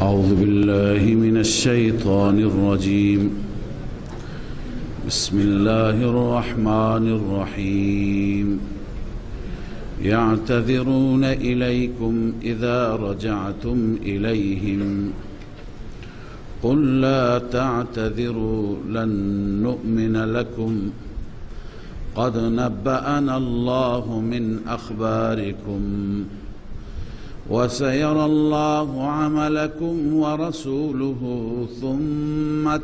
أعوذ بالله من الشيطان الرجيم. بسم الله الرحمن الرحيم. يعتذرون إليكم إذا رجعتم إليهم قل لا تعتذروا لن نؤمن لكم قد نبأنا الله من أخباركم وسيرى الله عملكم ورسوله ثم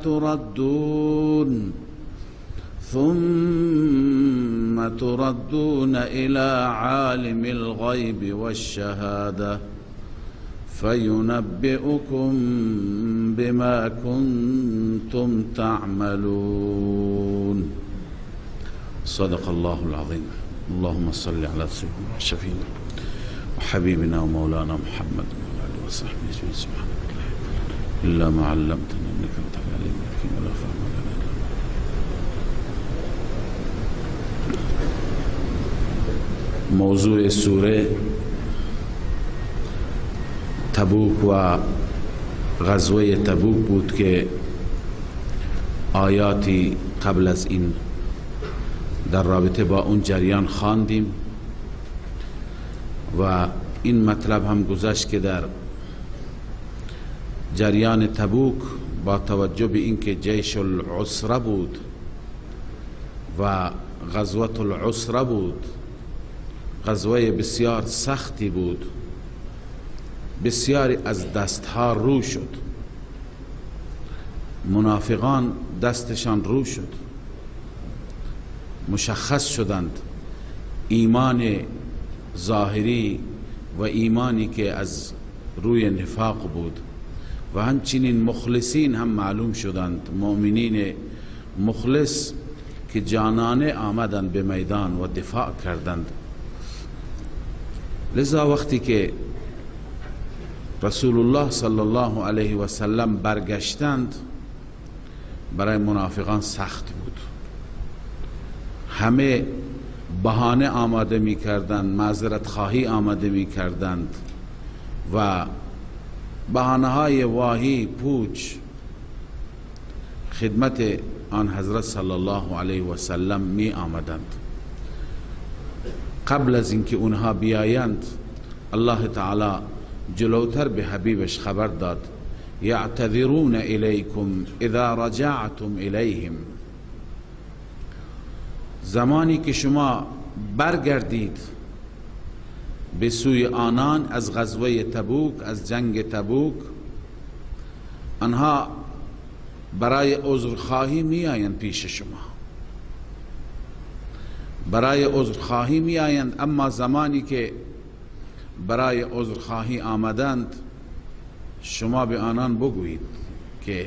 تردون إلى عالم الغيب والشهادة فينبئكم بما كنتم تعملون. صدق الله العظيم. اللهم صل على سيدنا شفينا وحبيبنا ومولانا محمد وعلى آله وصحبه أجمعين. سبحانك لا علم لنا إلا ما علمتنا إنك أنت العليم الحكيم ولا فهم لنا إلا ما. موضوع سوره تبوک و غزوه تبوک بود که آیاتی قبل از این در رابطه با اون جریان خواندیم و این مطلب هم گذشت که در جریان تبوک با توجه به اینکه جیش العسره بود و غزوه العسره بود، غزوه بسیار سختی بود، بسیاری از دستها رو شد، منافقان دستشان رو شد، مشخص شدند ایمان ظاهری و ایمانی که از روی نفاق بود و همچنین مخلصین هم معلوم شدند، مؤمنین مخلص که جانانه آمدند به میدان و دفاع کردند. لذا وقتی که رسول الله صلی الله علیه و سلم برگشتند برای منافقان سخت بود. همه بهانه آماده می کردند، معذرت خواهی آماده می کردند و بهانه های واهی پوچ خدمت آن حضرت صلی الله علیه و سلم می آمدند. قبل از اینکه اونها بیایند الله تعالی جلوتر به حبیبش خبر داد: یعتذرون الیکم اذا رجعتم الیهم. زمانی که شما برگردید به سوی آنان از غزوه تبوک، از جنگ تبوک، آنها برای عذرخواهی می آیند پیش شما، برای عذرخواهی می آیند. اما زمانی که برای عذرخواهی آمدند شما به آنان بگویید که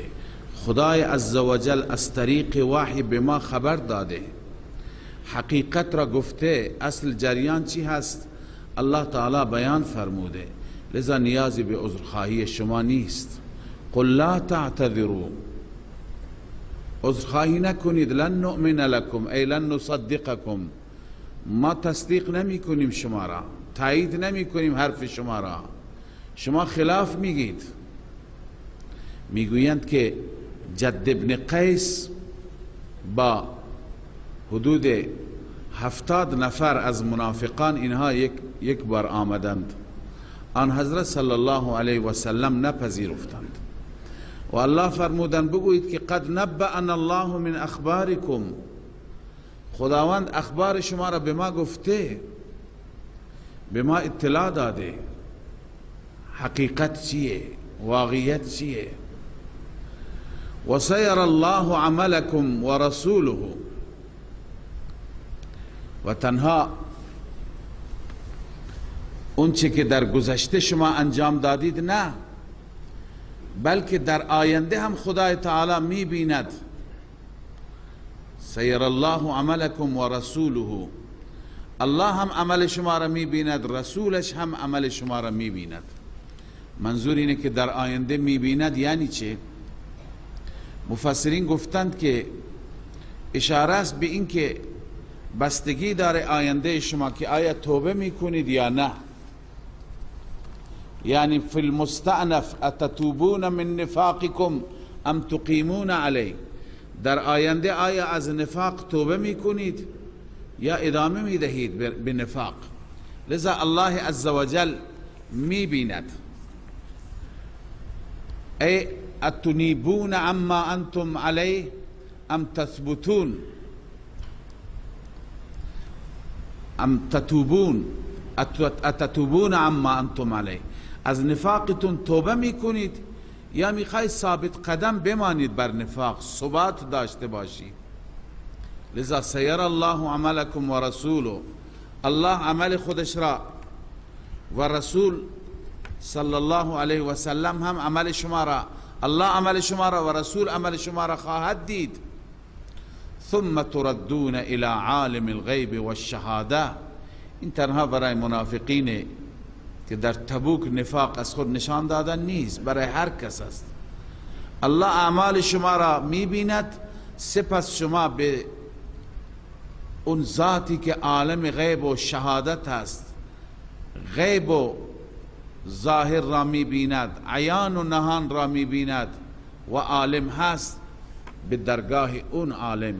خدای عزوجل از طریق وحی به ما خبر داده، حقیقت را گفته، اصل جریان چی هست الله تعالی بیان فرموده، لذا نیازی به عذرخواهی شما نیست. قل لا تعتذروا، عذرخواهی نکنید. لن نؤمن لكم ای لن نصدقكم، ما تصدیق نمی کنیم شما را، تایید نمی کنیم حرف شما را، شما خلاف میگید. میگویند که جد ابن قیس با حدود 70 نفر از منافقان اینها یک بار آمدند، آن حضرت صلی الله علیه و سلم نپذیرفتند و الله فرمودند بگویید که قد نبأنا الله من اخبارکم، خداوند اخبار شما را به ما گفته، به ما اطلاع داده، حقیقت چیه، واقعیت چیه. و سیر الله عملکم و رسوله، و تنها اون چه که در گذشته شما انجام دادید نه، بلکه در آینده هم خدای تعالی می بیند. سیر الله عملکم و رسوله، الله هم عمل شما را می بیند، رسولش هم عمل شما را می بیند. منظور اینه که در آینده می بیند یعنی چه؟ مفسرین گفتند که اشاره است به این که بستگی داره آینده شما که آیا توبه می کنید یا نه. یعنی فی المستأنف اتتوبون من نفاقکم ام تقیمون علیه، در آینده آیا از نفاق توبه میکنید یا ادامه میدهید به نفاق؟ لذا الله عزوجل میبیند. ای اتنیبون عما انتم علیه ام تثبتون ام تتوبون اتتوبون عما انتم علیه، از نفاقتون توبه میکنید یا میخواید ثابت قدم بمانید بر نفاق، ثبات داشته باشید؟ لذا سیر الله عملکم و رسوله، الله عمل خودش را و رسول صلی الله علیه و سلم هم عمل شما را، الله عمل شما را و رسول عمل شما را خواهد دید. ثم تردون الى عالم الغیب والشهاده، این تنها برای منافقینه که در تبوک نفاق از خود نشان دادن نیست، برای هر کس است. الله اعمال شما را میبیند، سپس شما به اون ذاتی که عالم غیب و شهادت است، غیب و ظاهر را میبیند، عیان و نهان را میبیند و عالم هست، به درگاه اون عالم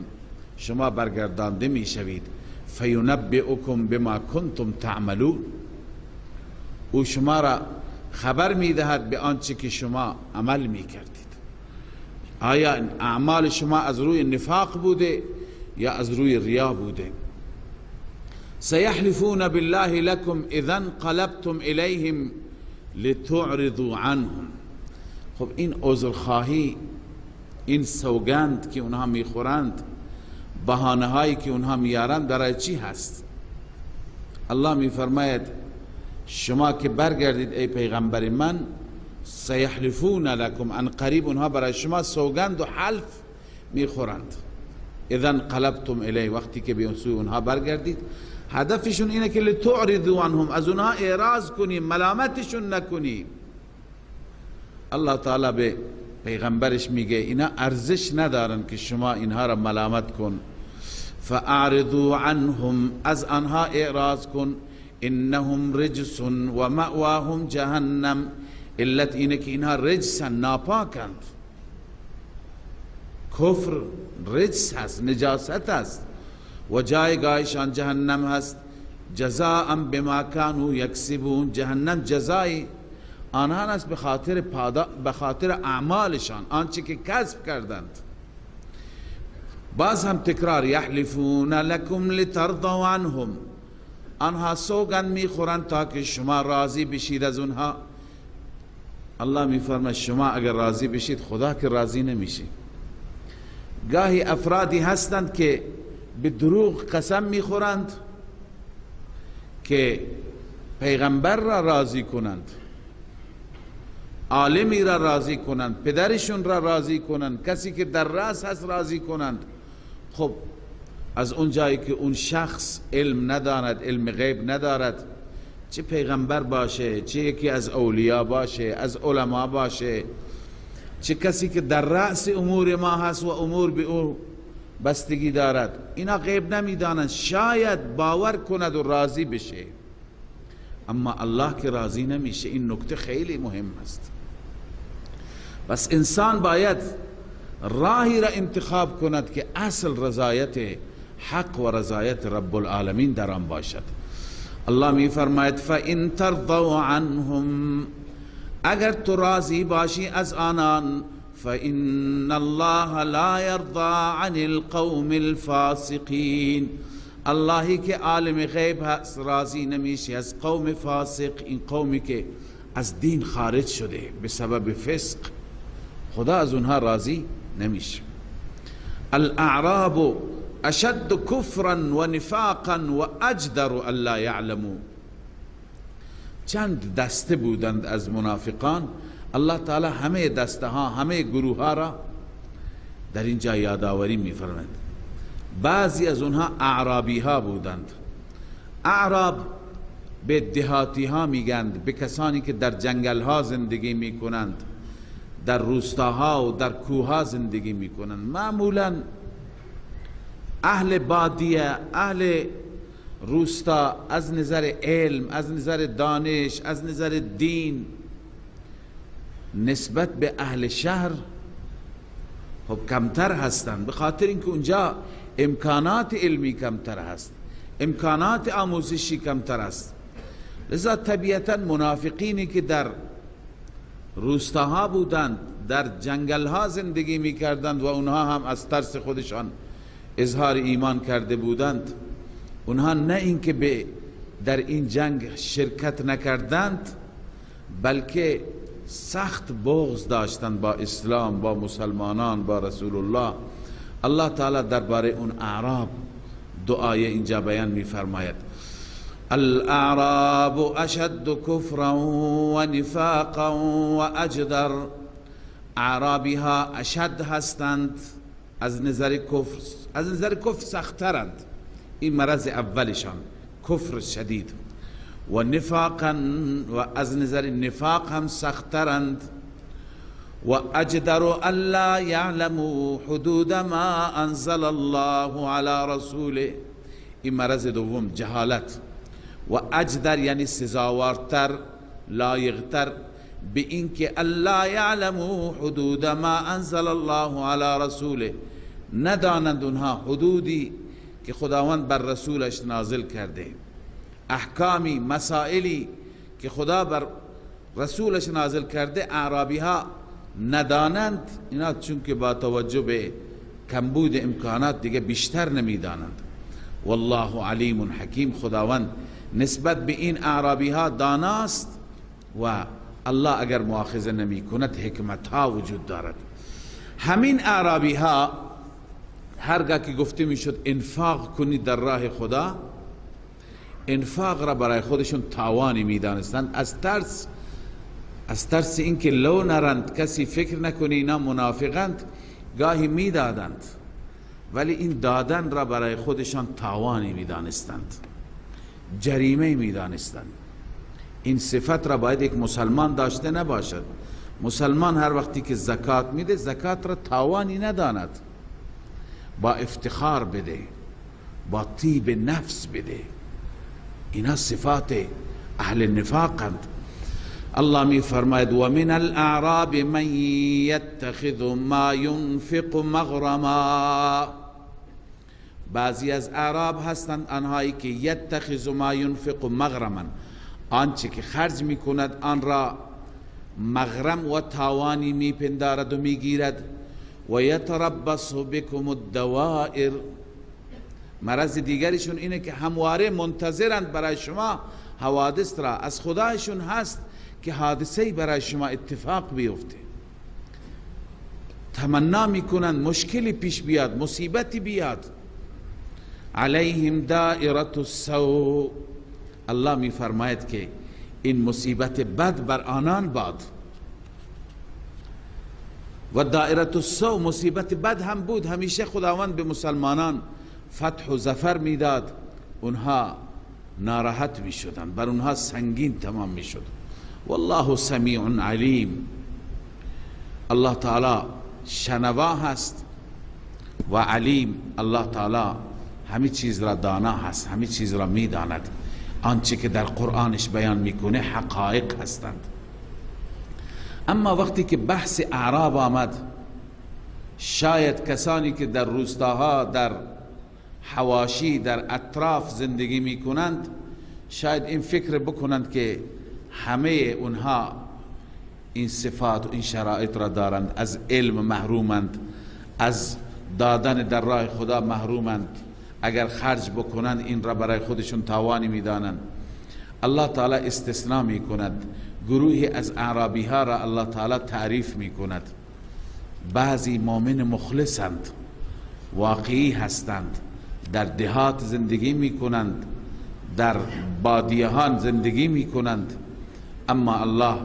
شما برگردانده میشوید. فینبئکم بما کنتم تعملون، او شما را خبر میدهد به آنچه که شما عمل میکردید. آیا اعمال شما از روی نفاق بوده یا از روی ریا بوده؟ سیحلفون بالله لكم اذا انقلبتم الیهم لتعرضوا عنهم. خب این عذرخواهی، این سوگند که اونها میخورند، بهانه هایی که اونها میارند، برای چی هست؟ الله میفرماید شما که برگردید ای پیغمبر من، سیحلفون لکم، ان قریب اونها برای شما سوگند و حلف میخورند. اذا انقلبتم الیه، وقتی که به سوی اونها برگردید، هدفشون اینه که لتعرضوا عنهم، از اونها اعراض کنیم، ملامتشون نکنیم. الله تعالی به پیغمبرش میگه اینا ارزش ندارن که شما اینها را ملامت کن. فاعرضوا عنهم، از آنها اعراض کن. انهم رجس و مأواهم جهنم، علت اینه که اینها رجسن، ناپاکند. کفر رجس هست، نجاست هست و جایگاهشان جهنم هست. جزاء بما كانوا یکسبون، جهنم جزای آنها است به خاطر اعمالشان، آنچه که کسب کردند. باز هم تکرار، یحلفون لکم لترضوا عنهم، آنها سوگند میخورند تا که شما راضی بشید از اونها. الله میفرماید شما اگر راضی بشید، خدا که راضی نمیشه. گاهی افرادی هستند که به دروغ قسم میخورند که پیغمبر را راضی کنند، عالمی را راضی کنند، پدرشون را راضی کنند، کسی که در رأس هست راضی کنند. خب از اون جایی که اون شخص علم ندارد، علم غیب ندارد، چه پیغمبر باشه، چه یکی از اولیاء باشه، از علما باشه، چه کسی که در رأس امور ما هست و امور به او بستگی دارد، اینا غیب نمیدانند، شاید باور کند و راضی بشه. اما الله که راضی نمیشه. این نکته خیلی مهم است. بس انسان باید راهی را انتخاب کند که اصل رضایت حق و رضایت رب العالمین در آن باشد. الله می فرماید فَإِن تَرْضَوْا عَنْهُمْ، اگر تو راضی باشی از آنان، فَإِنَّ اللَّهَ لَا يَرْضَى عَنِ الْقَوْمِ الْفَاسِقِينَ، اللهی که عالم غیب هست راضی نمیشه از قوم فاسق، این قومی که از دین خارج شده به سبب فسق، خدا از اونها راضی نمیشه. الاعراب اشد کفرا و نفاقا و اجدر الا یعلموا، چند دسته بودند از منافقان. الله تعالی همه دسته ها، همه گروه ها را در اینجا یادآوری می‌فرماید. بعضی از اونها اعرابی ها بودند. اعراب به دهاتی ها میگند، به کسانی که در جنگل ها زندگی میکنند، در روستاها و در کوه ها زندگی میکنند. معمولا اهل بادیه، اهل روستا از نظر علم، از نظر دانش، از نظر دین نسبت به اهل شهر خب کمتر هستند، به خاطر اینکه اونجا امکانات علمی کمتر هست، امکانات آموزشی کمتر است. لذا طبیعتا منافقینی که در روستاها بودند، در جنگلها زندگی می کردند و اونها هم از ترس خودشان اظهار ایمان کرده بودند، اونها نه اینکه در این جنگ شرکت نکردند، بلکه سخت بغض داشتند با اسلام، با مسلمانان، با رسول الله. الله تعالی درباره اون اعراب دعای اینجا بیان می فرماید: الاعراب اشد کفرا و نفاقا و اجدر. اعرابی ها اشد هستند از نظر کفر، از نظر کفر سخترند، این مرض اولشان کفر شدید، و نفاقا و از نظر نفاق هم سخترند، و اجدر الا یعلموا حدود ما انزل الله علی رسوله. این مرض دوم جهالت. و اجدر یعنی سزاوارتر، لایقتر به اینکه الا یعلموا حدود ما انزل الله علی رسوله، ندانند اونها حدودی که خداوند بر رسولش نازل کرده، احکامی، مسائلی که خدا بر رسولش نازل کرده اعرابی ها ندانند. اینا چون که با توجه به کمبود امکانات دیگه بیشتر نمیدانند. والله علیم حکیم، خداوند نسبت به این اعرابی ها داناست و الله اگر مؤاخذه نمی کند حکمت ها وجود دارد. همین اعرابی ها هرگاه که گفته میشد انفاق کنید در راه خدا، انفاق را برای خودشون تاوانی میدانستند، از ترس اینکه لو نرند کسی فکر نکنه اینا منافقند، گاهی میدادند، ولی این دادن را برای خودشان تاوانی میدانستند، جریمه میدانستند. این صفت را باید یک مسلمان داشته نباشد. مسلمان هر وقتی که زکات میده، زکات را تاوانی نداند، با افتخار بده، با طیب نفس بده. اینا صفات اهل نفاقند. الله می فرماید: و من الاعراب من یتخذ ما ينفق مغرما. بعضی از اعراب هستند آنهایی که یتخذ ما ينفق مغرما، آنچه که خرج می کند آن را مغرم و تاوانی می پندارد و می گیرد. و یتربص بكم الدوائر. مرض دیگرشون اینه که همواره منتظرند برای شما حوادث را، از خدایشون هست که حادثه‌ای برای شما اتفاق بیفته، تمنا میکنند مشکلی پیش بیاد، مصیبتی بیاد. علیهم دائرة السوء. الله میفرماید که این مصیبت بد بر آنان باد. و دائرة السوء مصیبت بد هم بود، همیشه خداوند به مسلمانان فتح و ظفر میداد، اونها ناراحت میشدند، بر اونها سنگین تمام میشد. والله سمیع علیم. الله تعالی شنوا هست و علیم. الله تعالی همه چیز را دانا هست، همه چیز را میداند. آنچه که در قرآنش بیان میکنه حقایق هستند. اما وقتی که بحث اعراب آمد، شاید کسانی که در روستاها، در حواشی، در اطراف زندگی می کنند، شاید این فکر بکنند که همه اونها این صفات و این شرایط را دارند، از علم محرومند، از دادن در راه خدا محرومند، اگر خرج بکنند این را برای خودشون تاوانی می دانند. الله تعالی استثناء می کند. گروهی از اعرابی ها را الله تعالی تعریف می کند. بعضی مؤمن مخلصند، واقعی هستند، در دهات زندگی می کنند، در بادیهان زندگی می کنند، اما الله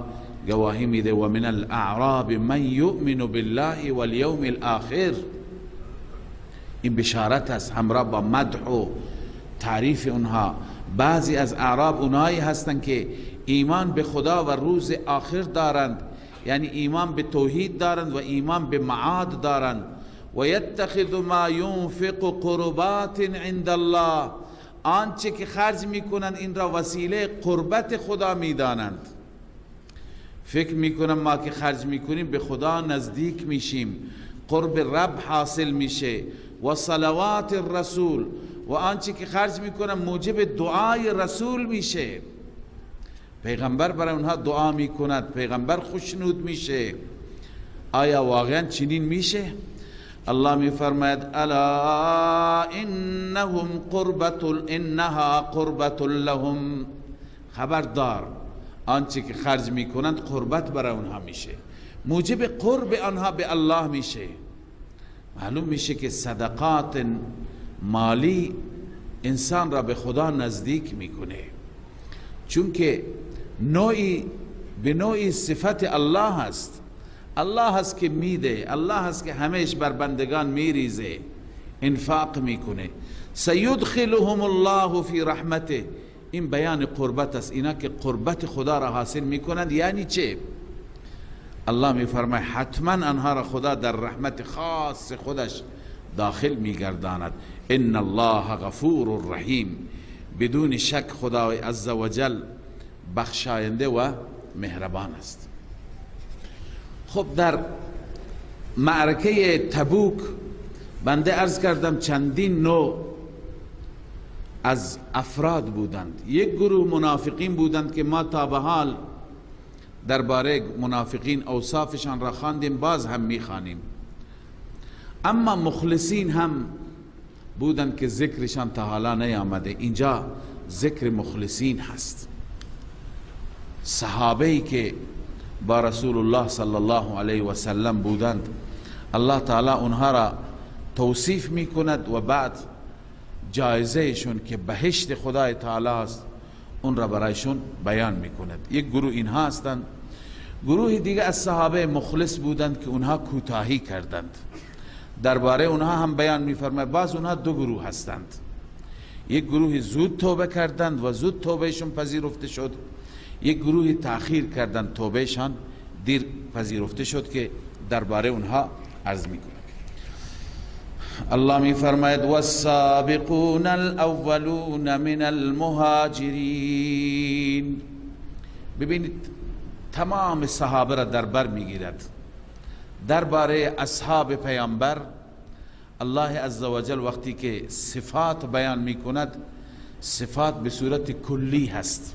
گواهی میده: و من الاعراب من یؤمن بالله والیوم الاخر. این بشارت است همراه با مدح و تعریف اونها. بعضی از اعراب اونایی هستند که ایمان به خدا و روز آخر دارند، یعنی ایمان به توحید دارند و ایمان به معاد دارند. و یتخذ ما ينفق قربات عند الله. آنچه که خرج میکنند این را وسیله قربت خدا میدانند. فکر میکنم ما که خرج میکنیم به خدا نزدیک میشیم، قرب رب حاصل میشه. و صلوات الرسول، و آنچه که خرج میکنم موجب دعای رسول میشه. پیغمبر برای اونها دعا میکند، پیغمبر خوشنود میشه. آیا واقعا چنین میشه؟ الله میفرماید الا انها قربت لهم، خبردار آنچه که خرج میکنند قربت برای اونها میشه، موجب قرب آنها به الله میشه. معلوم میشه که صدقات مالی انسان را به خدا نزدیک میکنه، چون که به نوعی صفت الله هست. الله هست که میده، الله هست که همیشه بر بندگان میریزه، انفاق میکنه. سیدخلهم الله فی رحمته، این بیان قربت است. اینا که قربت خدا را حاصل میکنند یعنی چه؟ الله میفرماید حتما آنها را خدا در رحمت خاص خودش داخل میگرداند. ان الله غفور رحیم، بدون شک خدای عزوجل بخشاینده و مهربان است. خب در معرکه تبوک بنده عرض کردم چندین نوع از افراد بودند. یک گروه منافقین بودند که ما تا به حال درباره منافقین اوصافشان را خواندیم، باز هم میخوانیم. اما مخلصین هم بودند که ذکرشان تا حالا نیامده، اینجا ذکر مخلصین هست. صحابه‌ای که با رسول الله صلی الله علیه و سلم بودند، الله تعالی اونها را توصیف میکند و بعد جایزهشون که بهشت خدای تعالی است اون را برایشون بیان میکند. یک گروه اینها هستند. گروه دیگه از صحابه مخلص بودند که اونها کوتاهی کردند. درباره اونها هم بیان میفرماید باز اونها دو گروه هستند. یک گروه زود توبه کردند و زود توبهشون پذیرفته شد، یک گروه تأخیر کردند، توبهشان دیر پذیرفته شد که درباره اونها عرض میکنه. الله میفرماید والسابقون الاولون من المهاجرین. ببینید تمام صحابه را در بر میگیرد. درباره اصحاب پیامبر الله عزوجل وقتی که صفات بیان میکند، صفات به صورت کلی هست،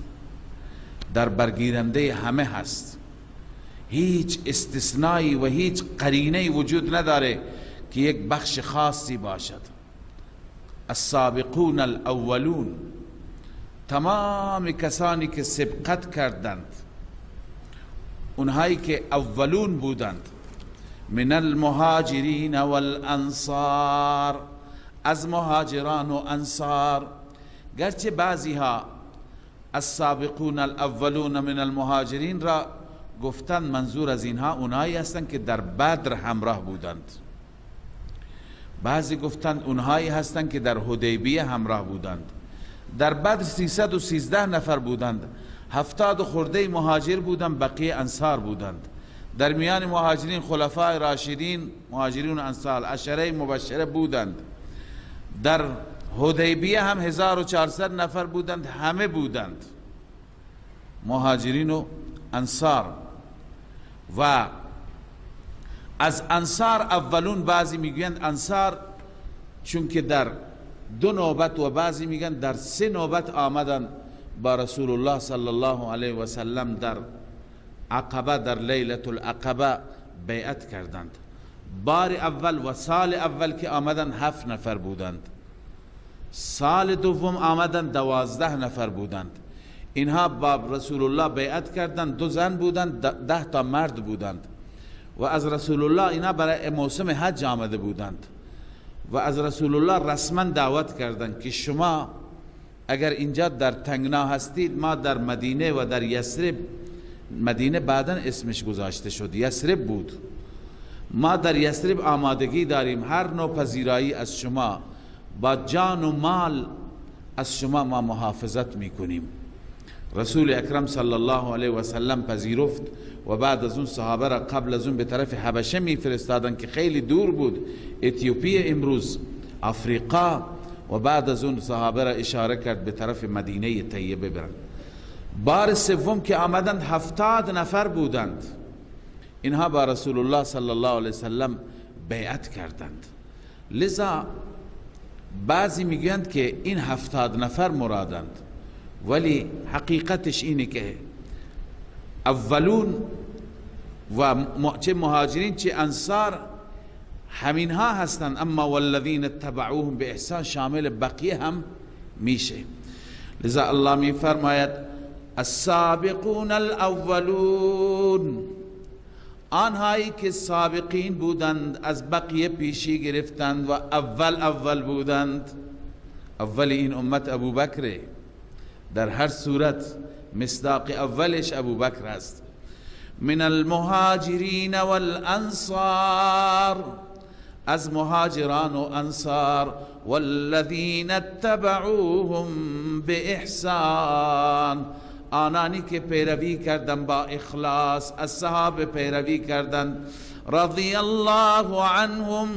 در برگیرنده همه هست، هیچ استثنایی و هیچ قرینه وجود نداره که یک بخش خاصی باشد. السابقون الاولون، تمام کسانی که سبقت کردند، اونهایی که اولون بودند، من المهاجرین والانصار، از مهاجران و انصار. گرچه بعضی ها السابقون الاولون من المهاجرین را گفتند منظور از اینها اونایی هستند که در بدر همراه بودند، بعضی گفتند اونهایی هستند که در حدیبیه همراه بودند. در بدر 313 نفر بودند، 70 خورده مهاجر بودند، بقیه انصار بودند. در میان مهاجرین خلفای راشدین، مهاجرین و انصار، عشره مبشره بودند. در حدیبیه هم 1400 نفر بودند، همه بودند مهاجرین و انصار. و از انصار اولون بعضی میگویند انصار چون که در 2 نوبت و بعضی میگن در 3 نوبت آمدن با رسول الله صلی الله علیه و سلم در عقبه، در لیلة العقبه بیعت کردند. بار اول و سال اول که آمدن 7 نفر بودند، سال دوم آمدن 12 نفر بودند. اینها با رسول الله بیعت کردند، 2 زن بودند، 10 تا مرد بودند. و از رسول الله اینا برای موسم حج آمده بودند و از رسول الله رسما دعوت کردند که شما اگر اینجا در تنگنا هستید، ما در مدینه و در یثرب، مدینه بعداً اسمش گذاشته شد، یثرب بود، ما در یثرب آمادگی داریم، هر نوع پذیرایی از شما، با جان و مال از شما ما محافظت میکنیم. رسول اکرم صلی الله علیه و سلم پذیرفت و بعد از اون صحابه را قبل از اون به طرف حبشه میفرستادن که خیلی دور بود، اتیوپی امروز، افریقا، و بعد از اون صحابه را اشاره کرد به طرف مدینه طیبه برن. بار سوم که آمدند 70 نفر بودند، اینها با رسول الله صلی الله علیه وسلم بیعت کردند. لذا بعضی میگویند که این 70 نفر مرادند، ولی حقیقتش اینه که اولون و چه مهاجرین چه انصار همینها هستند، اما والذین اتبعوهم به احسان شامل بقیه هم میشه. لذا الله می فرماید السابقون الاولون، آنهایی که سابقین بودند از بقیه پیشی گرفتند و اول بودند. اول این امت ابو بکر، در هر صورت مصداق اولش ابو بکر است. من المهاجرین والانصار، از مهاجران و انصار، والذین اتبعوهم باحسان، آنانی که پیروی کردن با اخلاص از صحابه پیروی کردن. رضی الله عنهم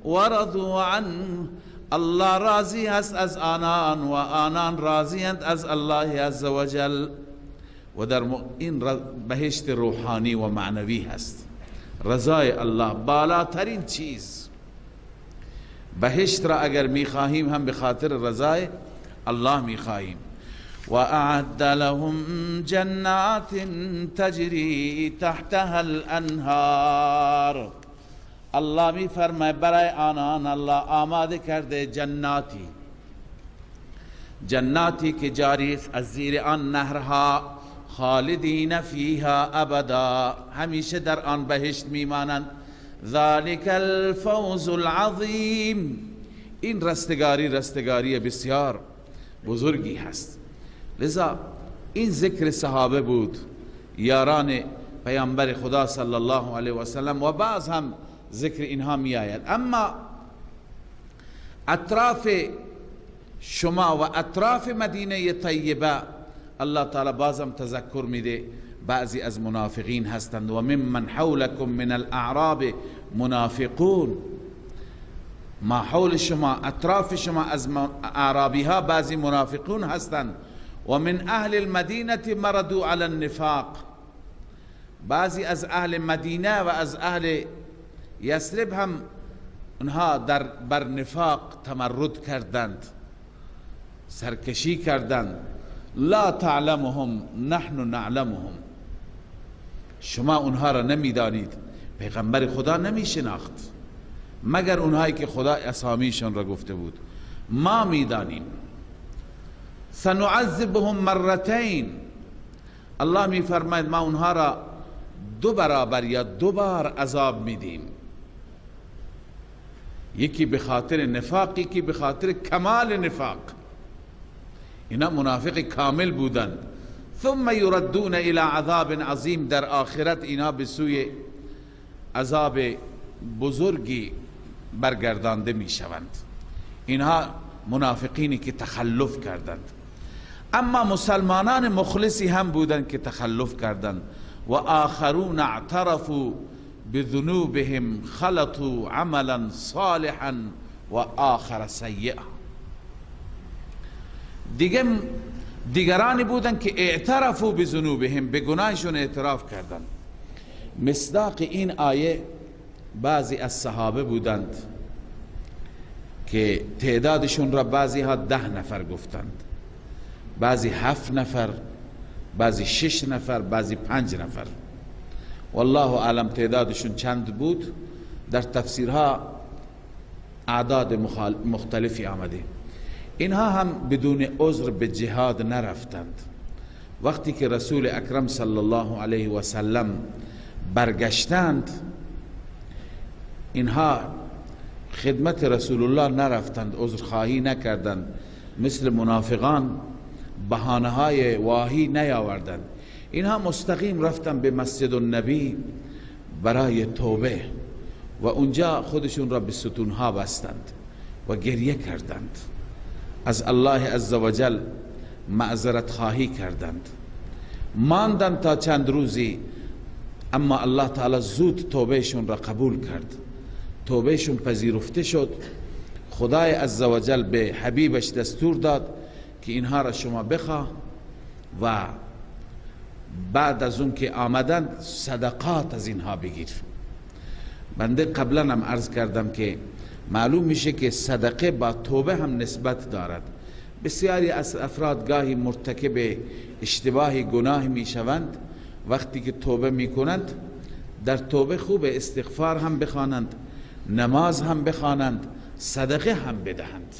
و رضوا عنه، الله راضی هست از آنان و آنان راضی اند از الله عزوجل. و در این بهشت روحانی و معنوی هست. رضای الله بالاترین چیز. بهشت را اگر میخواهیم هم به خاطر رضای الله میخواهیم. و اعد لهم جنات تجری تحتها الانهار، الله می فرماید برای آنان الله آماده کرده جناتی که جاری است از زیر آن نهرها، خالدین فیها ابدا، همیشه در آن بهشت میمانند. ذلک الفوز العظیم، این رستگاری بسیار بزرگی هست. لذا این ذکر صحابه بود، یاران پیامبر خدا صلی الله علیه و سلم، و بعض هم ذکر اینها می آید. اما اطراف شما و اطراف مدینه طیبه الله تعالی بازم تذکر میده. بعضی از منافقین هستند و ممن حولکم من الاعراب منافقون، ما حول شما اطراف شما از اعرابی ها بعضی منافقون هستند. و من اهل المدینه مردوا علی النفاق، بعضی از اهل مدینه و از اهل یثرب هم اونها بر نفاق تمرد کردند، سرکشی کردند. لا تعلمهم نحن نعلمهم، شما اونها را نمیدانید، پیغمبر خدا نمیشناخت مگر اونهایی که خدا اسامیشون را گفته بود، ما میدانیم. سنعذبهم مرتين، الله می فرماید ما اونها را 2 برابر یا 2 بار عذاب میدیم، یکی به خاطر نفاق، یکی به خاطر کمال نفاق. اینا منافق کامل بودند. ثم يردون الى عذاب عظیم، در آخرت اینا به سوی عذاب بزرگی برگردانده می شوند. اینها منافقینی که تخلف کردند. اما مسلمانان مخلصی هم بودند که تخلف کردند. و آخرون اعترفوا بذنوبهم خلطوا عملا صالحا و آخر سیئا، دیگرانی بودند که اعترفوا بذنوبهم، به گناهشون اعتراف کردند. مصداق این آیه بعضی از صحابه بودند که تعدادشون را بعضی ها 10 نفر گفتند، بعضی 7 نفر، بعضی 6 نفر، بعضی 5 نفر. والله اعلم تعدادشون چند بود. در تفسیرها اعداد مختلفی آمده. اینها هم بدون عذر به جهاد نرفتند. وقتی که رسول اکرم صلی الله علیه و سلم برگشتند، اینها خدمت رسول الله نرفتند، عذرخواهی نکردند، مثل منافقان بهانه های واهی نیاوردند. اینها مستقیم رفتند به مسجد النبی برای توبه و اونجا خودشون را به ستونها بستند و گریه کردند، از الله عزوجل معذرت خواهی کردند، ماندند تا چند روزی. اما الله تعالی زود توبهشون را قبول کرد، توبهشون پذیرفته شد. خدای عزوجل به حبیبش دستور داد که اینها را شما بخواه و بعد از اون که آمدن صدقات از اینها بگیر. بنده قبلا هم عرض کردم که معلوم میشه که صدقه با توبه هم نسبت دارد. بسیاری از افراد گاهی مرتکب اشتباه گناه میشوند، وقتی که توبه میکنند در توبه خوب استغفار هم بخوانند، نماز هم بخوانند، صدقه هم بدهند.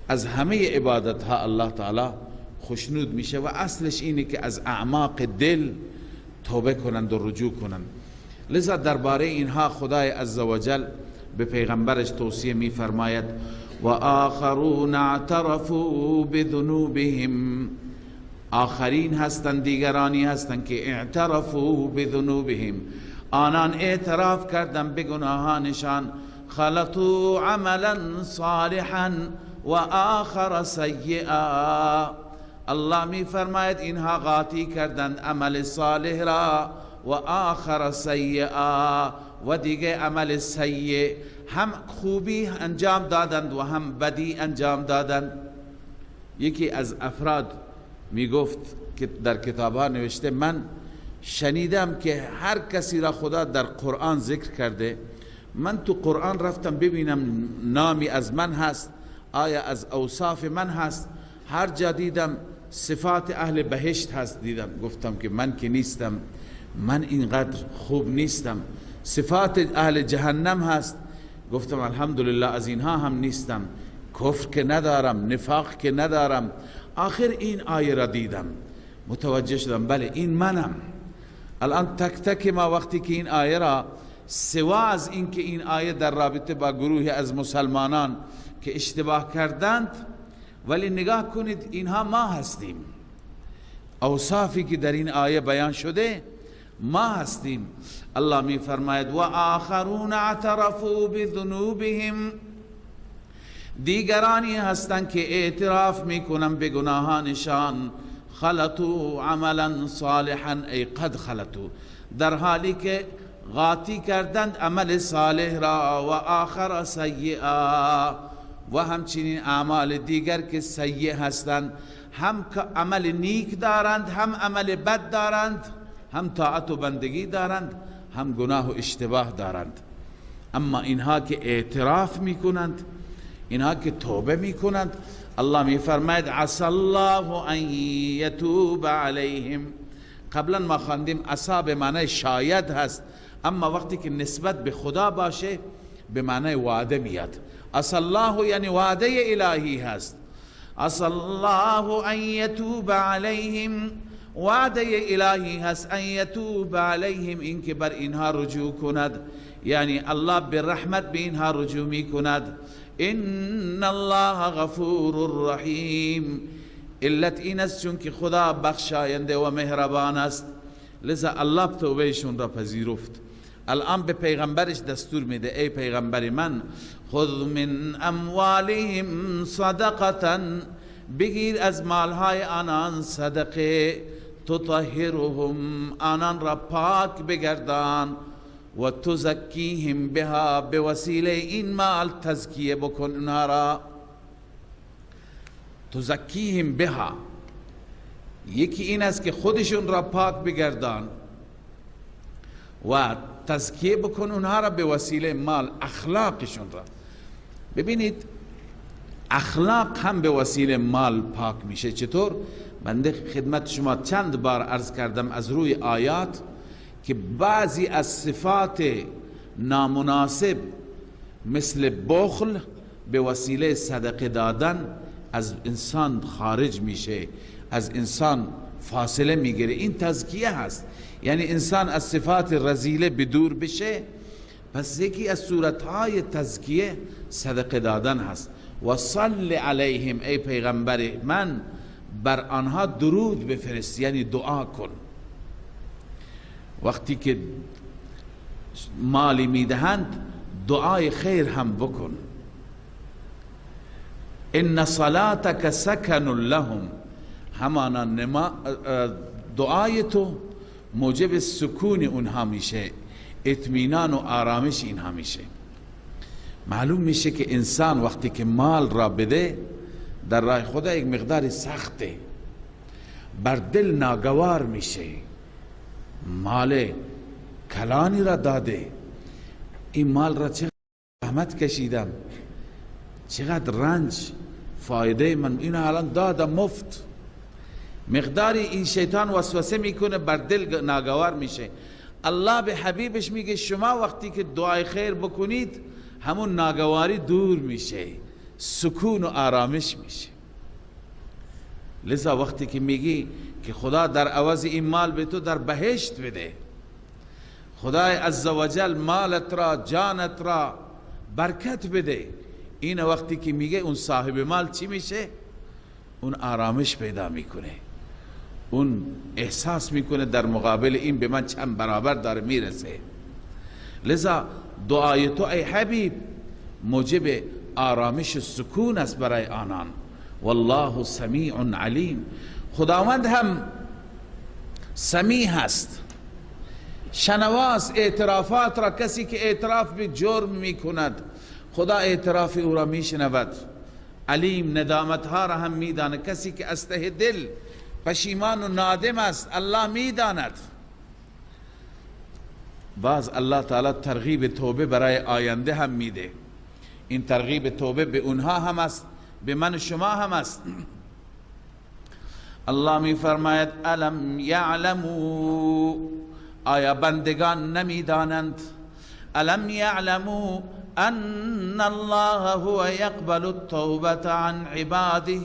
از همه عبادت ها الله تعالی خوشنود میشه و اصلش اینه که از اعماق دل توبه کنند و رجوع کنند. لذا درباره اینها خدای عزوجل به پیغمبرش توصیه میفرماید و آخرون اعترفوا بذنوبهم، آخرین هستند، دیگرانی هستند که اعترفوا بذنوبهم، آنان اعتراف کردن به گناهانشان، خلطوا عملا صالحا و آخر سیئا. الله می فرماید اینها قاطی کردند عمل صالح را و آخر سیئا، و دیگه عمل سیء، هم خوبی انجام دادند و هم بدی انجام دادند. یکی از افراد می گفت که در کتابها نوشته من شنیدم که هر کسی را خدا در قرآن ذکر کرده، من تو قرآن رفتم ببینم نامی از من هست، آیا از اوصاف من هست، هر جا دیدم صفات اهل بهشت هست، دیدم گفتم که من که نیستم، من اینقدر خوب نیستم. صفات اهل جهنم هست، گفتم الحمدلله از اینها هم نیستم، کفر که ندارم، نفاق که ندارم. آخر این آیه را دیدم، متوجه شدم بله این منم. الان تک تک ما وقتی که این آیه را، سوا از این که این آیه در رابطه با گروهی از مسلمانان که اشتباه کردند، ولی نگاه کنید اینها ما هستیم، اوصافی که در این آیه بیان شده ما هستیم. الله می فرماید و آخرون اعترفوا بذنوبهم، دیگرانی هستند که اعتراف میکنن به گناهانشان، خلطوا عملا صالحا ای قد خلطوا، در حالی که غاطی کردند عمل صالح را، و آخر سیئا، و همچنین اعمال دیگر که سیئ هستند، هم عمل نیک دارند، هم عمل بد دارند، هم طاعت و بندگی دارند، هم گناه و اشتباه دارند. اما اینها که اعتراف میکنند، اینها که توبه میکنند، الله میفرماید عسى الله ان یتوب علیهم. قبلا ما خواندیم عسى به معنی شاید هست، اما وقتی که نسبت به خدا باشه به معنی وعده میاد. عسى الله یعنی وعده الهی هست. عسى الله ان یتوب علیهم، وعده الهی هست، ان یتوب علیهم، این که بر اینها رجوع کند، یعنی الله به رحمت به اینها رجوع می کند. ان الله غفور رحیم، علت این است چون که خدا بخشاینده و مهربان است، لذا الله توبهشون را پذیرفت. الان به پیغمبرش دستور میده ای پیغمبر من، خذ من اموالهم صدقه، بگیر از مالهای آنان صدقه، تطهرهم، آنان را پاک بگردان، و تزکیهم بها، به وسیله این مال تزکیه بکن اونها را. تزکیهم بها، یکی این است که خودشون را پاک بگردان و تزکیه بکن اونها را به وسیله مال، اخلاقشون را. ببینید اخلاق هم به وسیله مال پاک میشه. چطور؟ بنده خدمت شما چند بار عرض کردم از روی آیات که بعضی از صفات نامناسب مثل بخل به وسیله صدقه دادن از انسان خارج میشه، از انسان فاصله میگیره. این تزکیه هست، یعنی انسان از صفات رذیله بدور بشه. پس یکی از صورتهای تزکیه صدقه دادن هست. و صل علیهم، ای پیغمبر من بر آنها درود بفرست، یعنی دعا کن. وقتی که مالی میدهند دعای خیر هم بکن. ان صلاتک سکن لهم، همانا دعای تو موجب سکون اونها میشه، اطمینان و آرامش اینها میشه. معلوم میشه که انسان وقتی که مال را بده در راه خدا یک مقدار سخته، بر دل ناگوار میشه. مال کلانی را داده، این مال را چقدر زحمت کشیدم، چقدر رنج، فایده من این الان دادم مفت. مقداری این شیطان وسوسه میکنه، بر دل ناگوار میشه. الله به حبیبش میگه شما وقتی که دعای خیر بکنید همون ناگواری دور میشه، سکون و آرامش میشه. لذا وقتی که میگی که خدا در عوض این مال به تو در بهشت بده، خدای عزوجل مالت را، جانت را برکت بده، این وقتی که میگه اون صاحب مال چی میشه؟ اون آرامش پیدا میکنه، اون احساس میکنه در مقابل این به من چند برابر داره میرسه. لذا دعای تو ای حبیب موجب آرامش و سکون است برای آنان. والله سمیع علیم. خداوند هم سمیع هست، شنواس اعترافات را. کسی که اعتراف به جرم میکند خدا اعتراف او را میشنود. علیم ندامت ها را هم میداند. کسی که از ته دل پشیمان و نادم است الله میداند. باز الله تعالی ترغیب توبه برای آینده هم میده. این ترغیب توبه به اونها هم است، به من و شما هم است. الله می فرماید الم یعلموا، آیا بندگان نمیدانند؟ الم یعلموا ان الله هو یقبل التوبه عن عباده،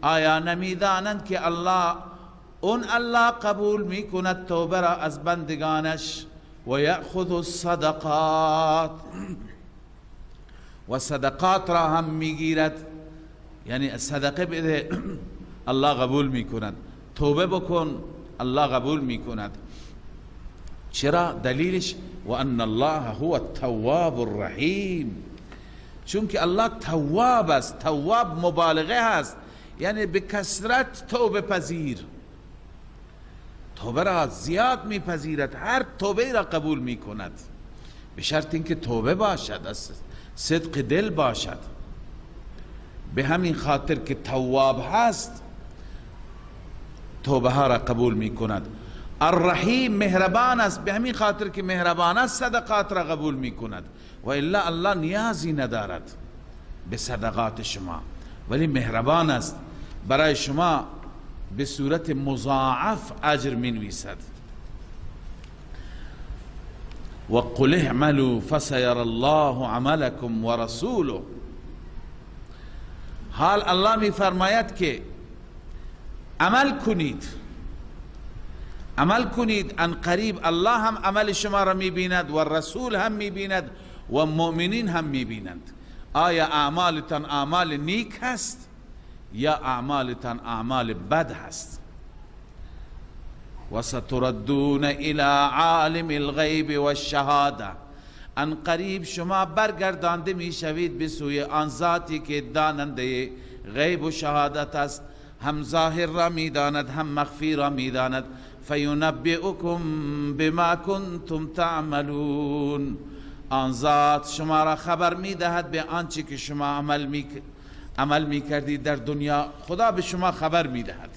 آیا نمیدانند که الله قبول میکند توبه را از بندگانش، و یأخذ الصدقات، و صدقات را هم میگیرد. یعنی صدقه بده الله قبول میکند، توبه بکن الله قبول میکند. چرا؟ دلیلش و ان الله هو التواب الرحیم، چون که الله تواب است. تواب مبالغه است، یعنی به کثرت توبه پذیر، توبه را زیاد میپذیرد، هر توبه را قبول میکند، به شرط اینکه توبه باشد، از صدق دل باشد. به همین خاطر که تواب هست توبه ها را قبول میکند. الرحیم مهربان است، به همین خاطر که مهربان است صدقات را قبول میکند. و الا الله نیازی ندارد به صدقات شما، ولی مهربان است، برای شما به صورت مضاعف اجر مینویسد. و قل اعملوا فسيرى الله عملكم ورسوله. حال الله می فرماید که عمل کنید، عمل کنید، ان قریب الله هم عمل شما را می بیند و رسول هم می بیند و مؤمنین هم می بینند. آیا اعمالتان اعمال نیک هست یا اعمالتان اعمال بد هست؟ و ستردون الى عالم الغیب و الشهاده، ان قریب شما برگردانده می شوید به سوی آن ذاتی که داننده غیب و شهادت است، هم ظاهر را می داند هم مخفی را می داند. فینبئکم بما کنتم تعملون، آن ذات شما را خبر می دهد به آنچه که شما عمل می کردید در دنیا، خدا به شما خبر می دهد.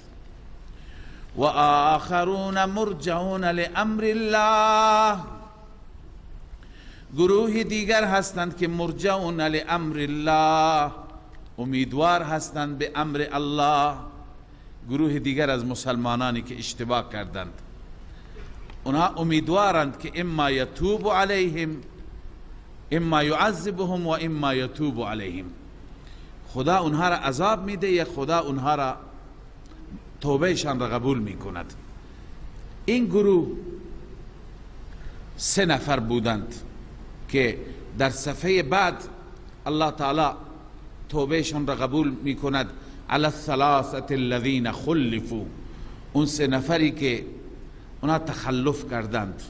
و آخرون مرجعون لامر الله، گروه دیگر هستند که مرجعون لامر الله، امیدوار هستند به امر الله. گروه دیگر از مسلمانانی که اشتباه کردند اونها امیدوارند که اما یتوب علیهم، اما یعذبهم و اما یتوب علیهم، خدا اونها را عذاب میده یا خدا اونها را توبهشان را قبول میکند. این گروه 3 نفر بودند که در صفحه بعد الله تعالی توبهشان را قبول میکند. علی الثلاثه الذین خلفوا، اون 3 نفری که اونا تخلف کردند.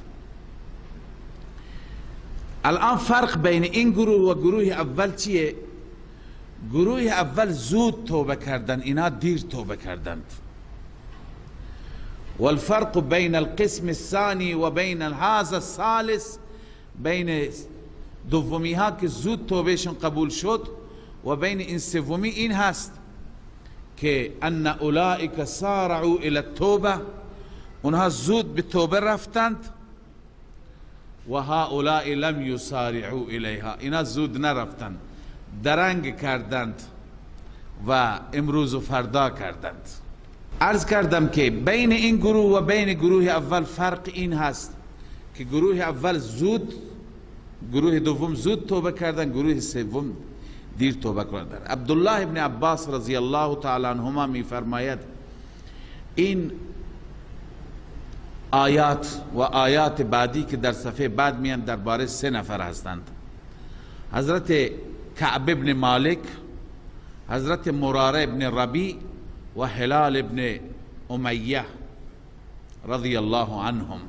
الان فرق بین این گروه و گروه اول چیه؟ گروه اول زود توبه کردند، اینا دیر توبه کردند. والفرق بین القسم الثاني و بین هذا الثالث، بین دومی ها که زود توبهشون قبول شد و بین این سومی این هست که ان اولئک سارعوا الی التوبه، اونها زود به توبه رفتند، و هؤلاء لم یسارعوا الیها، اینا زود نرفتند، درنگ کردند و امروز و فردا کردند. عرض کردم که بین این گروه و بین گروه اول فرق این هست که گروه اول زود، گروه دوم زود توبه کردند، گروه سوم دیر توبه کردند. عبدالله ابن عباس رضی الله تعالی عنهما می فرماید این آیات و آیات بعدی که در صفحه بعد میان درباره 3 نفر هستند: حضرت کعب ابن مالک، حضرت مراره ابن ربیع و هلال ابن امیه رضی الله عنهم،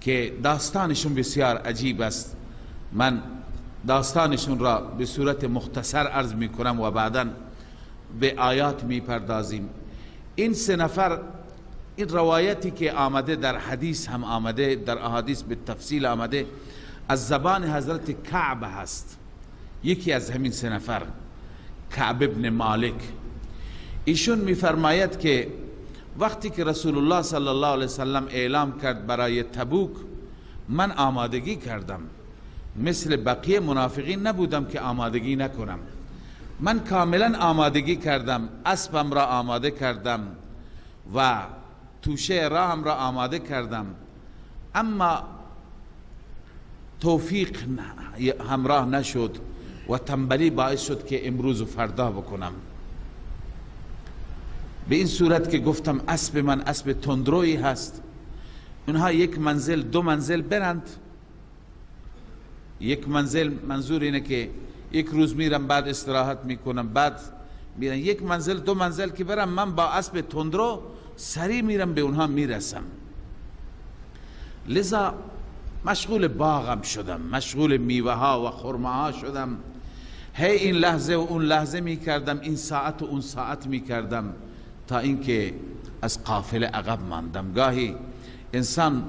که داستانشون بسیار عجیب است. من داستانشون را به صورت مختصر عرض می کنم و بعدا به آیات می پردازیم. این 3 نفر، این روایتی که آمده در حدیث هم آمده، در احادیث به تفصیل آمده، از زبان حضرت کعب هست. یکی از همین 3 نفر کعب ابن مالک، ایشون می فرماید که وقتی که رسول الله صلی الله علیه وسلم اعلام کرد برای تبوک، من آمادگی کردم، مثل بقیه منافقین نبودم که آمادگی نکنم. من کاملا آمادگی کردم، اسبم را آماده کردم و توشه راهم را آماده کردم، اما توفیق همراه نشد و تنبلی باعث شد که امروز و فردا بکنم. به این صورت که گفتم اسب من اسب تندرویی هست، اونها 1 منزل 2 منزل برند. 1 منزل منظور اینه که 1 روز میرم بعد استراحت میکنم، بعد میرم 1 منزل 2 منزل که برم، من با اسب تندرو سریع میرم به اونها میرسم. لذا مشغول باغم شدم، مشغول میوه ها و خرمه ها شدم، هی این لحظه و اون لحظه میکردم، این ساعت و اون ساعت میکردم، تا اینکه از قافله عقب ماندم. گاهی انسان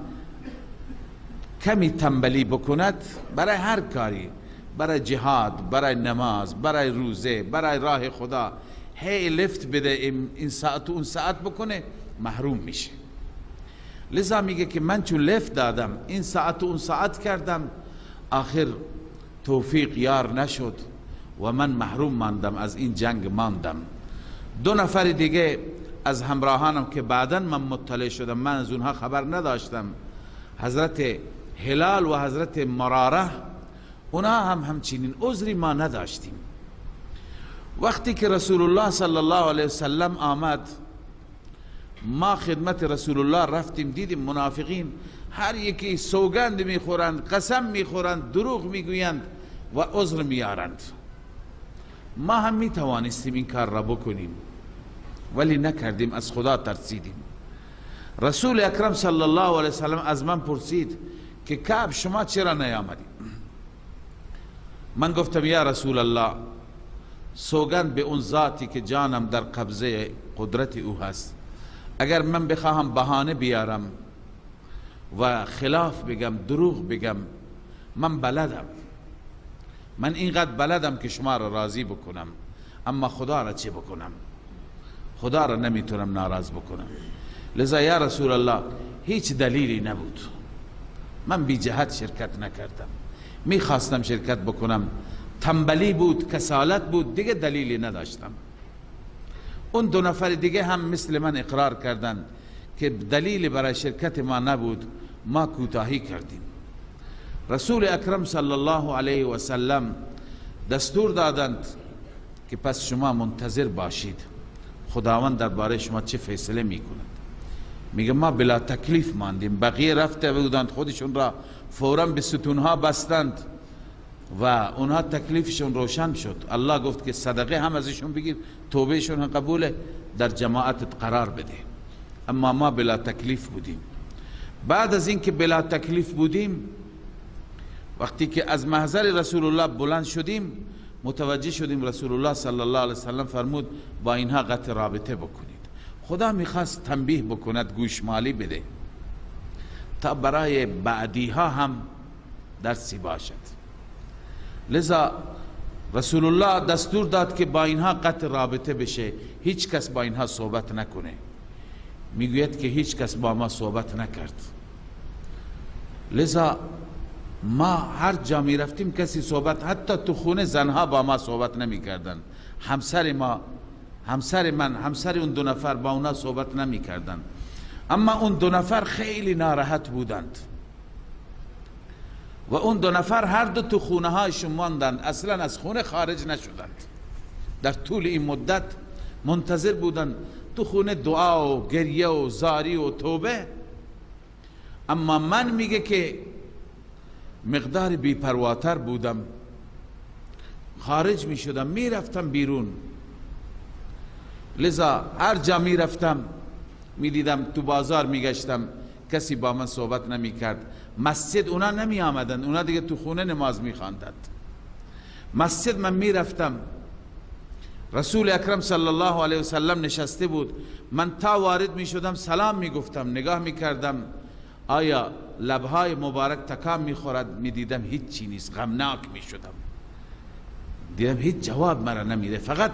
کمی تنبلی بکند برای هر کاری، برای جهاد، برای نماز، برای روزه، برای راه خدا، هی لفت بده این ساعت و اون ساعت بکنه، محروم میشه. لذا میگه که من چون لفت دادم، این ساعت و اون ساعت کردم، آخر توفیق یار نشد و من محروم ماندم، از این جنگ ماندم. 2 نفر دیگه از همراهانم که بعداً من مطلع شدم، من از اونها خبر نداشتم، حضرت هلال و حضرت مراره، اونا هم همچنین عذری ما نداشتیم. وقتی که رسول الله صلی الله علیه وسلم آمد، ما خدمت رسول الله رفتیم، دیدیم منافقین هر یکی سوگند میخورند، قسم میخورند، دروغ میگویند و عذر میارند. ما هم میتوانستیم این کار را بکنیم ولی نکردیم، از خدا ترسیدیم. رسول اکرم صلی الله علیه وسلم از من پرسید که کعب شما چرا نیامدی؟ من گفتم یا رسول الله، سوگند به اون ذاتی که جانم در قبضه قدرت او هست، اگر من بخواهم بهانه بیارم و خلاف بگم، دروغ بگم، من بلدم، من اینقدر بلدم که شما را راضی بکنم، اما خدا را چه بکنم؟ خدا را نمیتونم ناراض بکنم. لذا یا رسول الله هیچ دلیلی نبود، من بی جهت شرکت نکردم، میخواستم شرکت بکنم، تنبلی بود، کسالت بود، دیگه دلیلی نداشتم. اون 2 نفر دیگه هم مثل من اقرار کردند که دلیلی برای شرکت ما نبود، ما کوتاهی کردیم. رسول اکرم صلی الله علیه و سلم دستور دادند که پس شما منتظر باشید خداوند درباره شما چه فیصله میکند. میگه ما بلا تکلیف ماندیم، بقیه رفته بودند خودشون را فوراً به ستونها بستند و اونها تکلیفشون روشن شد. الله گفت که صدقه هم ازشون بگیر، توبهشون هم قبوله، در جماعتت قرار بده. اما ما بلا تکلیف بودیم. بعد از اینکه بلا تکلیف بودیم، وقتی که از محضر رسول الله بلند شدیم، متوجه شدیم رسول الله صلی الله علیه وسلم فرمود با اینها قطع رابطه بکنید. خدا میخواست تنبیه بکند، گوشمالی بده، تا برای بعدی ها هم درسی باشد. لذا رسول الله دستور داد که با اینها قطع رابطه بشه، هیچ کس با اینها صحبت نکنه. میگوید که هیچ کس با ما صحبت نکرد. لذا ما هر جا می رفتیم کسی صحبت، حتی تو خونه زنها با ما صحبت نمی کردن. همسر ما، همسر من، همسر اون دو نفر با اونا صحبت نمی کردن. اما اون دو نفر خیلی ناراحت بودند و اون دو نفر هر دو تو خونه هایشون ماندند، اصلا از خونه خارج نشدند. در طول این مدت منتظر بودند تو خونه، دعا و گریه و زاری و توبه. اما من میگه که مقدار بی‌پرواتر بودم، خارج می شدم، می رفتم بیرون. لذا هر جا می رفتم می دیدم، تو بازار می گشتم کسی با من صحبت نمی کرد. مسجد اونا نمی آمدن، اونا دیگه تو خونه نماز می خواندند. مسجد من می رفتم، رسول اکرم صلی الله علیه وسلم نشسته بود، من تا وارد می شدم سلام می گفتم، نگاه می کردم آیا لبهای مبارک تکان می خورد، می دیدم هیچ چی نیست، غمناک می شدم. دیدم هیچ جواب مرا نمیده. فقط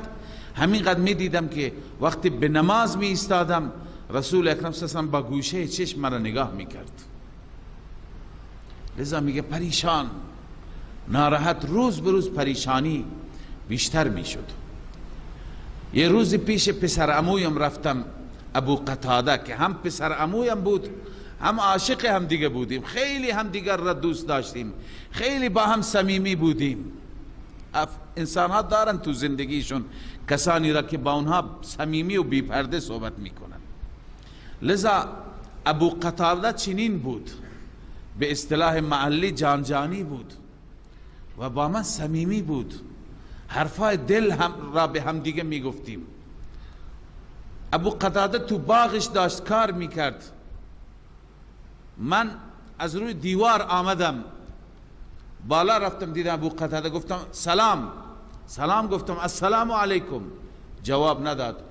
همینقدر می دیدم که وقتی به نماز می ایستادم رسول اکرم صلی الله علیه و با گوشه چشم مرا نگاه می کرد. لذا میگه پریشان، ناراحت، روز به روز پریشانی بیشتر می شد. یه روزی پیش پسر عمویم رفتم، ابو قتاده، که هم پسر عمویم بود هم عاشق هم دیگه بودیم، خیلی هم دیگر را دوست داشتیم، خیلی با هم صمیمی بودیم. انسان ها دارن تو زندگیشون کسانی را که با اونها صمیمی و بی پرده صحبت میکنن. لذا ابو قتاده چنین بود، به اصطلاح محلی جانجانی بود و با من صمیمی بود، حرفای دل هم را به هم دیگه میگفتیم. ابو قتاده تو باغش داشت کار میکرد، من از روی دیوار آمدم، بالا رفتم دیدم ابو قتاده، گفتم سلام گفتم السلام علیکم، جواب نداد،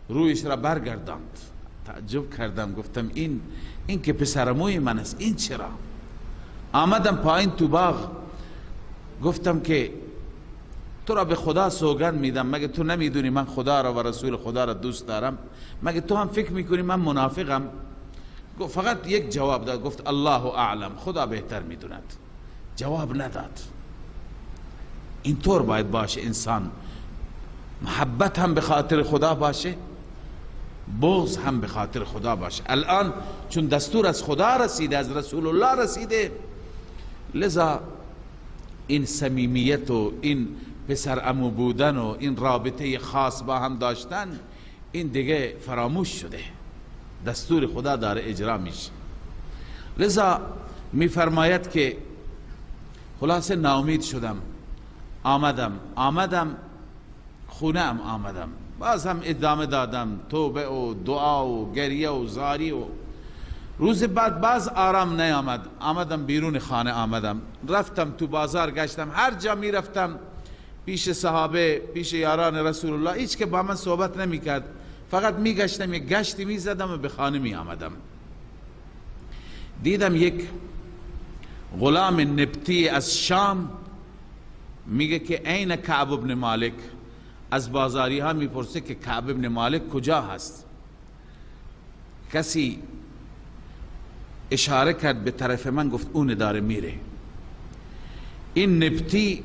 رویش را برگرداند. تعجب کردم، گفتم این که پسرعموی من است، این چرا؟ آمدم پایین تو باغ، گفتم که تو را به خدا سوگند میدم، مگه تو نمیدونی من خدا را و رسول خدا را دوست دارم؟ مگه تو هم فکر میکنی من منافقم؟ فقط یک جواب داد، گفت الله اعلم، خدا بهتر میدوند. جواب نداد. اینطور باید باشه انسان، محبت هم به خاطر خدا باشه، بغض هم به خاطر خدا باشه. الان چون دستور از خدا رسیده، از رسول الله رسیده، لذا این صمیمیت و این پسر عمو بودن و این رابطه خاص با هم داشتن، این دیگه فراموش شده، دستور خدا داره اجرا میشه. لذا میفرماید که خلاصه ناامید شدم، آمدم خونه ام، آمدم باز هم ادامه دادم توبه و دعا و گریه و زاری. و روز بعد باز آرام نیامد، آمدم بیرون خانه، رفتم تو بازار گشتم، هر جا می رفتم پیش صحابه، پیش یاران رسول الله، هیچ که با من صحبت نمی کرد، فقط می گشتم، یک گشتی می زدم و به خانه می آمدم. دیدم یک غلام نبطی از شام میگه که این کعب ابن مالک، از بازاری ها میپرسه که کعب ابن مالک کجا هست. کسی اشاره کرد به طرف من، گفت اون داره میره. این نبطی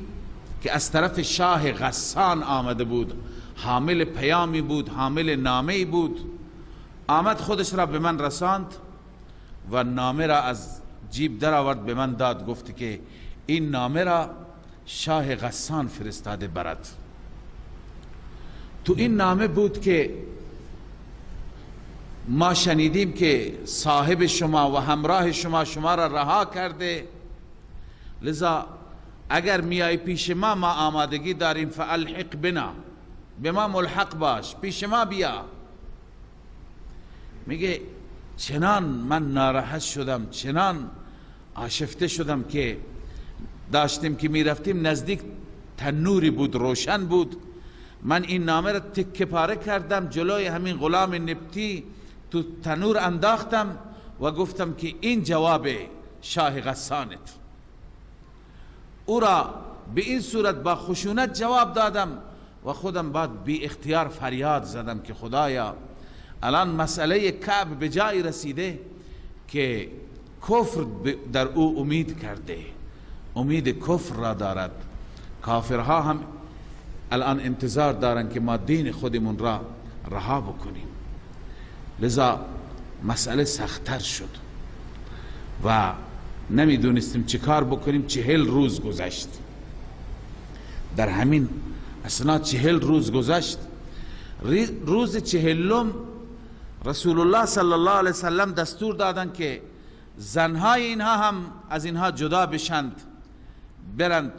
که از طرف شاه غسان آمده بود، حامل پیامی بود، حامل نامه‌ای بود، آمد خودش را به من رساند و نامه را از جیب در آورد به من داد، گفت که این نامه را شاه غسان فرستاده برات. تو این نامه بود که ما شنیدیم که صاحب شما و همراه شما را رها کرده، لذا اگر میای پیش ما آمادگی داریم، فالحق بنا، به ما ملحق باش، پیش ما بیا. میگه چنان من ناراحت شدم، چنان آشفته شدم که داشتیم که میرفتیم نزدیک تنوری بود، روشن بود، من این نامه را تکه پاره کردم، جلوی همین غلام نبطی تو تنور انداختم و گفتم که این جواب شاه غسانت. او را به این صورت با خشونت جواب دادم و خودم بعد بی اختیار فریاد زدم که خدایا الان مسئله کعب به جایی رسیده که کفر در او امید کرده، امید کفر را دارد. کافرها هم الان انتظار دارن که ما دین خودمون را رها بکنیم. لذا مسئله سخت‌تر شد و نمیدونستیم چه کار بکنیم. 40 روز گذشت. در همین اثنا 40 روز گذشت. روز 40م رسول الله صلی الله علیه وسلم دستور دادن که زنهای اینها هم از اینها جدا بشند، برند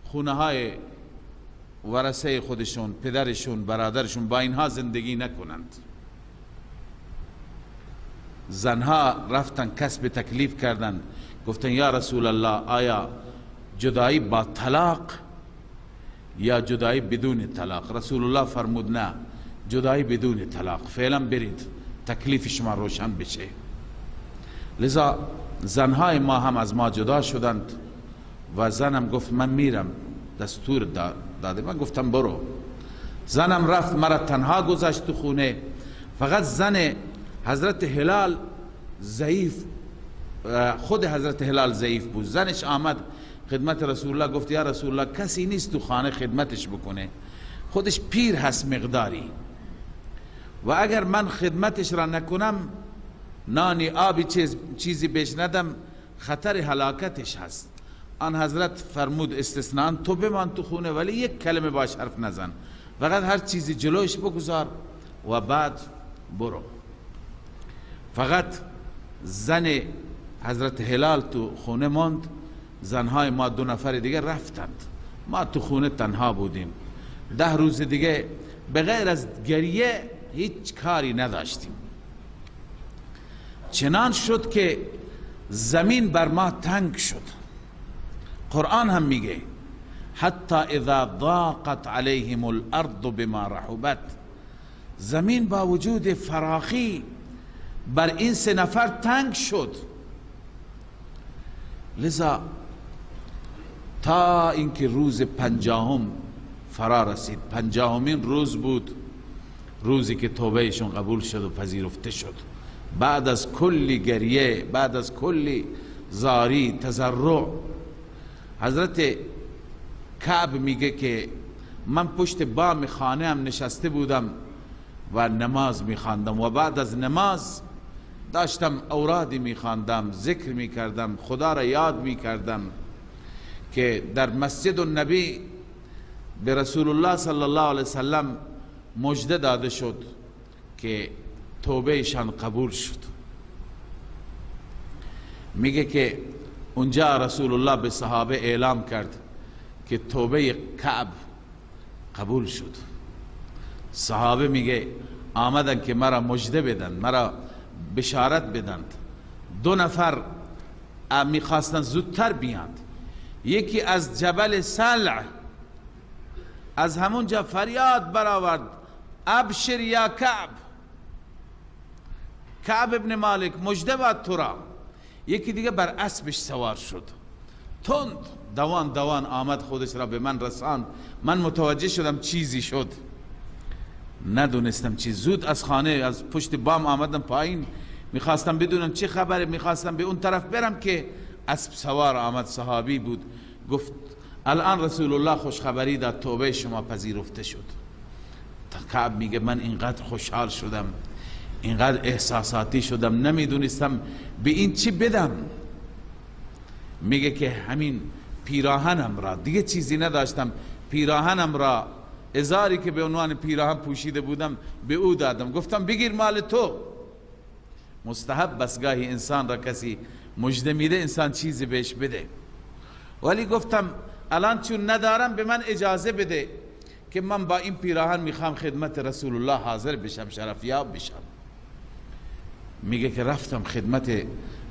خونه های ورثه خودشون، پدرشون، برادرشون، با اینها زندگی نکنند. زنها رفتن کسب تکلیف کردند، گفتن یا رسول الله آیا جدایی با طلاق یا جدایی بدون طلاق؟ رسول الله فرمود نه، جدایی بدون طلاق، فعلا برید تکلیف شما روشن بشه. لذا زنهای ما هم از ما جدا شدند و زنم گفت من میرم، دستور داده. من گفتم برو. زنم رفت، مرا تنها گذاشت تو خونه. فقط زن حضرت هلال ضعیف، خود حضرت هلال ضعیف بود. زنش آمد خدمت رسول الله، گفت یا رسول الله کسی نیست تو خانه خدمتش بکنه، خودش پیر هست مقداری و اگر من خدمتش را نکنم، نانی آبی چیزی بهش ندم، خطر هلاکتش هست. آن حضرت فرمود استثناء تو بمان تو خونه ولی یک کلمه باش حرف نزن، فقط هر چیزی جلوش بگذار و بعد برو. فقط زن حضرت هلال تو خونه ماند، زنهای ما 2 نفر دیگه رفتند. ما تو خونه تنها بودیم. 10 روز دیگه به غیر از گریه هیچ کاری نداشتیم. چنان شد که زمین بر ما تنگ شد. قرآن هم میگه حتی اذا ضاقت علیهم الارض بما رحبت، زمین با وجود فراخی بر این 3 نفر تنگ شد. لذا تا اینکه روز 50 فرا رسید، 50مین روز بود، روزی که توبهشون قبول شد و پذیرفته شد. بعد از کلی گریه، بعد از کلی زاری تضرع، حضرت کعب میگه که من پشت بام خانه هم نشسته بودم و نماز میخواندم و بعد از نماز داشتم اورادی میخواندم، ذکر میکردم، خدا را یاد میکردم که در مسجد النبی به رسول الله صلی الله علیه وسلم مژده داده شد که توبهشان قبول شد. میگه که اونجا رسول الله به صحابه اعلام کرد که توبه کعب قبول شد. صحابه میگه آمدن که مرا مژده بدن، مرا بشارت بدند. 2 نفر میخواستن زودتر بیاند. یکی از جبل سلع از همونجا فریاد برآورد ابشر یا کعب، کعب ابن مالک مژده باد تو را. یکی دیگه بر اسبش سوار شد، تند دوان دوان آمد، خودش را به من رساند. من متوجه شدم چیزی شد، ندونستم چی. زود از خانه از پشت بام آمدم پایین، میخواستم بدونم چه خبره، میخواستم به اون طرف برم که اسب سوار آمد، صحابی بود. گفت الان رسول الله خوشخبری داد توبه شما پذیرفته شد. کعب میگه من اینقدر خوشحال شدم، اینقدر احساساتی شدم، نمیدونستم به این چی بدم. میگه که همین پیراهنم را، دیگه چیزی نداشتم، پیراهنم را، ازاری که به عنوان پیراهن پوشیده بودم به او دادم. گفتم بگیر مال تو. مستحب بسگاهی انسان را کسی مژده میده انسان چیزی بهش بده، ولی گفتم الان چون ندارم به من اجازه بده که من با این پیراهن میخوام خدمت رسول الله حاضر بشم، شرفیاب بشم. میگه که رفتم خدمت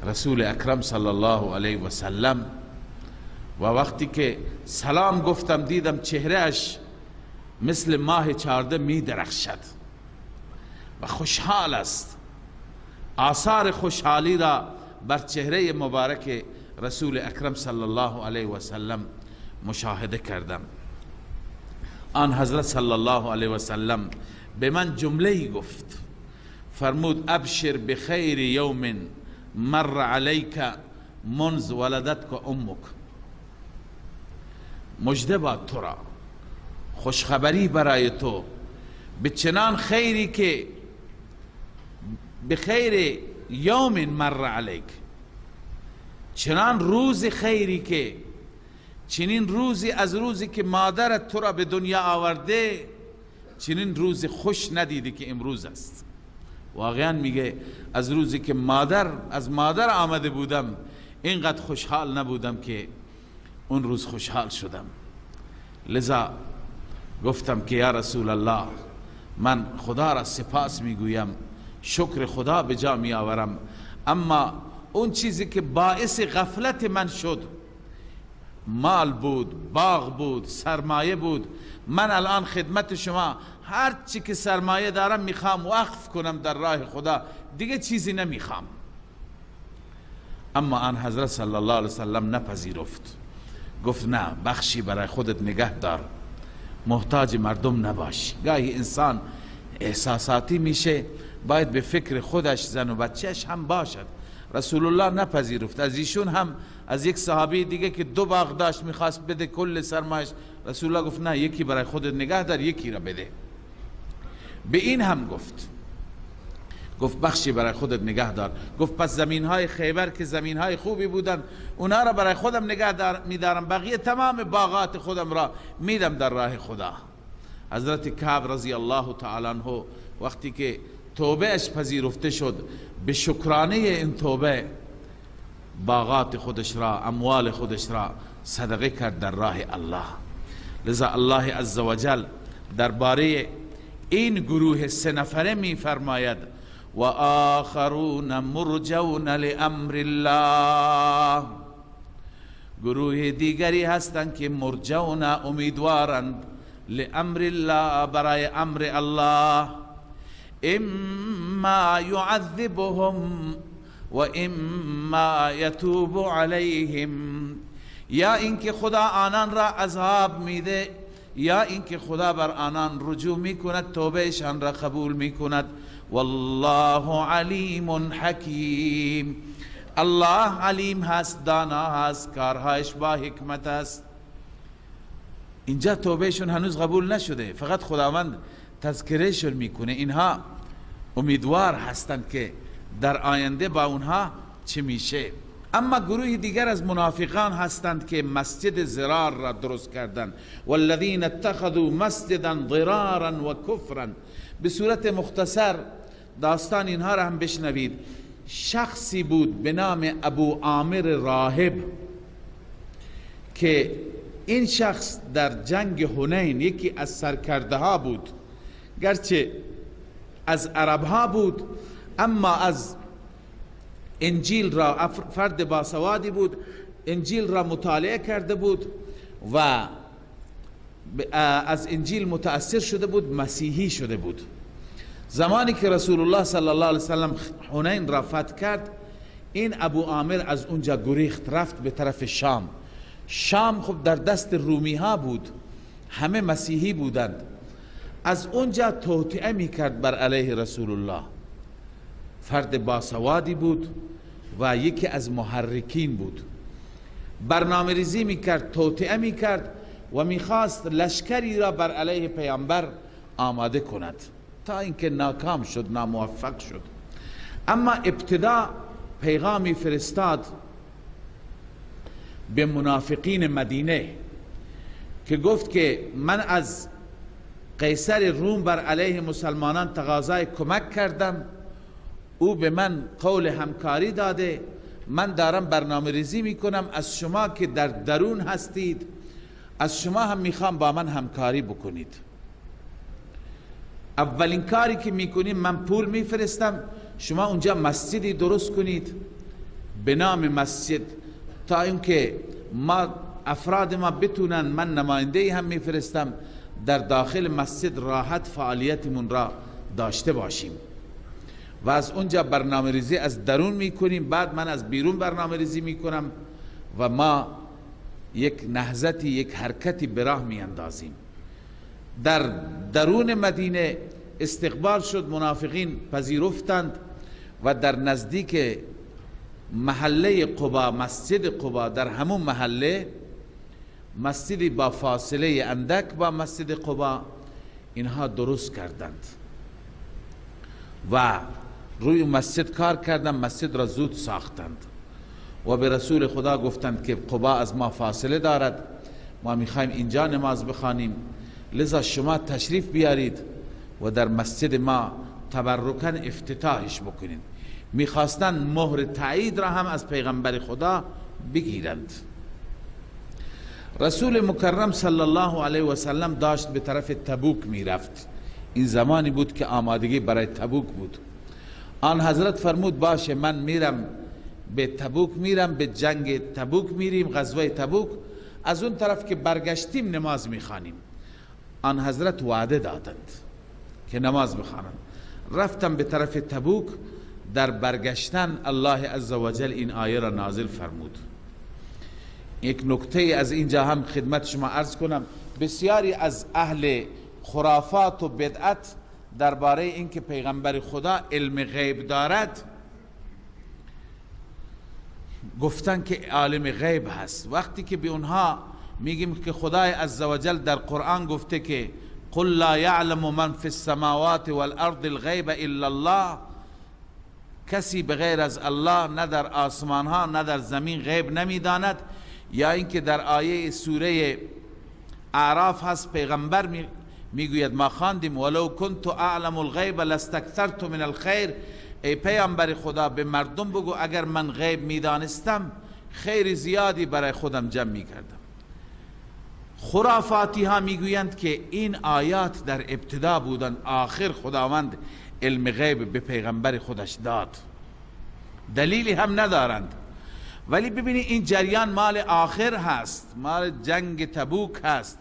رسول اکرم صلی الله علیه و سلم و وقتی که سلام گفتم دیدم چهرهش مثل ماه 14 می درخشد و خوشحال است. آثار خوشحالی را بر چهره مبارک رسول اکرم صلی الله علیه و سلم مشاهده کردم. آن حضرت صلی الله علیه و سلم به من جمله گفت، فرمود ابشر بخیر یوم مر علیک منذ ولدتک امک. مژده باد تو را، خوشخبری برای تو به چنان خیری که به خیر یوم مر علیک، چنان روز خیری که چنین روزی از روزی که مادرت تو را به دنیا آورده چنین روز خوش ندیدی که امروز است. واقعا میگه از روزی که از مادر آمده بودم اینقدر خوشحال نبودم که اون روز خوشحال شدم. لذا گفتم که یا رسول الله، من خدا را سپاس میگویم، شکر خدا به جا می آورم، اما اون چیزی که باعث غفلت من شد، مال بود، باغ بود، سرمایه بود. من الان خدمت شما هر چی که سرمایه دارم میخوام وقف کنم در راه خدا، دیگه چیزی نمیخوام. اما آن حضرت صلی الله علیه وسلم نپذیرفت، گفت نه، بخشی برای خودت نگه دار، محتاج مردم نباش. گاهی انسان احساساتی میشه، باید به فکر خودش، زن و بچهش هم باشد. رسول الله نپذیرفت. از ایشون هم از یک صحابی دیگه که 2 باغ داشت میخواست بده کل سرمایش، رسول الله گفت نه، یکی برای خودت نگه دار، یکی را بده. به این هم گفت بخشی برای خودت نگه دار. گفت پس زمین های خیبر که زمین های خوبی بودن اونا را برای خودم نگه میدارم، بقیه تمام باغات خودم را میدم در راه خدا. حضرت کعب رضی الله تعالی عنه وقتی که توبه اش پذیرفته شد، به شکرانه این توبه باغات خودش را، اموال خودش را صدقه کرد در راه الله. لذا الله عزوجل درباره این گروه 3 نفره می فرماید و آخرون مرجون لامر الله. گروه دیگری هستند که مرجون، امیدوارند، لامر الله، برای امر الله. اما يعذبهم و اما يتوب عليهم، یا اینکه خدا آنان را عذاب میده، یا اینکه خدا بر آنان رجوع میکند، توبهشان را قبول میکند. والله علیم حکیم. الله علیم هست، دانا هست، کارهایش با حکمت است. اینجا توبهشون هنوز قبول نشده، فقط خداوند تذکرهشون میکنه. اینها امیدوار هستند که در آینده با اونها چه میشه. اما گروه دیگر از منافقان هستند که مسجد ضرار را درست کردند. والذین اتخذوا مسجدا ضرارا و کفرا. به صورت مختصر داستان اینها را هم بشنوید. شخصی بود به نام ابو عامر راهب که این شخص در جنگ حنین یکی از سرکرده ها بود، گرچه از عرب ها بود اما از انجیل را، فرد باسوادی بود، انجیل را مطالعه کرده بود و از انجیل متأثر شده بود، مسیحی شده بود. زمانی که رسول الله صلی الله علیه وسلم حنین را فتح کرد، این ابو عامر از اونجا گریخت، رفت به طرف شام. شام خب در دست رومی ها بود، همه مسیحی بودند. از اونجا توطئه میکرد بر علیه رسول الله. فرد باسوادی بود و یکی از محرکین بود. برنامه ریزی میکرد، توطئه میکرد و میخواست لشکری را بر علیه پیامبر آماده کند، تا اینکه ناکام شد، ناموفق شد. اما ابتدا پیغامی فرستاد به منافقین مدینه که گفت که من از قیصر روم بر علیه مسلمانان تقاضای کمک کردم، او به من قول همکاری داده، من دارم برنامه ریزی میکنم، از شما که در درون هستید، از شما هم میخوام با من همکاری بکنید. اولین کاری که میکنیم من پول میفرستم، شما اونجا مسجدی درست کنید به نام مسجد، تا اینکه ما افراد ما بتونن، من نماینده هم میفرستم، در داخل مسجد راحت فعالیتمون را داشته باشیم و از اونجا برنامه ریزی از درون میکنیم، بعد من از بیرون برنامه ریزی میکنم و ما یک نهضتی، یک حرکتی به راه می اندازیم. در درون مدینه استقبال شد، منافقین پذیرفتند و در نزدیک محله قبا، مسجد قبا، در همون محله مسجدی با فاصله اندک با مسجد قبا اینها درست کردند و روی مسجد کار کردند، مسجد را زود ساختند و به رسول خدا گفتند که قبا از ما فاصله دارد، ما میخوایم اینجا نماز بخوانیم، لذا شما تشریف بیارید و در مسجد ما تبرکاً افتتاحش بکنید. میخواستند مهر تایید را هم از پیغمبر خدا بگیرند. رسول مکرم صلی الله علیه و سلم داشت به طرف تبوک میرفت. این زمانی بود که آمادگی برای تبوک بود. آن حضرت فرمود باشه من میرم به تبوک، میرم به جنگ تبوک، میریم غزوه تبوک، از اون طرف که برگشتیم نماز میخوانیم. آن حضرت وعده دادند که نماز بخوانند. رفتم به طرف تبوک، در برگشتن الله عزوجل این آیه را نازل فرمود. یک نکته از اینجا هم خدمت شما عرض کنم. بسیاری از اهل خرافات و بدعت درباره اینکه پیغمبر خدا علم غیب دارد گفتن که عالم غیب هست. وقتی که به اونها میگیم که خدای عزوجل در قرآن گفته که قل لا یعلم من فی السماوات والارض الغیب الا الله، کسی بغیر از الله نه در آسمان ها نه در زمین غیب نمیداند. یا اینکه در آیه سوره اعراف هست، پیغمبر میگوید ما خواندیم ولو کنت اعلم الغیب لاستکثرت من الخیر، ای پیامبر خدا به مردم بگو اگر من غیب میدانستم خیر زیادی برای خودم جمع میکردم. خرافاتی ها میگویند که این آیات در ابتدا بودن، آخر خداوند علم غیب به پیغمبر خودش داد، دلیلی هم ندارند. ولی ببینید این جریان مال آخر هست، مال جنگ تبوک هست.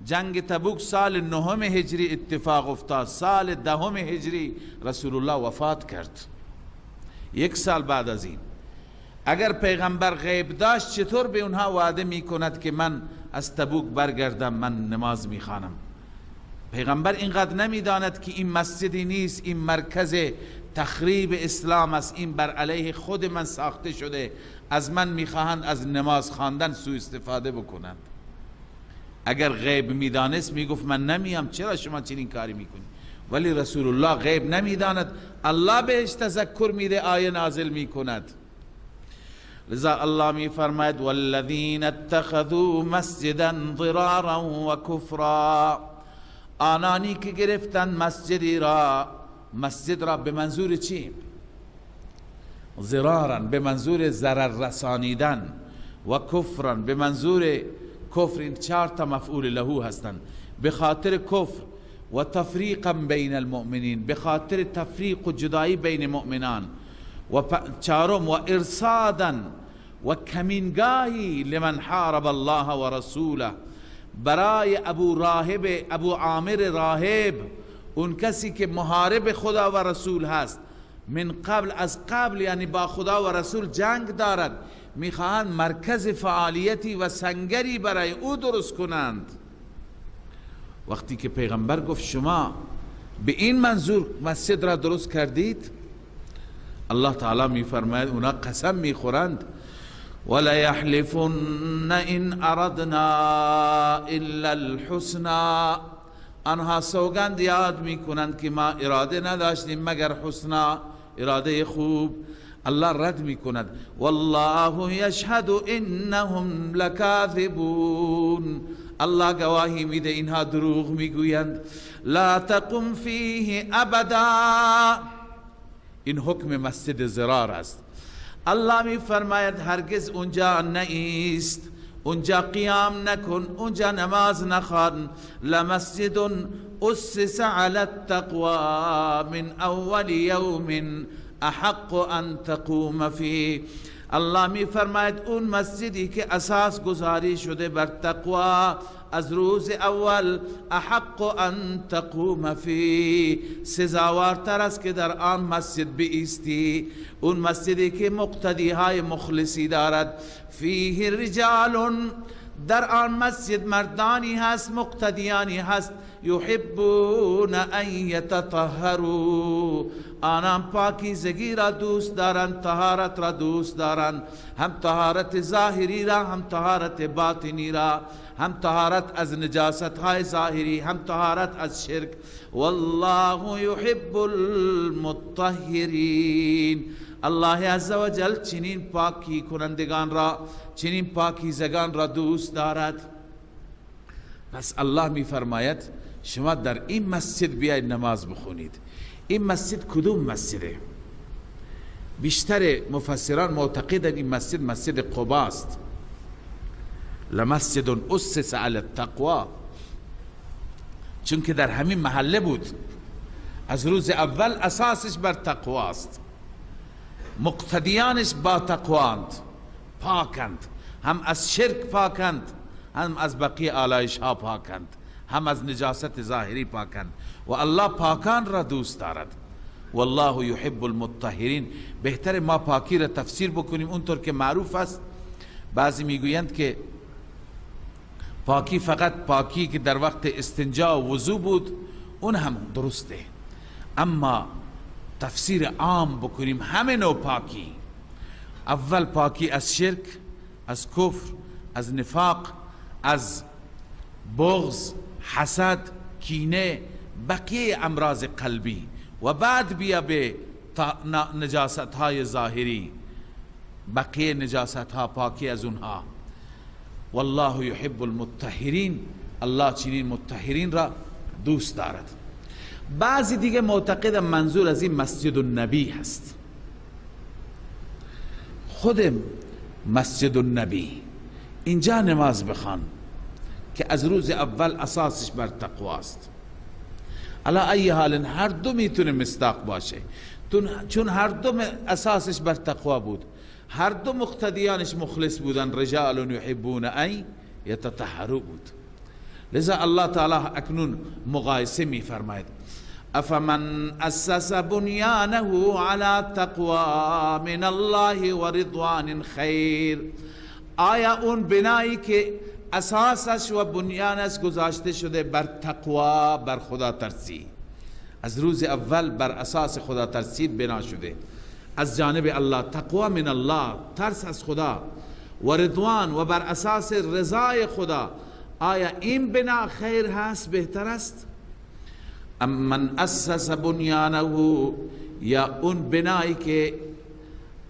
جنگ تبوک سال 9 هجری اتفاق افتاد، سال 10 هجری رسول الله وفات کرد. 1 سال بعد از این اگر پیغمبر غیب داشت چطور به اونها وعده می کند که من از تبوک برگردم من نماز می خوانم؟ پیغمبر اینقدر نمیداند که این مسجدی نیست، این مرکز تخریب اسلام است، این بر علیه خود من ساخته شده، از من میخواهند از نماز خواندن سوء استفاده بکنند. اگر غیب میدانست میگفت من نمیم، چرا شما چنین کاری میکنید؟ ولی رسول الله غیب نمیداند، الله بهش تذکر میده، آیه نازل میکند. لذا الله میفرماید والذین اتخذوا مسجدا ضرارا و کفرا، آنانی که گرفتن مسجد را به منظور چی؟ ضرارا به منظور ضرر رسانیدن، و کفرا به منظور کفر. این 4 تا مفعول له هستند. به خاطر کفر و تفریقا بین المؤمنین، به خاطر تفریق و جدایی بین مؤمنان. و 4م و ارصادا و کمینگاهی لمن حارب الله و رسوله، برای ابو عامر راهب، اون کسی که محارب خدا و رسول هست، من قبل از قبل یعنی با خدا و رسول جنگ دارد، میخواهند مرکز فعالیتی و سنگری برای او درست کنند. وقتی که پیغمبر گفت شما به این منظور مسجد را درست کردید، الله تعالی میفرماید اونا قسم میخورند ولا يحلفن ان اردنا الا الحسنى، آنها سوگند یاد میکنند که ما اراده نداشتیم مگر حسنا، اراده خوب. الله رد میکند والله یشهد انهم لکاذبون، الله گواهی میده اینها دروغ میگویند. لا تقم فیه ابدا، این حکم مسجد ضرار است. الله میفرماید هرگز اونجا نیست، اونجا قیام نکن، اونجا نماز نخوان. لمسجد اسس علی التقوى من اول یوم احق ان تقوم فیه. الله می فرماید اون مسجدی که اساس گذاری شده بر تقوا از روز اول احق ان تقوم فی، سزاوارتر است که در آن مسجد بایستی. اون مسجدی که مقتدی های مخلصی دارد. فیه رجال، در آن مسجد مردانی هست، مقتدیانی هست. یحبون ان یتطهروا، آنان پاکیزگی را دوست دارند، طهارت را دوست دارند، هم طهارت ظاهری را، هم طهارت باطنی را، هم طهارت از نجاست های ظاهری، هم طهارت از شرک. والله یحب المطهرین، الله عزوجل چنین پاکی کنندگان را، چنین پاکیزگان را دوست دارد. پس الله می فرماید شما در این مسجد بیاید نماز بخونید. این مسجد کدوم مسجده؟ بیشتر مفسران معتقدند این مسجد مسجد قباء است. لمسجد اسس علی التقوی، چون که در همین محله بود. از روز اول اساسش بر تقوی است، مقتدیانش با تقواند، پاکند، هم از شرک پاکند، هم از بقیه آلایش ها پاکند، هم از نجاست ظاهری پاکند و الله پاکان را دوست دارد. والله یحب المطهرین. بهتر ما پاکی را تفسیر بکنیم اونطور که معروف است. بعضی میگویند که پاکی فقط پاکی که در وقت استنجا و وضو بود، اون هم درسته، اما تفسیر عام بکنیم همه نوع پاکی. اول پاکی از شرک، از کفر، از نفاق، از بغض، حسد، کینه، بقیه امراض قلبی، و بعد بیا به نجاست های ظاهری، بقیه نجاست ها پاکی از اونها. والله یحب المطهرین، الله چنین مطهرین را دوست دارد. بعضی دیگه معتقد منظور از این مسجد النبی هست. خود مسجد النبی اینجا نماز بخوان که از روز اول اساسش بر تقوی است. علا ای حال هر دو میتونه مصداق باشه، چون هر دو اساسش بر تقوی بود، هر دو مقتدیانش مخلص بودن، رجال یحبون ان یتطهروا بود. لذا الله تعالی اکنون مقایسه می فرماید افمن اسس بنیانه علی تقوی من الله و رضوان خیر، آیا اون بنایی که اساسش و بنیانش گذاشته شده بر تقوی، بر خدا ترسی، از روز اول بر اساس خدا ترسی بنا شده از جانب الله، تقوی من الله، ترس از خدا، و رضوان، و بر اساس رضای خدا، آیا این بنا خیر هست، بهتر است؟ من اسس بنیانه، یا اون بنایی که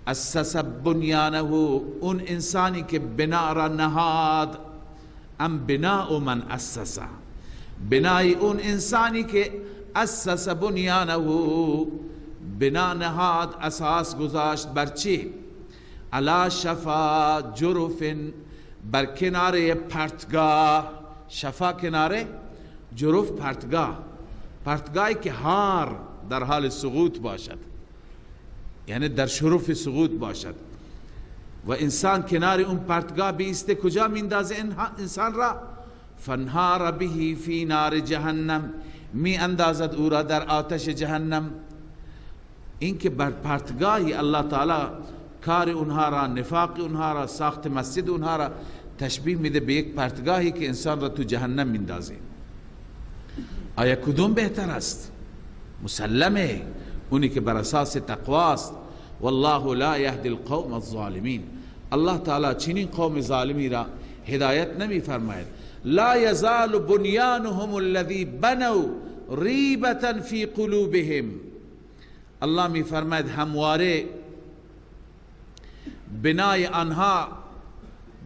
اسس بنیانه، اون انسانی که بنا را نهاد، ام بناء من اسس، بنای اون انسانی که اسس بنیانه، بنا نهاد، اساس گذاشت بر چی؟ علی شفا جرف، بر کناره پرتگاه. شفا کناره، جرف پرتگاه، پرتگاهی که هار در حال سقوط باشد، یعنی در شرف سقوط باشد، و انسان کنار اون پرتگاه بیسته، کجا میندازه انسان را؟ فانهار به فی نار جهنم، می اندازد او را در آتش جهنم. این که بر پرتگاهی الله تعالی کار اونها را، نفاق اونها را، ساخت مسجد اونها را تشبیه میده به یک پرتگاهی که انسان را تو جهنم میندازه. آیا کدوم بهتر است؟ مسلمه اونی که بر اساس تقوی است. والله لا یهدی القوم الظالمین، الله تعالی چنین قوم ظالمی را هدایت نمی فرماید. لا یزال بنیانهم الذی بنوا ریبة فی قلوبهم، الله می فرماید همواره بنای آنها،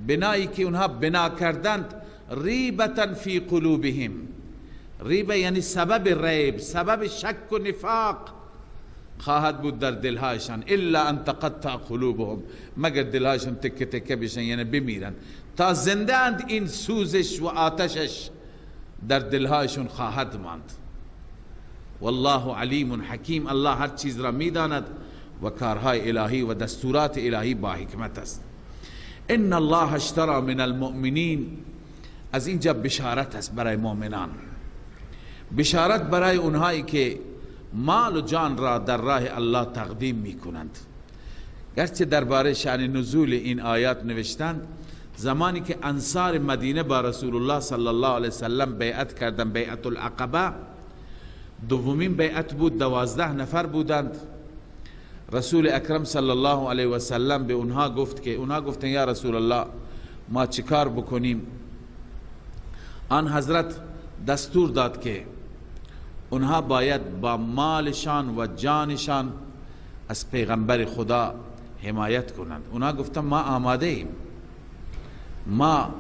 بنایی که اونها بنا کردند، ریبة فی قلوبهم، ریبه یعنی سبب ریب، سبب شک و نفاق خواهد بود در دلهایشان، الا ان تقطع قلوبهم، مگر دلهایشان تکه تکه بشن، یعنی بمیرن. تا زنده اند این سوزش و آتشش در دلهایشون خواهد ماند. والله علیم حکیم، الله هر چیز را میداند و کارهای الهی و دستورات الهی با حکمت است. ان الله اشترى من المؤمنین، از اینجا بشارت است برای مؤمنان، بشارت برای اونهایی که مال و جان را در راه الله تقدیم می کنند. گرچه درباره شأن نزول این آیات نوشتند زمانی که انصار مدینه با رسول الله صلی الله علیه وسلم بیعت کردند، بیعت العقبه، دومین بیعت بود، 12 نفر بودند. رسول اکرم صلی الله علیه وسلم به اونها گفت که اونها گفتن یا رسول الله ما چیکار بکنیم؟ آن حضرت دستور داد که اونها باید با مالشان و جانشان از پیغمبر خدا حمایت کنند. اونها گفتن ما آماده ایم، ما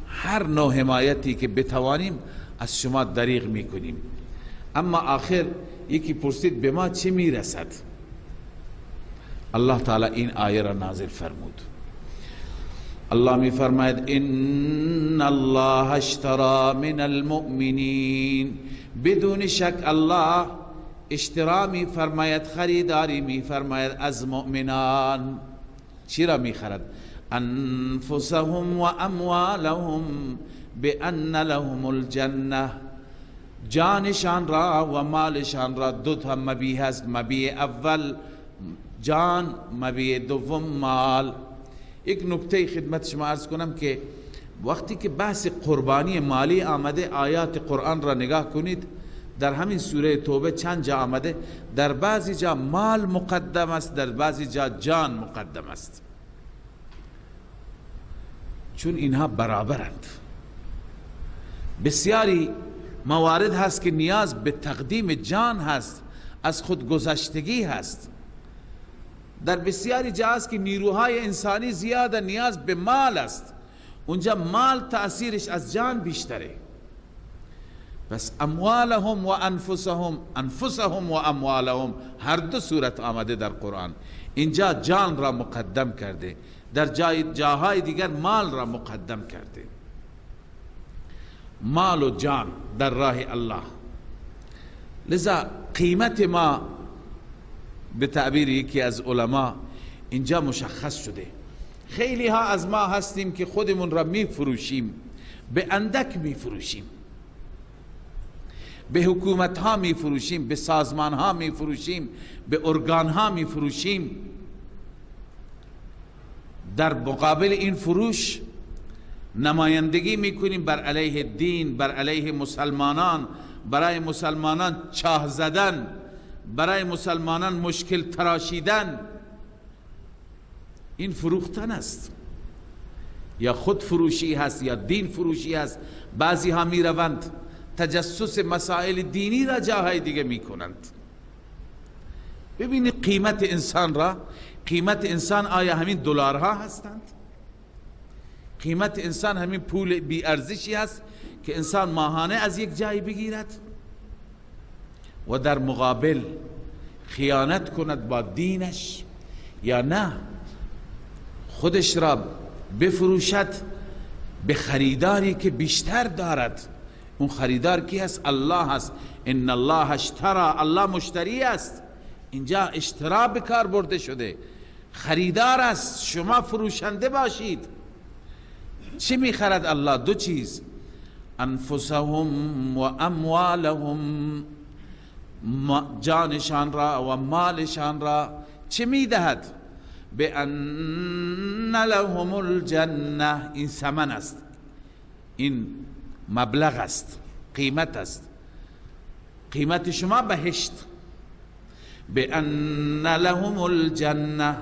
هر نوع حمایتی که بتوانیم از شما دریغ میکنیم. اما آخر یکی پرسید به ما چه میرسد؟ الله تعالی این آیه را نازل فرمود. الله می فرماید ان الله اشترى من المؤمنین، بدون شک الله اشترا می فرماید، خریداری می فرماید از مؤمنان. چی را می خرد؟ انفسهم و اموالهم بان لهم الجنه، جانشان را و مالشان را. دو تا مبیع هست، مبیع اول جان، مبیع دوم مال. یک نکته خدمت شما عرض کنم که وقتی که بحث قربانی مالی آمده، آیات قرآن را نگاه کنید، در همین سوره توبه چند جا آمده، در بعضی جا مال مقدم است، در بعضی جا جان مقدم است، چون اینها برابرند. بسیاری موارد هست که نیاز به تقدیم جان هست، از خود گذشتگی هست. در بسیاری جا هست که نیروهای انسانی زیاده، نیاز به مال است، اونجا مال تأثیرش از جان بیشتره. بس اموالهم و انفسهم، انفسهم و اموالهم، هر دو صورت آمده در قرآن. اینجا جان را مقدم کرده، در جاهای دیگر مال را مقدم کرده. مال و جان در راه الله. لذا قیمت ما به تعبیر یکی از علما اینجا مشخص شده. خیلی ها از ما هستیم که خودمون را می فروشیم، به اندک می فروشیم، به حکومت ها می فروشیم، به سازمان ها می فروشیم، به ارگان ها می فروشیم. در مقابل این فروش نمایندگی می کنیم بر علیه دین، بر علیه مسلمانان، برای مسلمانان چاه زدن، برای مسلمانان مشکل تراشیدن. این فروختن است، یا خود فروشی هست یا دین فروشی هست. بعضی ها می روند تجسس مسائل دینی را جاهای دیگه می کنند. ببینید قیمت انسان را، قیمت انسان آیا همین دلارها هستند؟ قیمت انسان همین پول بی ارزشی هست که انسان ماهانه از یک جایی بگیرد و در مقابل خیانت کند با دینش، یا نه خودش را بفروشد به خریداری که بیشتر دارد؟ اون خریدار کی هست؟ الله هست. ان الله اشترى، الله مشتری است. اینجا اشترا به کار برده شده، خریدار است، شما فروشنده باشید. چی میخرد الله؟ دو چیز، انفسهم و اموالهم، جانشان را و مالشان را. چه میدهد؟ بأن لهم الجنه، این ثمن است، این مبلغ است، قیمت است. قیمت شما بهشت. بأن لهم الجنه،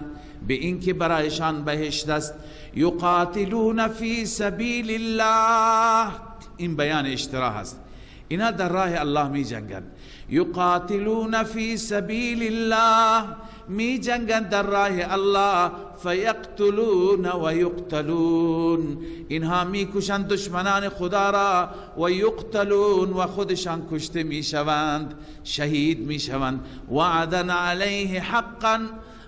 به این که برایشان بهشت است. یقاتلون فی سبیل الله، این بیان اشترا هست. اینا در راه الله می جنگن. یقاتلون فی سبیل الله، می جنگن در راه الله. فیقتلون و یقتلون، اینها می کشند دشمنان خدا را. و یقتلون، و خودشان کشته می شوند، شهید می شوند. وعدا علیه حقا،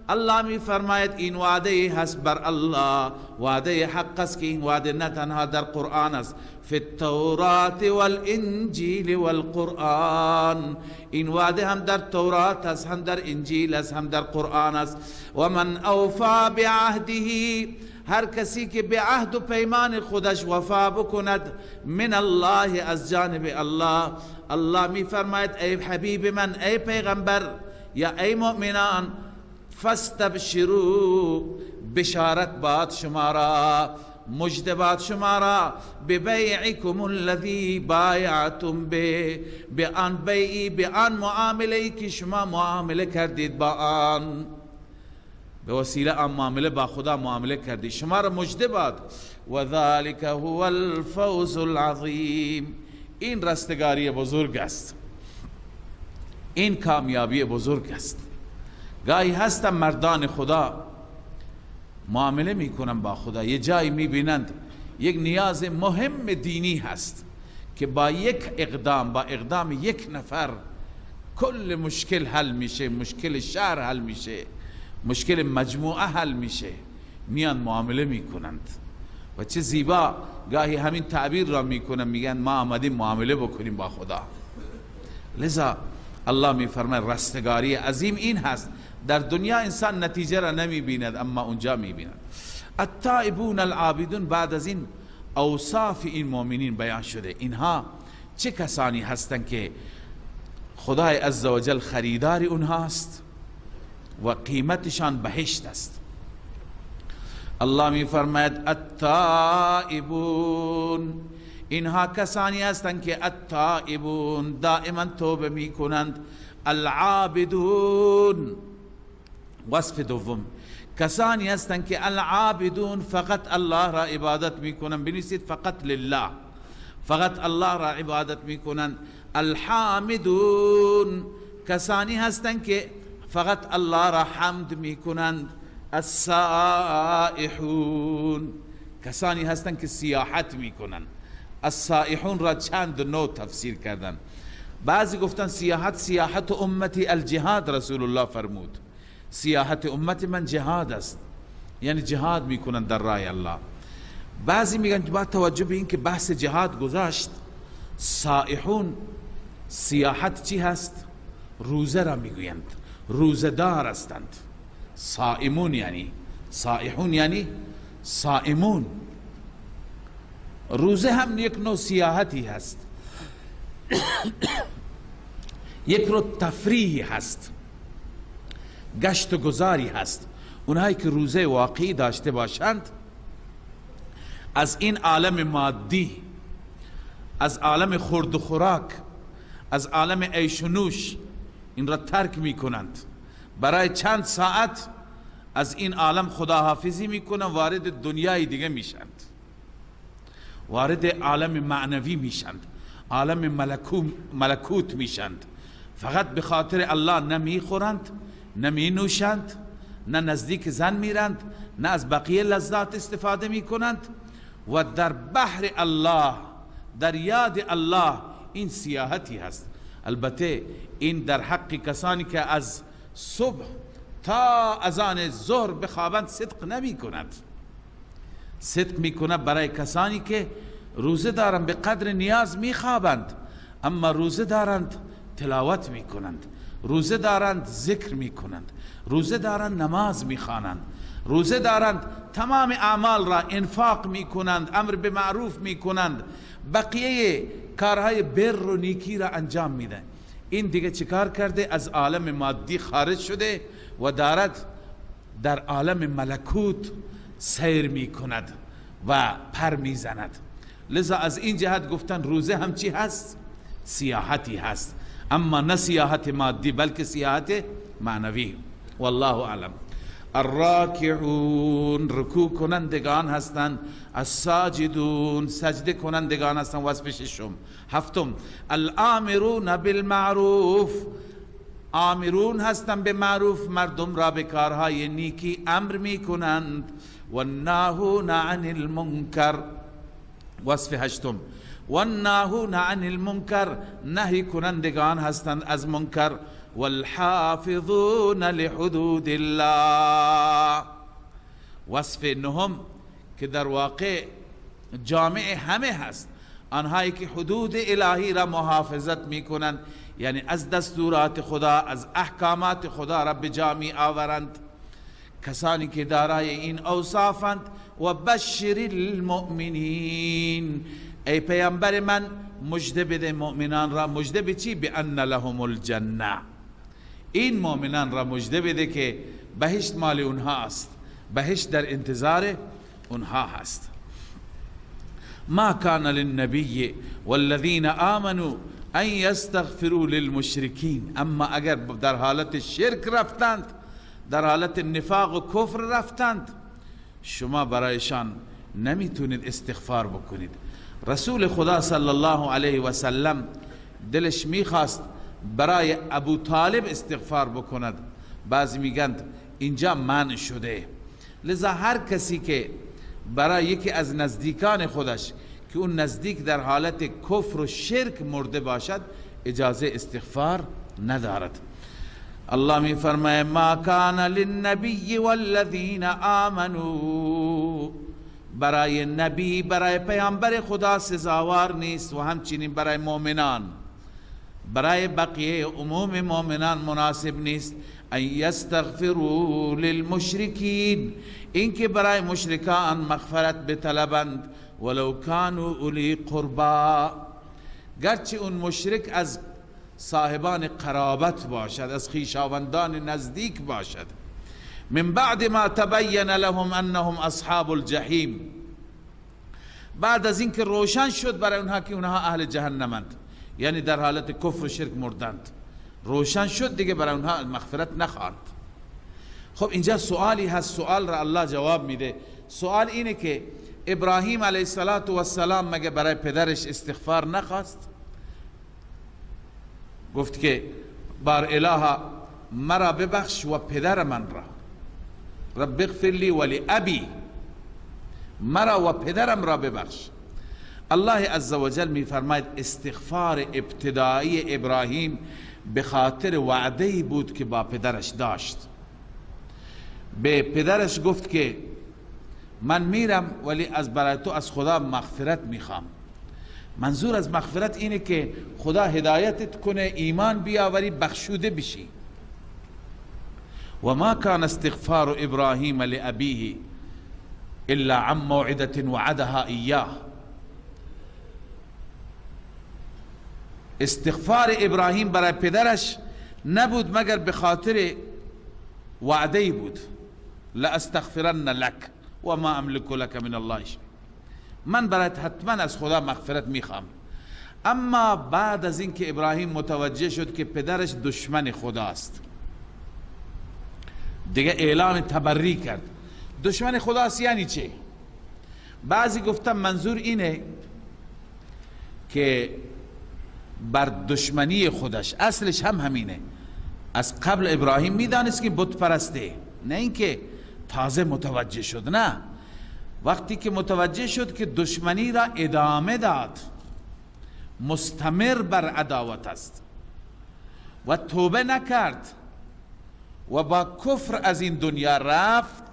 الله می فرماید این وعده هست بر الله، وعده حق است که این وعده نه تنها در قرآن است، فی التورات والانجیل والقرآن، این وعده هم در تورات است، هم در انجیل است، هم در قرآن است. و من اوفا بعهده، هر کسی که به عهد و پیمان خودش وفا بکند، من الله، از جانب الله. الله می فرماید ای حبیب من، ای پیغمبر یا ای مؤمنان، فاستبشروا، بشارت باد شما را، مجد باد شما را، ببیعکم الذی بایعتم به آن بیعی، به آن معامله‌ای که شما معامله کردید با آن، به وسیله آن معامله با خدا معامله کردید، شما را مجد باد. و ذلک هو الفوز العظیم، این رستگاری بزرگ است، این کامیابی بزرگ است. گاهی هستن مردان خدا معامله میکنن با خدا، یه جایی میبینند یک نیاز مهم دینی هست که با یک اقدام، با اقدام یک نفر کل مشکل حل میشه، مشکل شهر حل میشه، مشکل مجموعه حل میشه، میان معامله میکنند. و چه زیبا گاهی همین تعبیر را میکنن، میگن ما آمدیم معامله بکنیم با خدا. لذا الله میفرماید رستگاری عظیم این هست. در دنیا انسان نتیجه را نمی بیند، اما اونجا می بیند. التائبون العابدون، بعد از این اوصاف این مؤمنین بیان شده. اینها چه کسانی هستند که خدای عزوجل خریدار اونهاست و قیمتشان بهشت است. الله می فرماید التائبون، اینها کسانی هستند که التائبون دائما توبه می کنند. العابدون، وصف دوم، کسانی هستند که العابدون فقط الله را عبادت میکنن، بنویسید فقط لله، فقط الله را عبادت میکنن. الحامدون، کسانی هستند که فقط الله را حمد میکنند. السائحون، کسانی هستند که سیاحت میکنن. السائحون را چند نوع تفسیر کردن. بعضی گفتن سیاحت امتی الجهاد، رسول الله فرمود سیاحت امت من جهاد است، یعنی جهاد میکنن در راه الله. بعضی میگن با توجه به این که بحث جهاد گذاشت، سائحون سیاحت چی هست؟ روزه را میگویند، روزه دار هستند. صائمون یعنی سائحون یعنی صائمون. روزه هم یک نوع سیاحتی هست، یک نوع تفریحی هست، گشت و گذاری هست. اونهایی که روزه واقعی داشته باشند، از این عالم مادی، از عالم خورد و خوراک، از عالم عیش و نوش، این را ترک می کنند. برای چند ساعت از این عالم خداحافظی می کنند، وارد دنیای دیگه میشند، وارد عالم معنوی میشند، عالم ملکوت میشند. فقط به خاطر الله نمی خورند، نمی نوشند، نه نزدیک زن میرند، نه از بقیه لذات استفاده می کنند و در بحر الله، در یاد الله. این سیاحتی هست. البته این در حق کسانی که از صبح تا اذان ظهر بخوابند صدق نمی کند. صدق می کند برای کسانی که روزه دارند، به قدر نیاز می خوابند، اما روزه دارند تلاوت می کنند، روزه دارند ذکر می کنند، روزه دارند نماز می خوانند، روزه دارند تمام اعمال را انفاق می کنند، امر به معروف می کنند، بقیه کارهای بر و نیکی را انجام می دهند. این دیگه چیکار کرده؟ از عالم مادی خارج شده و دارد در عالم ملکوت سیر می کند و پر می زند. لذا از این جهت گفتن روزه هم چی هست؟ سیاحتی هست، اما نه سیاحت مادی بلکه سیاحت معنوی. والله اعلم. الراکعون، رکوع کنندگان هستند. الساجدون، سجده کنندگان هستند. وصف ششم. هفتم، الامرون بالمعروف، آمرون هستند به معروف، مردم را به کارهای نیکی امر می کنند. والناهون عن المنکر، وصف هشتم. والناهون عن المنکر، نهی کنندگان هستند از منکر. والحافظون لحدود الله. وصف نهم که در واقع جامع همه هست، آنهایی که حدود الهی را محافظت میکنند، یعنی از دستورات خدا، از احکامات خدا را به جا می آورند، کسانی که دارای این اوصافند. و بشر المؤمنین، ای پیامبر من مژده بده مؤمنان را. مژده به چی؟ بان لهم الجنه. این مؤمنان را مژده بده که بهشت مال اونها است، بهشت در انتظار اونها هست. ما كان للنبي والذين آمنوا ان يستغفروا للمشركين. اما اگر در حالت شرک رفتند، در حالت نفاق و کفر رفتند، شما برایشان نمیتونید استغفار بکنید. رسول خدا صلی الله علیه و سلم دلش میخواست برای ابو طالب استغفار بکند، بعضی میگند اینجا منع شده. لذا هر کسی که برای یکی از نزدیکان خودش که اون نزدیک در حالت کفر و شرک مرده باشد اجازه استغفار ندارد. الله می فرماید ما کان للنبی والذین آمنوا، برای نبی، برای پیامبر خدا سزاوار نیست و همچنین برای مؤمنان، برای بقیه عموم مؤمنان مناسب نیست ان یستغفروا للمشرکین، اینکه برای مشرکان مغفرت بطلبند، ولو کانوا اولی قربا، گرچه اون مشرک از صاحبان قرابت باشد، از خویشاوندان نزدیک باشد. من بعد ما تبین لهم انهم اصحاب الجحیم، بعد از اینکه روشن شد برای اونها که اونها اهل جهنمند، یعنی در حالت کفر و شرک مردند، روشن شد دیگه برای اونها مغفرت نخواهند. خب اینجا سوالی هست، سوال را الله جواب میده. سوال اینه که ابراهیم علیه السلام مگه برای پدرش استغفار نخواست؟ گفت که بار اله مرا ببخش و پدر من را، رب اغفر لی ولی ابی، مرا و پدرم را ببخش. الله عزوجل می فرماید استغفار ابتدایی ابراهیم به خاطر وعده‌ای بود که با پدرش داشت. به پدرش گفت که من میرم ولی از برای تو از خدا مغفرت میخوام. منظور از مغفرت اینه که خدا هدایتت کنه، ایمان بیاوری، بخشوده بشی. و ما کان استغفار ابراهیم لابیه الا عن موعده وعدها ایاه. استغفار ابراهیم برای پدرش نبود مگر به خاطر وعده بود، لا استغفرن لك و ما املک لك من الله شیء، من برایت حتما از خدا مغفرت میخوام. اما بعد از اینکه ابراهیم متوجه شد که پدرش دشمن خداست، دیگه اعلام تبری کرد. دشمن خداست یعنی چه؟ بعضی گفتن منظور اینه که بر دشمنی خودش، اصلش هم همینه، از قبل ابراهیم میدانست که بت پرسته، نه اینکه تازه متوجه شد. نه، وقتی که متوجه شد که دشمنی را ادامه داد، مستمر بر عداوت است و توبه نکرد و با کفر از این دنیا رفت،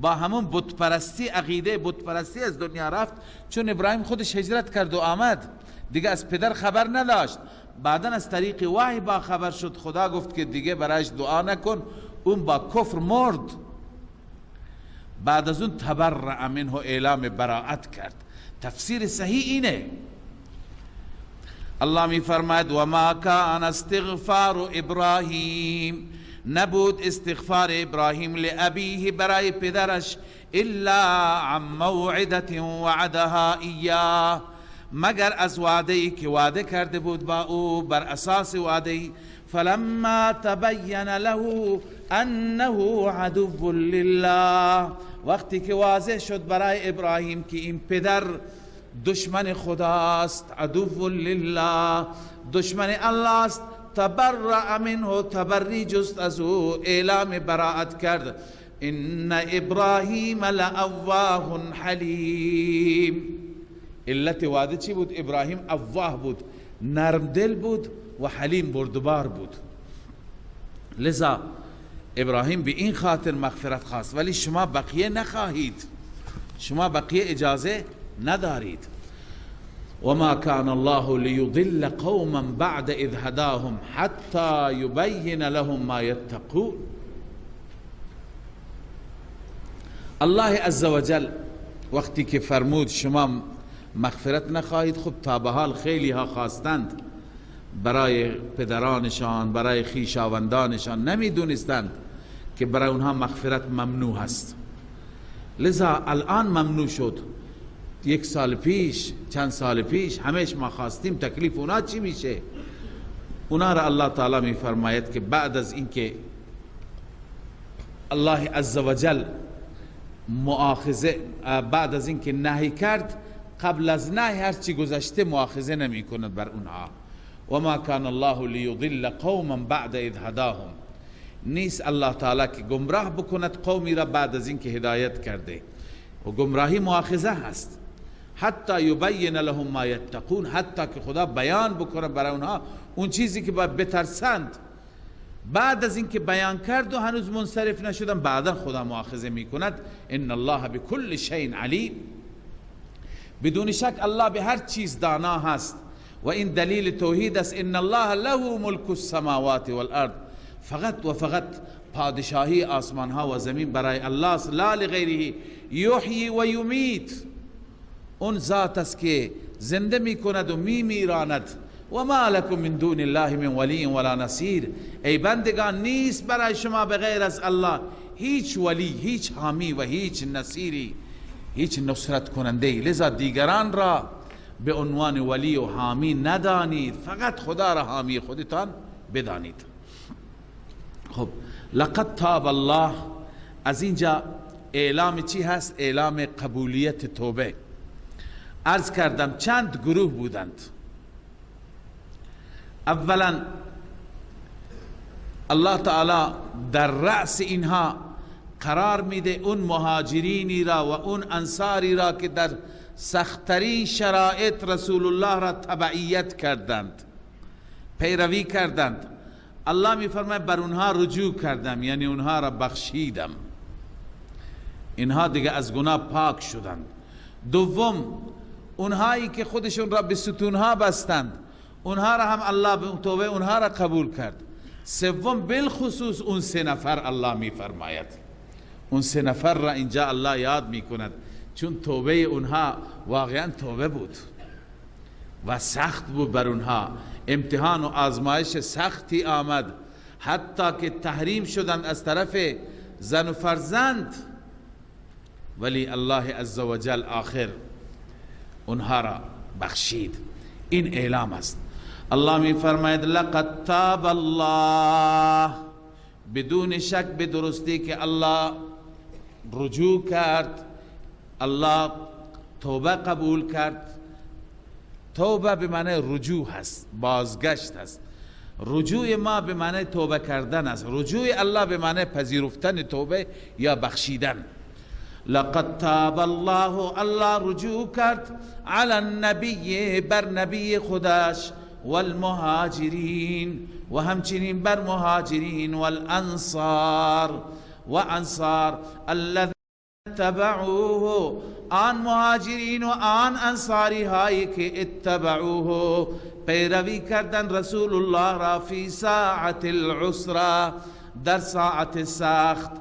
با همون بت پرستی، عقیده بت پرستی از دنیا رفت. چون ابراهیم خودش هجرت کرد و آمد، دیگه از پدر خبر نداشت. بعدا از طریق وحی با خبر شد، خدا گفت که دیگه برایش دعا نکن، اون با کفر مرد. بعد از اون تبرأ منه، اعلام براءت کرد. تفسیر صحیح اینه. الله می فرماید و ما کان استغفار ابراهیم، نبود استغفار ابراهیم لابیه، برای پدرش، الا عن موعده وعدها ایاه، مگر از وعده‌ای که وعده کرده بود با او، بر اساس وعده‌ای. فلما تبین له انه عدو لله، وقتی که واضح شد برای ابراهیم که این پدر دشمن خداست، عدو لله، دشمن الله است، تبرأ منه، تبری جست از او، اعلام براءت کرد. ان ابراهیم لأواه حلیم. علت وعده چی بود؟ ابراهیم اواه بود، نرم دل بود و حلیم، بردبار بود. لذا ابراهیم به این خاطر مغفرت خواست، ولی شما بقیه نخواهید، شما بقیه اجازه ندارید. وما كان الله ليضل قوما بعد اذ هداهم حتى يبين لهم ما يتقون. الله عزوجل وقتی که فرمود شما مغفرت نخواهید، خب تا به حال خیلی ها خواستند، برای پدرانشان، برای خویشاوندانشان، نمیدونستند که برای اونها مغفرت ممنوع است. لذا الان ممنوع شد. 1 سال پیش، چند سال پیش همش ما خواستیم، تکلیف اونا چی میشه؟ اونا را الله تعالی می فرماید که بعد از اینکه الله عزوجل مؤاخذه، بعد از اینکه نهی کرد، قبل از نهی هر چی گذشته مؤاخذه نمی کند بر اونها. وما كان الله ليضل قوما بعد اذ هداهم. نیست الله تعالی که گمراه بکند قومی را بعد از اینکه هدایت کرده، و گمراهی مؤاخذه هست. حتی یبین لهم ما یتقون، حتی که خدا بیان بکنه برای اونها اون چیزی که باید بترسند. بعد از اینکه بیان کرد و هنوز منصرف نشدن، بعدا خدا مؤاخذه میکند. ان الله بكل شیء علیم. بدون شک الله به هر چیز دانا هست و این دلیل توحید است. ان الله له ملک السماوات والارض. فقط و فقط پادشاهی آسمان ها و زمین برای الله است، لا لغیره. یحیی و یمیت، اون ذات است که زنده می کند و می میراند. و ما لکم من دون الله من ولی ولا نصیر. ای بندگان، نیست برای شما بغیر از الله هیچ ولی، هیچ حامی و هیچ نصیری، هیچ نصرت کننده. لذا دیگران را به عنوان ولی و حامی ندانید، فقط خدا را حامی خودتان بدانید. خب لقد تاب الله، از اینجا اعلام چی هست؟ اعلام قبولیت توبه. عرض کردم چند گروه بودند. اولا الله تعالی در رأس اینها قرار میده اون مهاجرینی را و اون انصاری را که در سخت‌ترین شرایط رسول الله را تبعیت کردند، پیروی کردند. الله میفرماید بر اونها رجوع کردم، یعنی اونها را بخشیدم، اینها دیگه از گناه پاک شدند. دوم، اونهایی که خودشون را به ستونها بستند، اونها را هم الله به توبه اونها را قبول کرد. سوم، بالخصوص اون 3 نفر الله میفرماید، اون 3 نفر را اینجا الله یاد میکند، چون توبه اونها واقعا توبه بود و سخت بود بر اونها. امتحان و آزمایش سختی آمد، حتی که تحریم شدند از طرف زن و فرزند، ولی الله عزوجل آخر اونها را بخشید. این اعلام است. الله می فرماید لقد تاب الله، بدون شک به درستی که الله رجوع کرد، الله توبه قبول کرد. توبه به معنی رجوع هست، بازگشت هست. رجوع ما به معنی توبه کردن است، رجوع الله به معنی پذیرفتن توبه یا بخشیدن. لقد تاب الله، الله رجوع کرد علی النبی، بر نبی خداش، والمهاجرین، و همچنین بر مهاجرین، والانصار، و انصار، الذین اتبعوه، آن مهاجرین و آن انصاری هایی که اتبعوه پیروی کردن رسول الله را، فی ساعت العسرة، در ساعت سخت،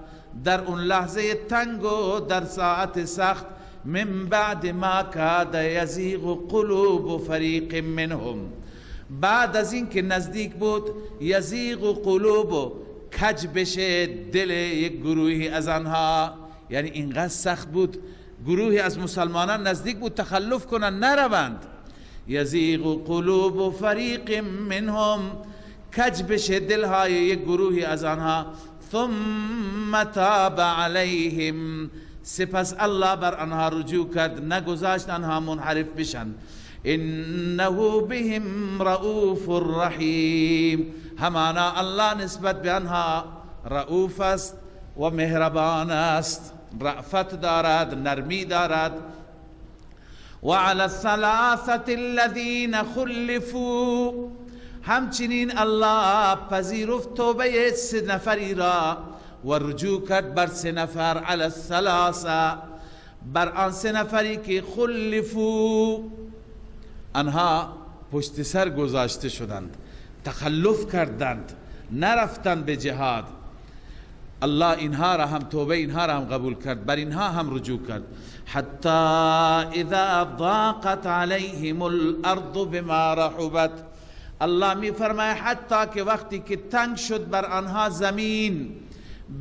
در اون لحظه تنگ و در ساعت سخت. من بعد ما کاد یزیغ قلوب فریق منهم، بعد از این که نزدیک بود یزیغ قلوب، کج بشه دل یک گروهی از آنها، یعنی اینقدر سخت بود گروهی از مسلمانان نزدیک بود تخلف کنن، نروند. یزیغ قلوب فریق منهم، کج بشه دلهای یک گروهی از آنها. ثم تاب علیهم، سپس الله بر آنها رجوع کرد، نگذاشت آنها منحرف بشن. انه بهم رؤوف رحیم، همانا الله نسبت به آنها رؤوف است و مهربان است، رأفت دارد، نرمی دارد. و علی الثلاثه الذین خلفوا، همچنین الله پذیرفت توبه 3 نفری را و رجوع کرد بر 3 نفر، علی الثلاثه، بر آن 3 نفری که خلفو، آنها پشت سر گذاشته شدند، تخلف کردند، نرفتند به جهاد. الله اینها را هم توبه اینها را هم قبول کرد، بر اینها هم رجوع کرد. حتی اذا ضاقت علیهم الارض بما رحبت، الله می فرماید حتی که وقتی که تنگ شد بر آنها زمین،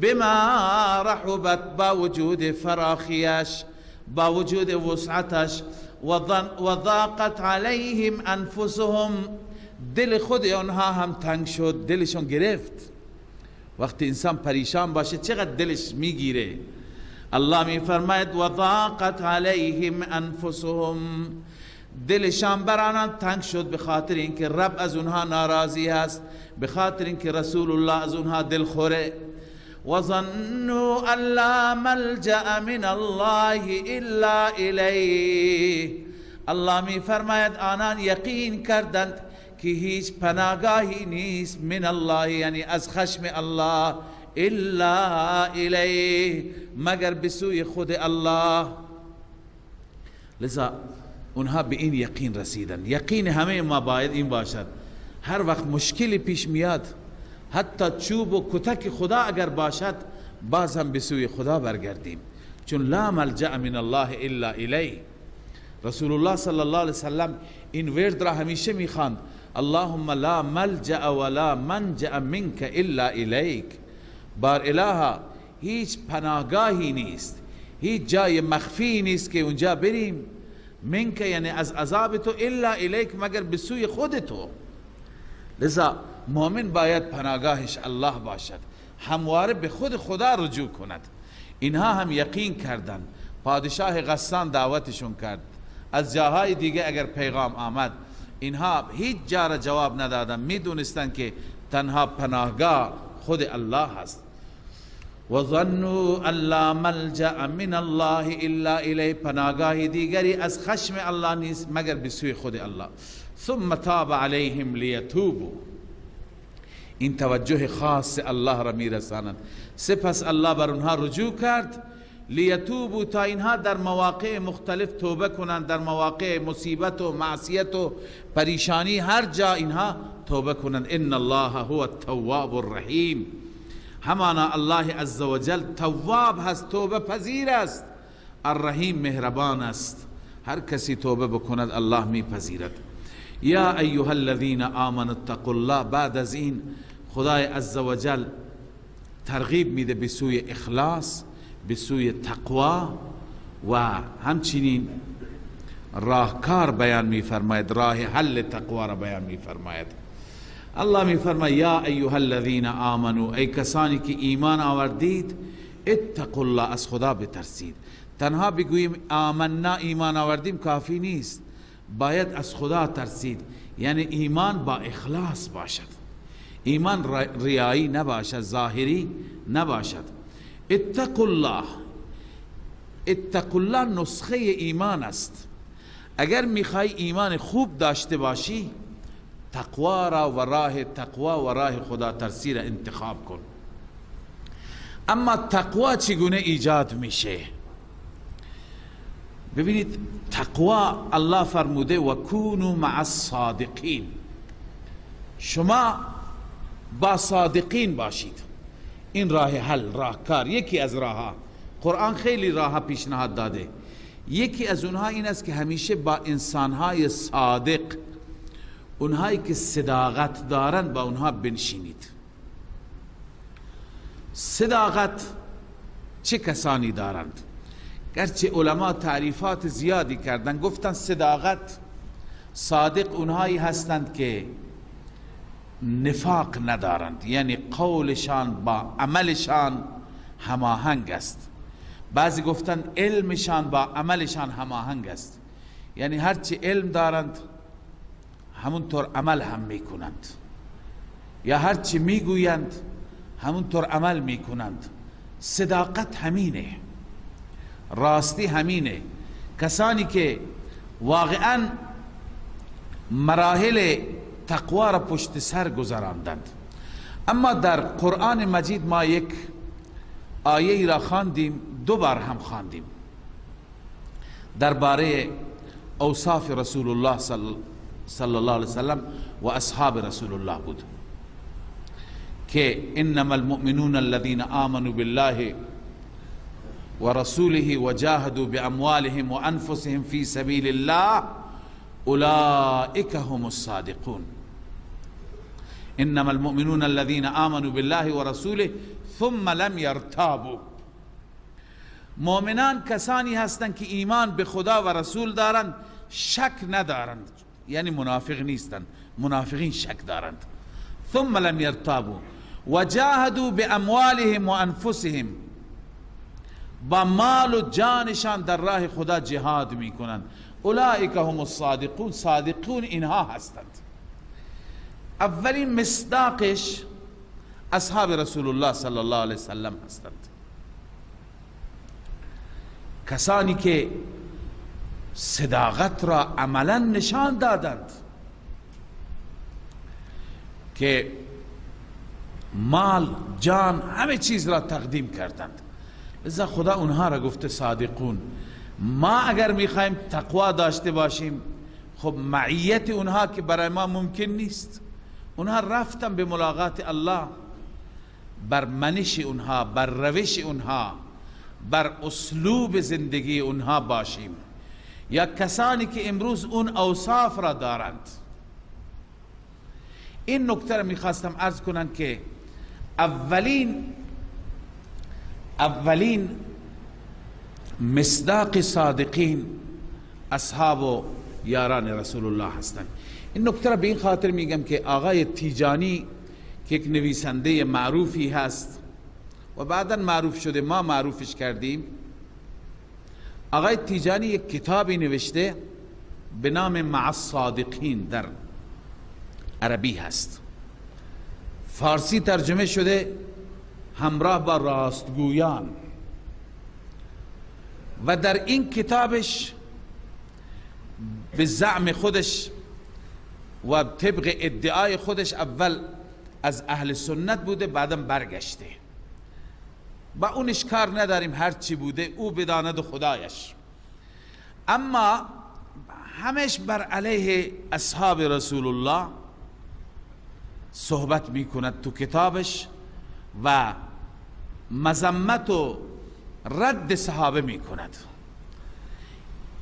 بما رحبت، با وجود فراخیش، با وجود وسعتش، و ضاقت علیهم انفسهم، دل خود آنها هم تنگ شد، دلشون گرفت. وقتی انسان پریشان باشه چقدر دلش میگیره. الله می فرماید و ضاقت علیهم انفسهم، دلشان بر آنان تنگ شد، به خاطر اینکه رب از اونها ناراضی است، به خاطر اینکه رسول الله از اونها دلخوره. و ظنوا ان لا ملجأ من الله الا الیه، الله می فرماید آنان یقین کردند که هیچ پناهگاهی نیست من الله، یعنی از خشم الله، الا الیه، مگر به سوی خود الله. لذا اونها به این یقین رسیدن. یقین همه ما باید این باشد، هر وقت مشکلی پیش میاد، حتی چوب و کتک خدا اگر باشد، باز هم به سوی خدا برگردیم، چون لا ملجأ من الله الا الیه. رسول الله صلی الله علیه وسلم این ورد را همیشه میخواند، اللهم لا ملجأ ولا منجأ منك الا الیک. بار الها هیچ پناهگاهی نیست، هیچ جای مخفی نیست که اونجا بریم، منک یعنی از عذاب تو، الا الیک مگر به سوی خود تو. لذا مؤمن باید پناهگاهش الله باشد، همواره به خود خدا رجوع کند. اینها هم یقین کردند. پادشاه غسان دعوتشون کرد، از جاهای دیگه اگر پیغام آمد، اینها هیچ جا را جواب ندادن، میدونستن که تنها پناهگاه خود الله هست. و ظنوا ان لا ملجأ من الله الا الیه، پناهگاه دیگری از خشم الله نیست مگر به سوی خود الله. ثم تاب علیهم لیتوبوا، این توجه خاص الله را میرسانند. سپس الله بر اونها رجوع کرد، لیتوبوا، تا اینها در مواقع مختلف توبه کنند، در مواقع مصیبت و معصیت و پریشانی، هر جا اینها توبه کنند. ان الله هو التواب الرحیم، همانا الله عزوجل تواب هست، توبه پذیر است، الرحیم مهربان است، هر کسی توبه بکند الله میپذیرد. یا ایها الذین آمنوا اتقوا الله، بعد از این خدای عزوجل ترغیب میده به سوی اخلاص، به سوی تقوا، و همچنین راهکار بیان میفرماید، راه حل تقوا را بیان میفرماید. الله میفرماید یا ایها الذین آمنوا، ای کسانی که ایمان آوردید، اتقوا الله، از خدا بترسید. تنها بگوییم آمنا، ایمان آوردیم، کافی نیست، باید از خدا ترسید، یعنی ایمان با اخلاص باشد، ایمان ریایی نباشد، ظاهری نباشد. اتقوا الله، اتقوا الله نسخه ایمان است. اگر میخوای ایمان خوب داشته باشی، تقوا را و راه تقوا و راه خدا ترسی را انتخاب کن. اما تقوا چگونه ایجاد میشه؟ ببینید، تقوا الله فرموده و کونوا مع الصادقین، شما با صادقین باشید. این راه حل، راهکار، یکی از راهها. قرآن خیلی راهها پیشنهاد داده، یکی از اونها این است که همیشه با انسانهای صادق، اونهایی که صداقت دارند، با اونها بنشینید. صداقت چه کسانی دارند؟ گرچه علما تعریفات زیادی کردن، گفتن صداقت، صادق اونهایی هستند که نفاق ندارند، یعنی قولشان با عملشان هماهنگ است. بعضی گفتن علمشان با عملشان هماهنگ است، یعنی هرچی علم دارند همونطور عمل هم میکنند، یا هرچی میگویند همونطور عمل میکنند. صداقت همینه، راستی همینه. کسانی که واقعا مراحل تقوا را پشت سر گذراندند. اما در قرآن مجید ما یک آیه را خواندیم، 2 بار هم خواندیم، درباره اوصاف رسول الله صلی الله علیه وسلم و اصحاب رسول الله بود که انما المؤمنون الذين آمنوا بالله ورسوله وجاهدوا باموالهم وانفسهم في سبيل الله اولئك هم الصادقون. انما المؤمنون الذين آمنوا بالله ورسوله ثم لم يرتابوا. مؤمنان کسانی هستند که ایمان به خدا و رسول دارند، شک ندارند، یعنی منافق نیستند. منافقین شک دارند. ثم لم يرتابوا وجاهدوا باموالهم وانفسهم، با مال و جانشان در راه خدا جهاد میکنند. اولئک هم الصادقون. صادقون اینها هستند. اولین مصداقش اصحاب رسول الله صلی الله علیه وسلم هستند، کسانی که صداقت را عملا نشان دادند، که مال، جان، همه چیز را تقدیم کردند. لذا خدا اونها را گفته صادقون. ما اگر میخوایم تقوا داشته باشیم، خب معیت اونها که برای ما ممکن نیست. اونها رفتن به ملاقات الله، بر منش اونها، بر روش اونها، بر اسلوب زندگی اونها باشیم. یا کسانی که امروز اون اوصاف را دارند. این نکته را میخواستم عرض کنم که اولین مصداق صادقین اصحاب و یاران رسول الله هستند. این نکته را به این خاطر میگم که آقای تیجانی که یک نویسنده معروفی هست و بعدا معروف شده، ما معروفش کردیم، آقای تیجانی یک کتابی نوشته به نام مع الصادقین، در عربی هست، فارسی ترجمه شده همراه با راستگویان. و در این کتابش به زعم خودش و طبق ادعای خودش اول از اهل سنت بوده، بعدم برگشته. با اونش کار نداریم، هر چی بوده او بداند خدایش. اما همش بر علیه اصحاب رسول الله صحبت میکند تو کتابش و مذمت و رد صحابه میکند.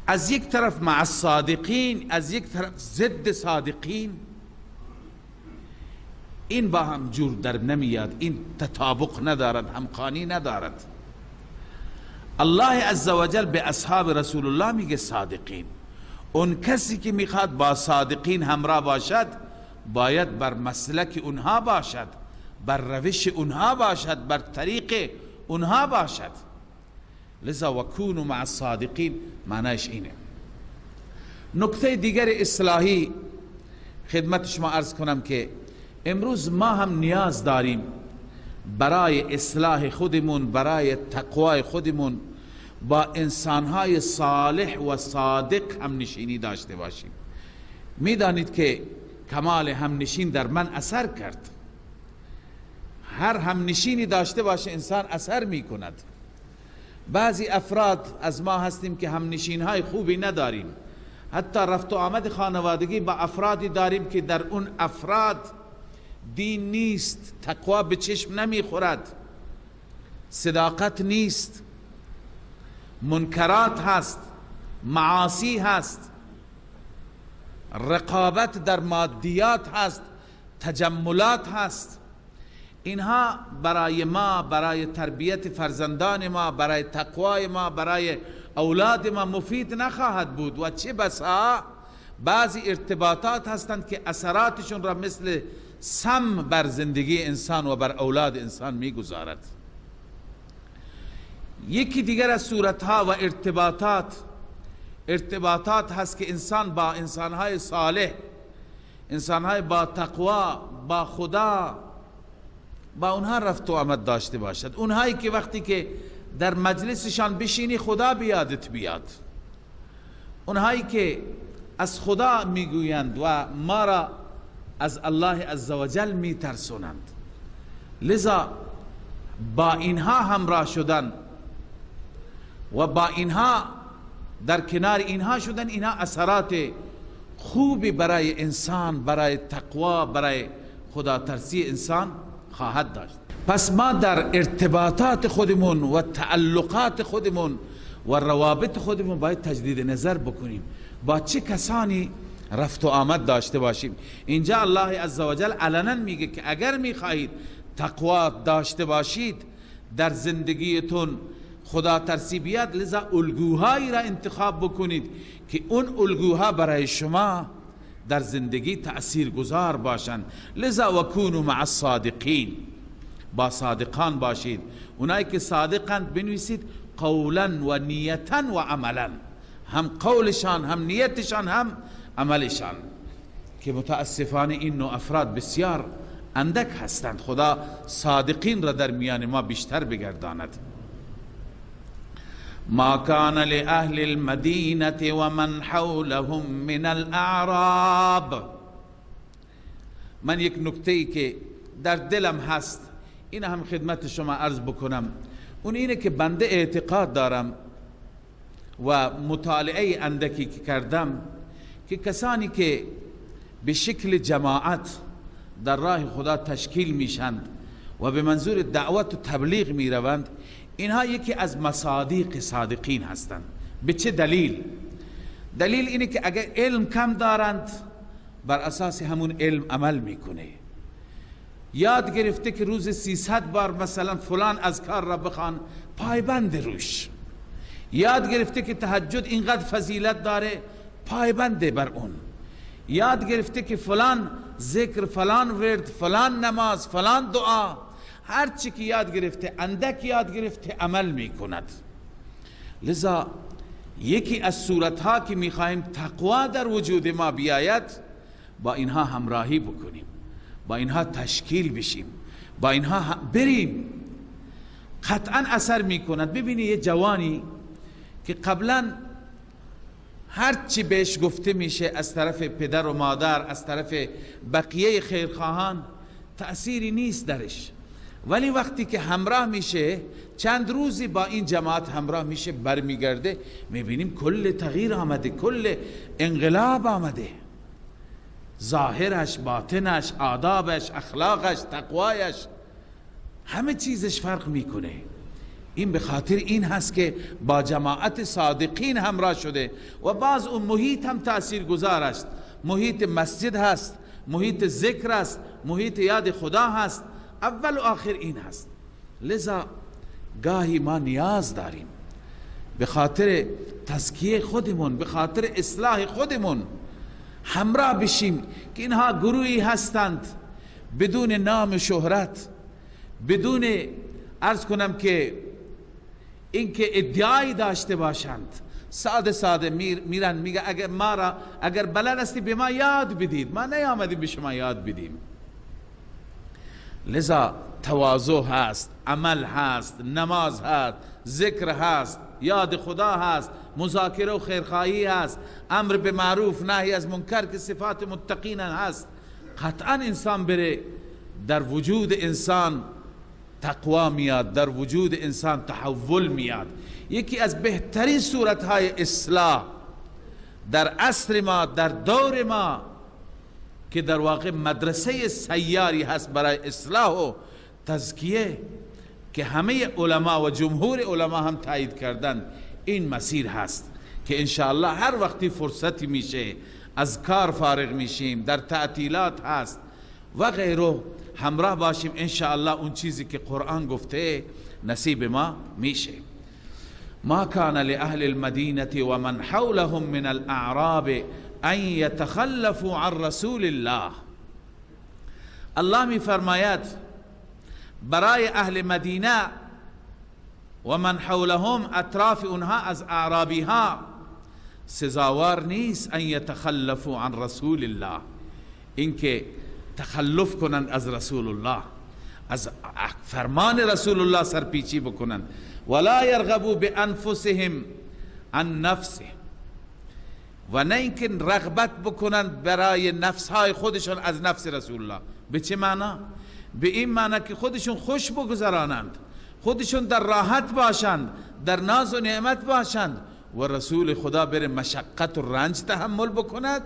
از یک طرف مع الصادقین، از یک طرف ضد صادقین. این با هم جور در نمیاد، این تطابق ندارد، همخوانی ندارد. الله عزوجل به اصحاب رسول الله میگه صادقین. اون کسی که میخواد با صادقین همراه باشد باید بر مسلک اونها باشد، بر روش اونها باشد، بر طریق اونها باشد. لذا وکونوا مع الصادقین معنیش اینه. نکته دیگر اصلاحی خدمت شما عرض کنم که امروز ما هم نیاز داریم برای اصلاح خودمون، برای تقوای خودمون با انسانهای صالح و صادق هم نشینی داشته باشیم. میدانید که کمال همنشین در من اثر کرد. هر همنشینی داشته باشه انسان اثر میکند. بعضی افراد از ما هستیم که همنشین های خوبی نداریم، حتی رفت و آمد خانوادگی با افرادی داریم که در اون افراد دین نیست، تقوا به چشم نمیخورد، صداقت نیست، منکرات هست، معاصی هست، رقابت در مادیات هست، تجملات هست. اینها برای ما، برای تربیت فرزندان ما، برای تقوای ما، برای اولاد ما مفید نخواهد بود. و چه بسا بعضی ارتباطات هستند که اثراتشون را مثل سم بر زندگی انسان و بر اولاد انسان میگذارد. یکی دیگر از صورتها و ارتباطات هست که انسان با انسانهای صالح، انسانهای با تقوا، با خدا، با اونها رفت و آمد داشته باشد. اونهایی که وقتی که در مجلسشان بشینی خدا بیادت بیاد، اونهایی که از خدا میگویند و ما را از الله عزوجل می ترسونند. لذا با اینها همراه شدن و با اینها در کنار اینها شدن، اینها اثرات خوبی برای انسان، برای تقوا، برای خدا ترسی انسان خواهد داشت. پس ما در ارتباطات خودمون و تعلقات خودمون و روابط خودمون باید تجدید نظر بکنیم، با چه کسانی رفت و آمد داشته باشیم. اینجا الله عزوجل علنا میگه که اگر میخواهید تقوا داشته باشید در زندگیتون، خدا ترسی بیاد، لذا الگوهایی را انتخاب بکنید که اون الگوها برای شما در زندگی تأثیر گذار باشند. لذا وکونوا مع الصادقین، با صادقان باشید. اونایی که صادقند بنویسید قولا و نیتا و عملا، هم قولشان هم نیتشان هم عملشان، که متاسفانه این نوع افراد بسیار اندک هستند. خدا صادقین را در میان ما بیشتر بگرداند. ما کان لأهل المدینة و من حولهم من الاعراب. من یک نکته‌ای که در دلم هست این هم خدمت شما عرض بکنم، اون اینه که بنده اعتقاد دارم و مطالعه اندکی که کردم که کسانی که به شکل جماعت در راه خدا تشکیل میشند و به منظور دعوت و تبلیغ میروند، اینها یکی از مصادیق صادقین هستند. به چه دلیل؟ دلیل اینه که اگر علم کم دارند بر اساس همون علم عمل میکنه. یاد گرفته که روز 300 بار مثلا فلان اذکار را بخوان، پایبند روش. یاد گرفته که تهجد اینقدر فضیلت داره، پایبنده بر اون. یاد گرفته که فلان ذکر، فلان ورد، فلان نماز، فلان دعا، هر چی که یاد گرفته، اندک یاد گرفته، عمل میکند. لذا یکی از صورتها که میخواهیم تقوا در وجود ما بیاید، با اینها همراهی بکنیم، با اینها تشکیل بشیم، با اینها بریم. قطعا اثر میکند. ببینی یه جوانی که قبلا هر چی بهش گفته میشه از طرف پدر و مادر، از طرف بقیه خیرخواهان، تأثیری نیست درش، ولی وقتی که همراه میشه، چند روزی با این جماعت همراه میشه، برمیگرده میبینیم کل تغییر آمده، کل انقلاب آمده. ظاهرش، باطنش، آدابش، اخلاقش، تقوایش، همه چیزش فرق میکنه. این به خاطر این هست که با جماعت صادقین همراه شده. و بعض اون محیط هم تأثیر گذار است. محیط مسجد هست، محیط ذکر است، محیط یاد خدا هست، اول و آخر این هست. لذا گاهی ما نیاز داریم به خاطر تزکیه خودمون، به خاطر اصلاح خودمون همراه بشیم که اینها گروهی هستند بدون نام شهرت، بدون عرض کنم که اینکه ادعایی داشته باشند، ساده ساده میرن میگه اگر بلد هستی به ما یاد بدید، ما نیامدیم به شما یاد بدیم. لذا تواضع هست، عمل هست، نماز هست، ذکر هست، یاد خدا هست، مذاکره و خیرخواهی هست، امر به معروف نهی از منکر که صفات متقین هست. قطعا انسان بره، در وجود انسان تقوا میاد، در وجود انسان تحول میاد. یکی از بهترین صورتهای اصلاح در عصر ما، در دور ما، که در واقع مدرسه سیاری هست برای اصلاح و تزکیه، که همه علما و جمهور علما هم تایید کردن، این مسیر هست که انشاءالله هر وقتی فرصتی میشه، از کار فارغ میشیم، در تعطیلات هست و غیره، همراه باشیم. انشاءالله اون چیزی که قرآن گفته نصیب ما میشه. ما کان لأهل المدینة و من حولهم من الاعراب ان یتخلفوا عن رسول الله. الله می فرماید برای اهل مدینه و من حولهم، اطراف اونها از اعرابی ها، سزاوار نیست ان یتخلفوا عن رسول الله، اینکه تخلف کنند از رسول الله، از فرمان رسول الله سرپیچی بکنند. ولا یرغبوا بانفسهم عن نفسه، و نه اینکه رغبت بکنند برای نفسهای خودشون از نفس رسول الله. به چه معنا؟ به این معنا که خودشون خوش بگذرانند، خودشون در راحت باشند، در ناز و نعمت باشند و رسول خدا بره مشقت و رنج تحمل بکند؟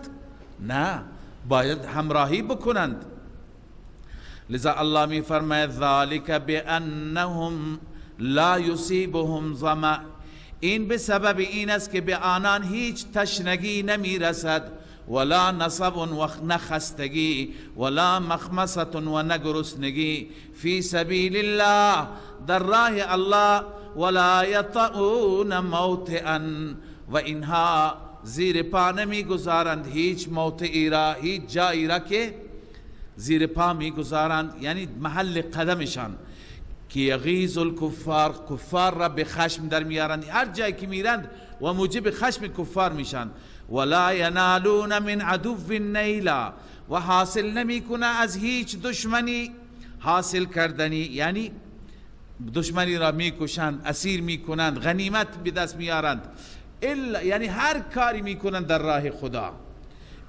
نه، باید همراهی بکنند. لذا الله می فرماید ذالک بانهم لا یصیبهم ظمأ، این به سبب این است که به آنان هیچ تشنگی نمی رسد، ولا نصب و نخستگی، ولا مخمصه و نگرسنگی، فی سبیل الله، در راه الله، ولا یطؤون موطئا، و اینها زیر پا نمی گذارند هیچ موطئی را، هیچ جایی را که زیر پا می گذارند، یعنی محل قدمشان، که یغیظ الکفار، کفار را به خشم در میارند، هر جایی که میرند و موجب خشم کفار میشن. ولا ینالون من عدو نیلا، و حاصل نمی کنه از هیچ دشمنی حاصل کردنی، یعنی دشمنی را میکشند، اسیر میکنند، غنیمت به دست میارند، الا یعنی هر کاری میکنند در راه خدا،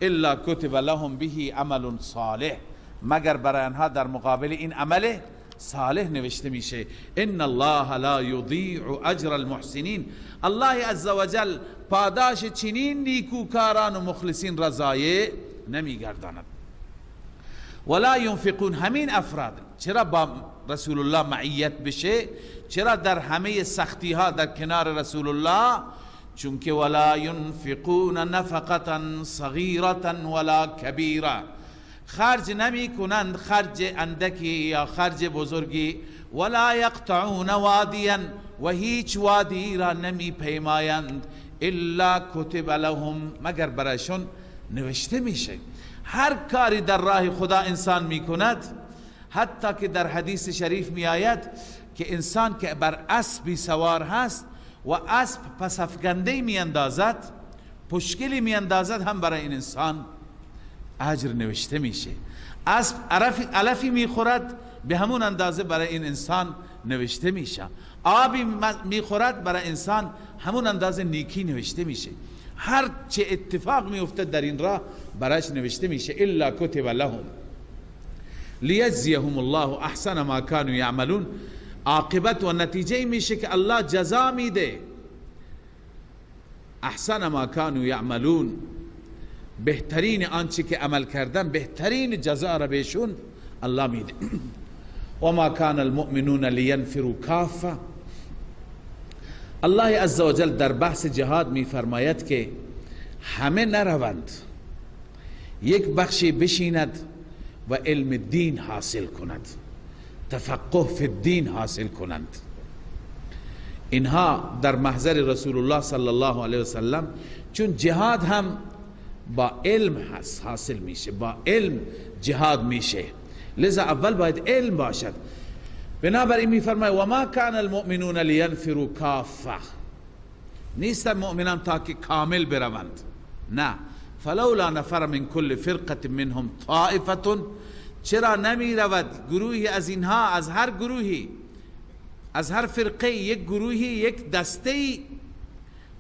الا کتب لهم به عمل صالح، مگر برای آنها در مقابل این عمل صالح نوشته میشه. ان الله لا یضیع اجر المحسنین، الله عزوجل پاداش چنین نیکوکاران و مخلصین را ضایع نمیگرداند. ولا ينفقون، همین افراد چرا با رسول الله معیت بشه، چرا در همه سختی ها در کنار رسول الله؟ چون که ولا ينفقون نفقه صغیرة ولا کبیره، خرج نمی کنند خرج اندکی یا خرج بزرگی، ولا یقطعون وادیا، و هیچ وادی را نمی پیمایند، الا کتب لهم، مگر برایشون نوشته میشه. هر کاری در راه خدا انسان می کند، حتی که در حدیث شریف می آید که انسان که بر اسبی سوار هست و اسب پس افگنده می اندازد، پشکلی می اندازد، هم برای این انسان اجر نوشته میشه. اسب علفی میخورد، به همون اندازه برای این انسان نوشته میشه. آبی میخورد، برای انسان همون اندازه نیکی نوشته میشه. هر چه اتفاق میفته در این راه برایش نوشته میشه. الا کتب لهم لیجزیهم الله احسن ما كانوا یعملون، عاقبت و نتیجه میشه که الله جزا میده. احسن ما كانوا یعملون، بهترین آنچه که عمل کردن، بهترین جزا را بهشون الله میده. و ما کان المؤمنون لینفروا کافه، الله عزوجل در بحث جهاد میفرماید که همه نروند، یک بخشی بشیند و علم دین حاصل کند، تفقه فی الدین حاصل کنند. اینها در محضر رسول الله صلی الله علیه وسلم، چون جهاد هم با علم حاصل میشه، با علم جهاد میشه، لذا اول باید علم باشد. بنابراین میفرماید و ما کان المؤمنون لینفروا کافه، نیستن مؤمنان تا که کامل بروند، نه. فلولا نفر من کل فرقه منهم طائفه، چرا نمی رود گروهی از اینها، از هر گروهی، از هر فرقه یک گروهی، یک دسته،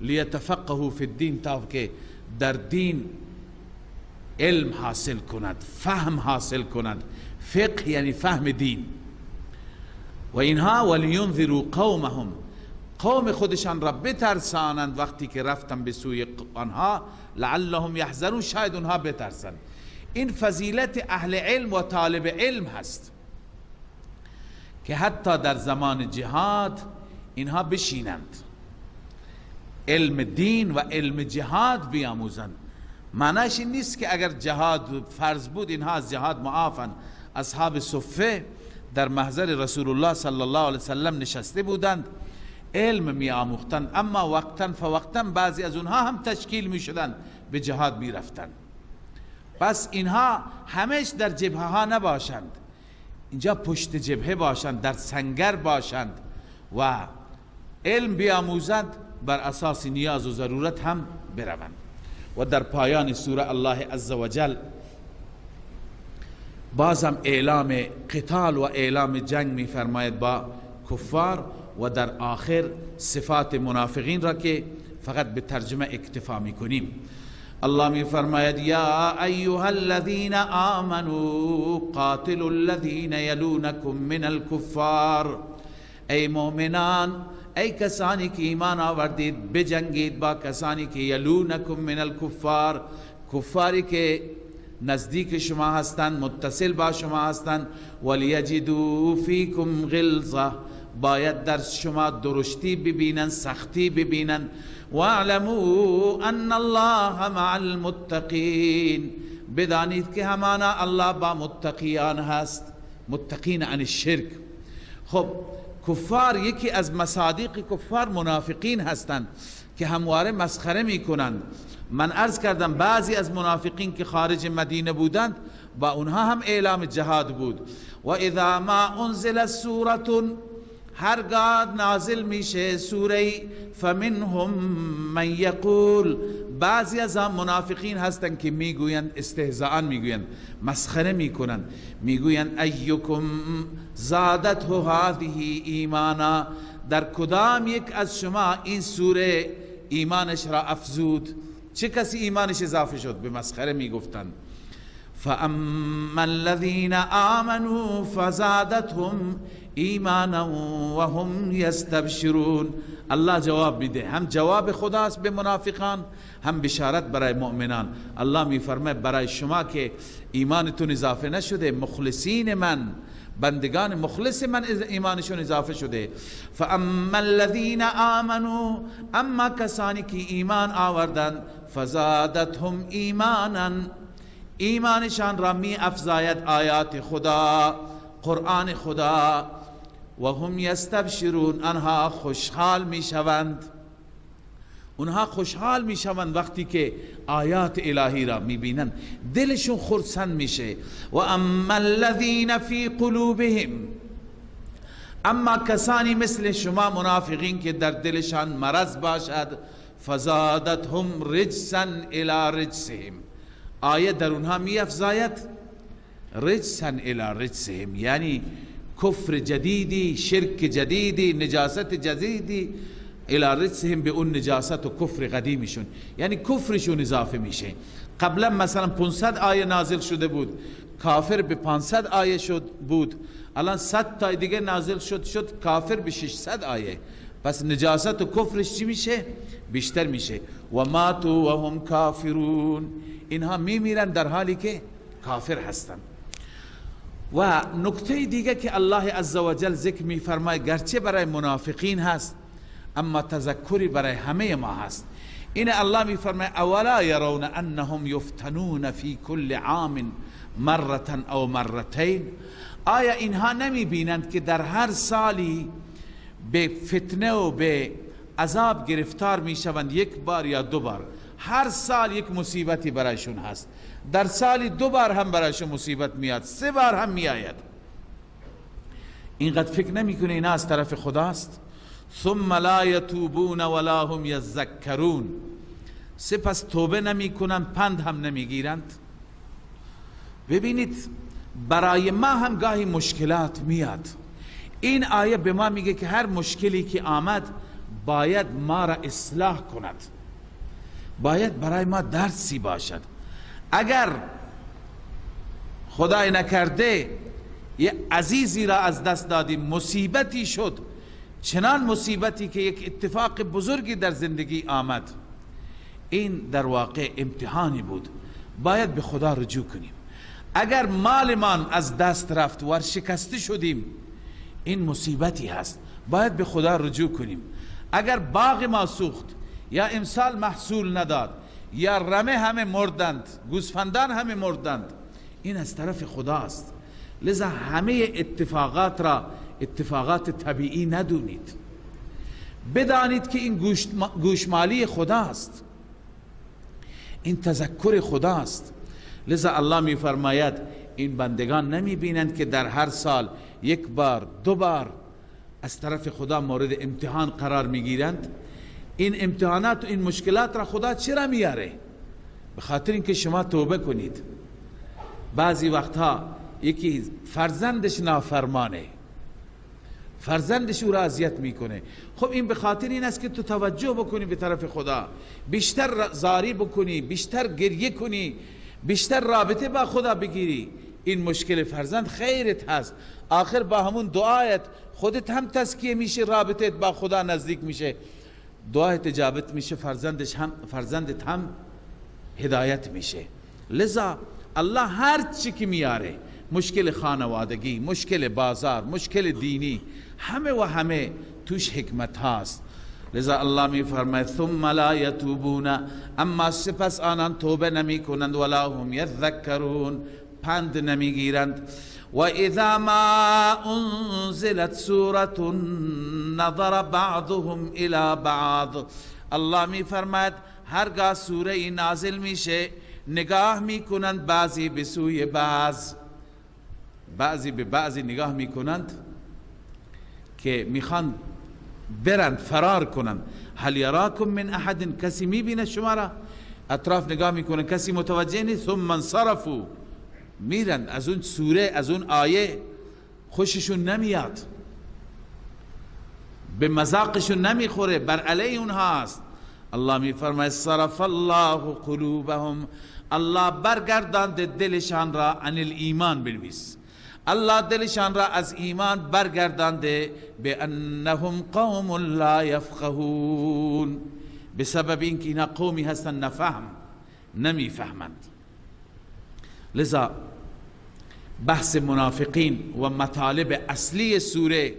لیتفقهوا فی الدین، تا که در دین علم حاصل کند، فهم حاصل کند. فقه یعنی فهم دین. و اینها ولینذروا قومهم، قوم خودشان را بترسانند وقتی که رفتن به سوی آنها، لعلهم یحذرون، شاید اونها بترسند. این فضیلت اهل علم و طالب علم هست که حتی در زمان جهاد اینها بشینند، علم دین و علم جهاد بیاموزند. معنیش این نیست که اگر جهاد فرض بود اینها از جهاد معافن. اصحاب صفه در محضر رسول الله صلی الله علیه وسلم نشسته بودند، علم می آموختند، اما وقتا فوقتا بعضی از اونها هم تشکیل می شدند، به جهاد می رفتند. پس اینها همش در جبهه ها نباشند، اینجا پشت جبهه باشند، در سنگر باشند و علم بیاموزند، بر اساس نیاز و ضرورت هم بروند. و در پایان سوره الله عزوجل بازم اعلام قتال و اعلام جنگ می فرماید با کفار، و در آخر صفات منافقین را که فقط به ترجمه اکتفا می کنیم. الله می فرماید یا ایها الذین آمنوا قاتلوا الذین یلونکم من الکفار، ای مؤمنان، ای کسانی که ایمان آوردید بجنگید با کسانی که یلونکم من الکفار، کفاری که نزدیک شما هستند، متصل با شما هستند. ولیجدوا فیکم غلظه، باید در شما درشتی ببینن، سختی ببینن. واعلموا ان الله مع المتقین، بدانید که همانا الله با متقیان هست، متقین عن الشرک. خب کفار، یکی از مصادیق کفار منافقین هستند که همواره مسخره میکنند. من عرض کردم بعضی از منافقین که خارج مدینه بودند با اونها هم اعلام جهاد بود. و اذا ما انزل سوره، هرگاه نازل میشه سوره، فمنهم من یقول، بعضی از هم منافقین هستند که میگویند، استهزاء میگویند، مسخره میکنند، میگویند ایکم زادته هذه ایمانا، در کدام یک از شما این سوره ایمانش را افزود؟ چه کسی ایمانش اضافه شد؟ به مسخره میگفتند. فاما الذین آمنوا فزادتهم ایمانا وهم یستبشرون. الله جواب میده، هم جواب خداست به منافقان، هم بشارت برای مؤمنان. الله میفرماید برای شما که ایمانتون اضافه نشده، مخلصین من، بندگان مخلص من ایمانشون اضافه شده. فاما الذین آمنوا، اما کسانی که ایمان آوردند، فزادتهم ایمانا، ایمانشان را می افزاید آیات خدا، قرآن خدا. و هم یستبشرون، آنها خوشحال می شوند، اونها خوشحال می شوند وقتی که آیات الهی را می بینند، دلشون خرسند میشه. و اما الذین فی قلوبهم، اما کسانی مثل شما منافقین که در دلشان مرض باشد، فزادتهم رجسا الی رجسهم، آیه در اونها می افزاید رجسا الی رجسهم، یعنی کفر جدیدی، شرک جدیدی، نجاست جدیدی، الی رجسهم، به اون نجاست و کفر قدیمیشون، یعنی کفرشون اضافه میشه. قبلا مثلا 500 آیه نازل شده بود، کافر به 500 آیه شد بود، الان 100 تا دیگه نازل شد کافر به 600 آیه، پس نجاست و کفرش چی میشه؟ بیشتر میشه. و ماتوا و هم کافرون، اینها میمیرن در حالی که کافر هستن. و نکته دیگه که الله عزوجل ذکر میفرماید، گرچه برای منافقین هست اما تذکری برای همه ما هست. این الله میفرماید اولا یرون انهم یفتنون فی کل عام مرة او مرتين، آیا اینها نمی بینند که در هر سالی به فتنه و به عذاب گرفتار می شوند، یک بار یا دو بار، هر سال یک مصیبتی برایشون هست، در سالی 2 بار هم برایشون مصیبت میاد، 3 بار هم میآید. اینقدر فکر نمیکنه اینا از طرف خداست؟ ثم لا یتوبون ولا هم یذکرون، سپس توبه نمیکنند، پند هم نمیگیرند. ببینید برای ما هم گاهی مشکلات میاد، این آیه به ما میگه که هر مشکلی که آمد باید ما را اصلاح کند، باید برای ما درسی باشد. اگر خدای نکرده یه عزیزی را از دست دادیم، مصیبتی شد، چنان مصیبتی که یک اتفاق بزرگی در زندگی آمد، این در واقع امتحانی بود، باید به خدا رجوع کنیم. اگر مالمان از دست رفت، ورشکسته شدیم، این مصیبتی هست، باید به خدا رجوع کنیم. اگر باغ ما سوخت، یا امسال محصول نداد، یا رمه همه مردند، گوسفندان همه مردند، این از طرف خداست. لذا همه اتفاقات را اتفاقات طبیعی ندونید، بدانید که این گوشمالی خداست، این تذکر خداست. لذا الله می فرماید این بندگان نمی بینند که در هر سال 1 بار 2 بار از طرف خدا مورد امتحان قرار می گیرند؟ این امتحانات و این مشکلات را خدا چرا میاره؟ به خاطر اینکه شما توبه کنید. بعضی وقتها یکی فرزندش نافرمانه، فرزندش او را اذیت میکنه. خب این به خاطر این است که تو توجه بکنی به طرف خدا، بیشتر زاری بکنی، بیشتر گریه کنی، بیشتر رابطه با خدا بگیری. این مشکل فرزند خیرت هست، آخر با همون دعایت خودت هم تزکیه میشه، رابطت با خدا نزدیک میشه، دعایت اجابت میشه، فرزندت هم هدایت میشه. لذا الله هر چی که میاره، مشکل خانوادگی، مشکل بازار، مشکل دینی، همه و همه توش حکمت هاست. لذا الله می فرماید ثم لا یتوبون، اما سپس آنان توبه نمی کنند، ولا هم یذکرون، پند نمی گیرند. و اذا ما انزلت سورة نظر بعضهم الى بعض، الله می فرماید هرگاه سوره نازل میشه نگاه میکنند بعضی به سوی بعضی به بعضی نگاه میکنند که میخوان برند، فرار کنند. هل یراکم من احد، کسی میبینه شما را؟ اطراف نگاه میکنن کسی متوجه نیست. ثم انصرفوا، میرن از اون سوره، از اون آیه خوششون نمیاد، به مذاقشون نمیخوره، بر علیه اونها است. الله میفرماید صرف الله قلوبهم، الله برگردانده دلشان را عن الایمان، بنویس الله دلشان را از ایمان برگردانده، به انهم قوم لا یفقهون، به سبب اینکه اینا قومی هستن نفهم، نمیفهمند. لذا بحث منافقین و مطالب اصلی سوره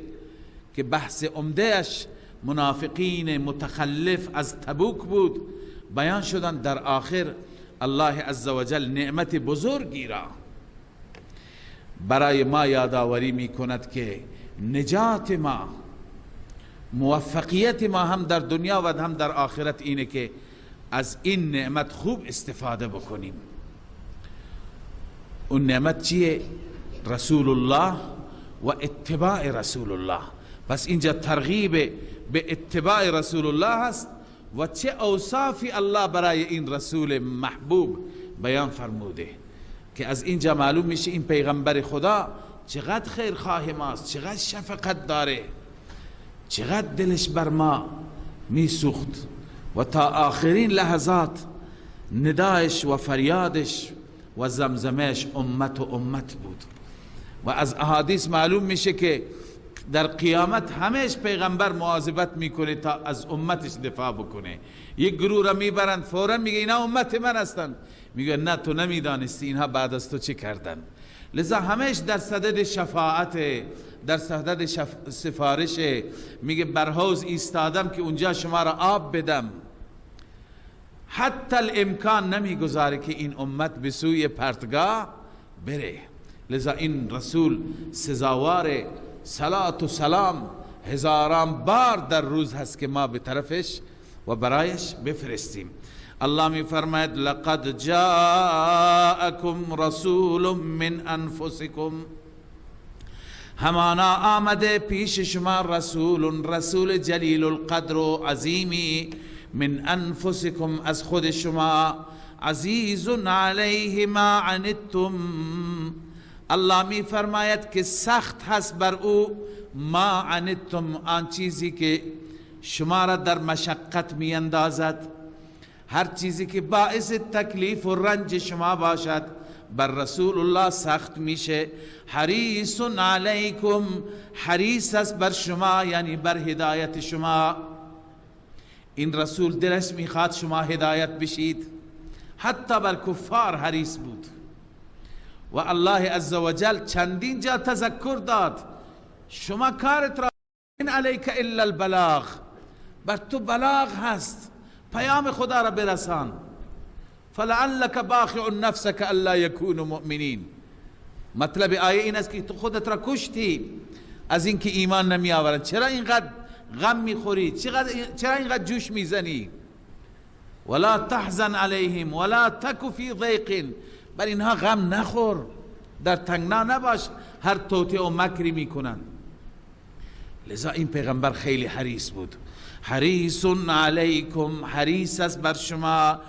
که بحث عمدهش منافقین متخلف از تبوک بود بیان شدن، در آخر الله عزوجل نعمت بزرگی را برای ما یادآوری می کند که نجات ما، موفقیت ما هم در دنیا و هم در آخرت اینه که از این نعمت خوب استفاده بکنیم. اون نعمت چیه؟ رسول الله و اتباع رسول الله. پس اینجا ترغیب به اتباع رسول الله هست و چه اوصافی الله برای این رسول محبوب بیان فرموده که از اینجا معلوم میشه این پیغمبر خدا چقدر خیرخواه ماست، چقدر شفقت داره، چقدر دلش بر ما میسوخت و تا آخرین لحظات ندایش و فریادش و زمزمش امت و امت بود. و از احادیث معلوم میشه که در قیامت همش پیغمبر مواظبت میکنه تا از امتش دفاع بکنه. یک گروه را میبرند فورا میگه اینا امت من هستند، میگه نه تو نمیدانستی اینها بعد از تو چه کردن. لذا همش در صدد شفاعت، در صدد سفارش، میگه بر حوض ایستادم که اونجا شما را آب بدم. حتی الامکان نمیگذاره که این امت به سوی پرتگاه بره. لذا این رسول سزاوار صلات و سلام هزاران بار در روز هست که ما به طرفش و برایش بفرستیم. الله می فرماید لقد جاءکم رسول من انفسکم، همانا آمده پیش شما رسول جلیل القدر و عظیمی، من انفسکم از خود شما، عزیز علیه ما عنتم، الله می فرماید که سخت هست بر او، ما عنتم آن چیزی که شما را در مشقت می اندازد، هر چیزی که باعث تکلیف و رنج شما باشد بر رسول الله سخت میشه. حریص علیکم، حریص است بر شما، یعنی بر هدایت شما. این رسول دلش میخواد شما هدایت بشید، حتی بر کفار حریص بود. و الله عزوجل چندین جا تذکر داد شما کارت را ان علیک الا البلاغ، بر تو بلاغ هست، پیام خدا را برسان. فلعلک باخع نفسک الا یکونوا مؤمنین. مطلب آیه این است که تو خودت را کشتی از اینکه ایمان نمی آورند. چرا اینقدر غم میخوری؟ چرا اینقدر جوش میزنی؟ ولا تحزن علیهم ولا تک فی ضیق، بر اینها غم نخور، در تنگنا نباش، هر توطئه و مکری میکنن. لذا این پیغمبر خیلی حریص بود. حریص علیکم، حریص است بر شما،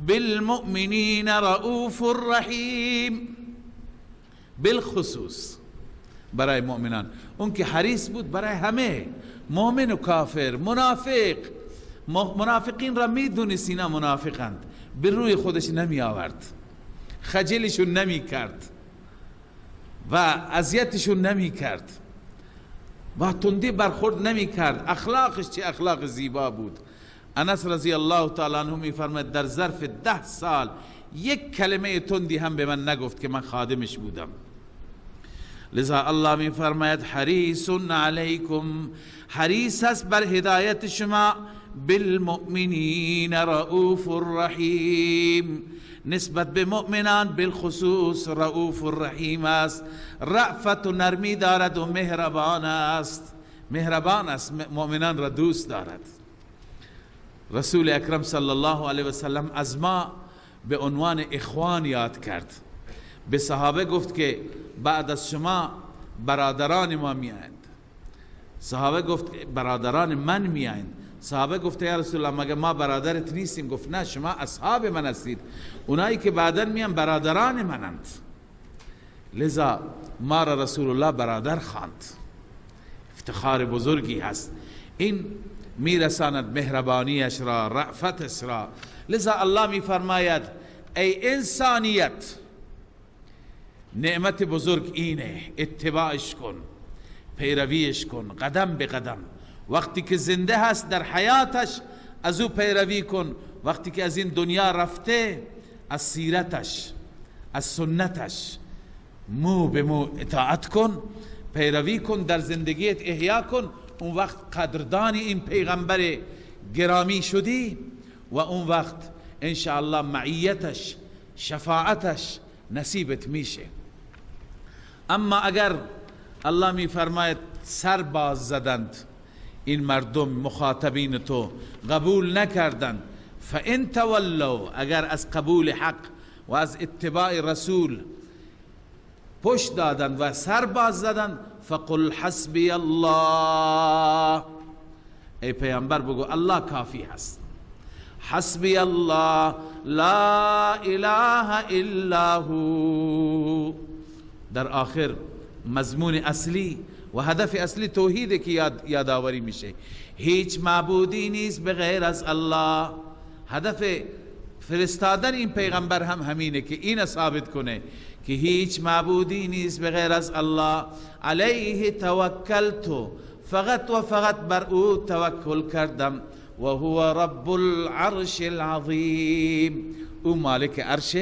بالمؤمنین رؤوف الرحیم، بالخصوص برای مؤمنان. اون که حریص بود برای همه، مؤمن و کافر، منافق. منافقین را میدونست اینا منافقند، به روی خودش نمی آورد، خجلشون نمی کرد و اذیتشون نمی کرد و تندی برخورد نمی کرد. اخلاقش چه اخلاق زیبا بود. انس رضی الله تعالی عنه می فرماید در ظرف 10 سال یک کلمه تندی هم به من نگفت که من خادمش بودم. لذا الله می فرماید حریص علیکم، حریص است بر هدایت شما، بالمؤمنین رؤوف الرحیم، نسبت به مؤمنان بالخصوص رؤوف الرحیم است. رأفت و نرمی دارد و مهربان است، مهربان است، مؤمنان را دوست دارد. رسول اکرم صلی الله علیه و سلم از ما به عنوان اخوان یاد کرد. به صحابه گفت که بعد از شما برادران ما میایند. صحابه گفت برادران من میایند. صحابه گفت یا رسول الله مگه ما برادرت نیستیم؟ گفت نه، شما اصحاب من هستید، اونایی که بعدا میان برادران منند. لذا ما را رسول الله برادر خواند، افتخار بزرگی هست. این میرساند مهربانیش را، رأفتش را. لذا الله میفرماید ای انسانیت، نعمت بزرگ اینه، اتباعش کن، پیرویش کن قدم به قدم. وقتی که زنده هست در حیاتش از او پیروی کن، وقتی که از این دنیا رفته از سیرتش، از سنتش مو به مو اطاعت کن، پیروی کن، در زندگیت احیا کن. اون وقت قدردانی این پیغمبر گرامی شدی و اون وقت انشاءالله معیتش، شفاعتش نصیبت میشه. اما اگر الله می فرماید سر باز زدند این مردم، مخاطبین تو قبول نکردند، فان تولوا، اگر از قبول حق و از اتباع رسول پشت دادند و سر باز زدند، فقل حسبی الله، ای پیامبر بگو الله کافی هست. حسبی الله لا اله الا هو. در آخر مضمون اصلی و هدف اصلی توحیده که یادآوری میشه. هیچ معبودی نیست به غیر از الله. هدف فرستادن این پیغمبر هم همینه که این ثابت کنه که هیچ معبودی نیست به غیر از الله. علیه توکلت، فقط و فقط بر او توکل کردم. و هو رب العرش العظیم، او مالک عرش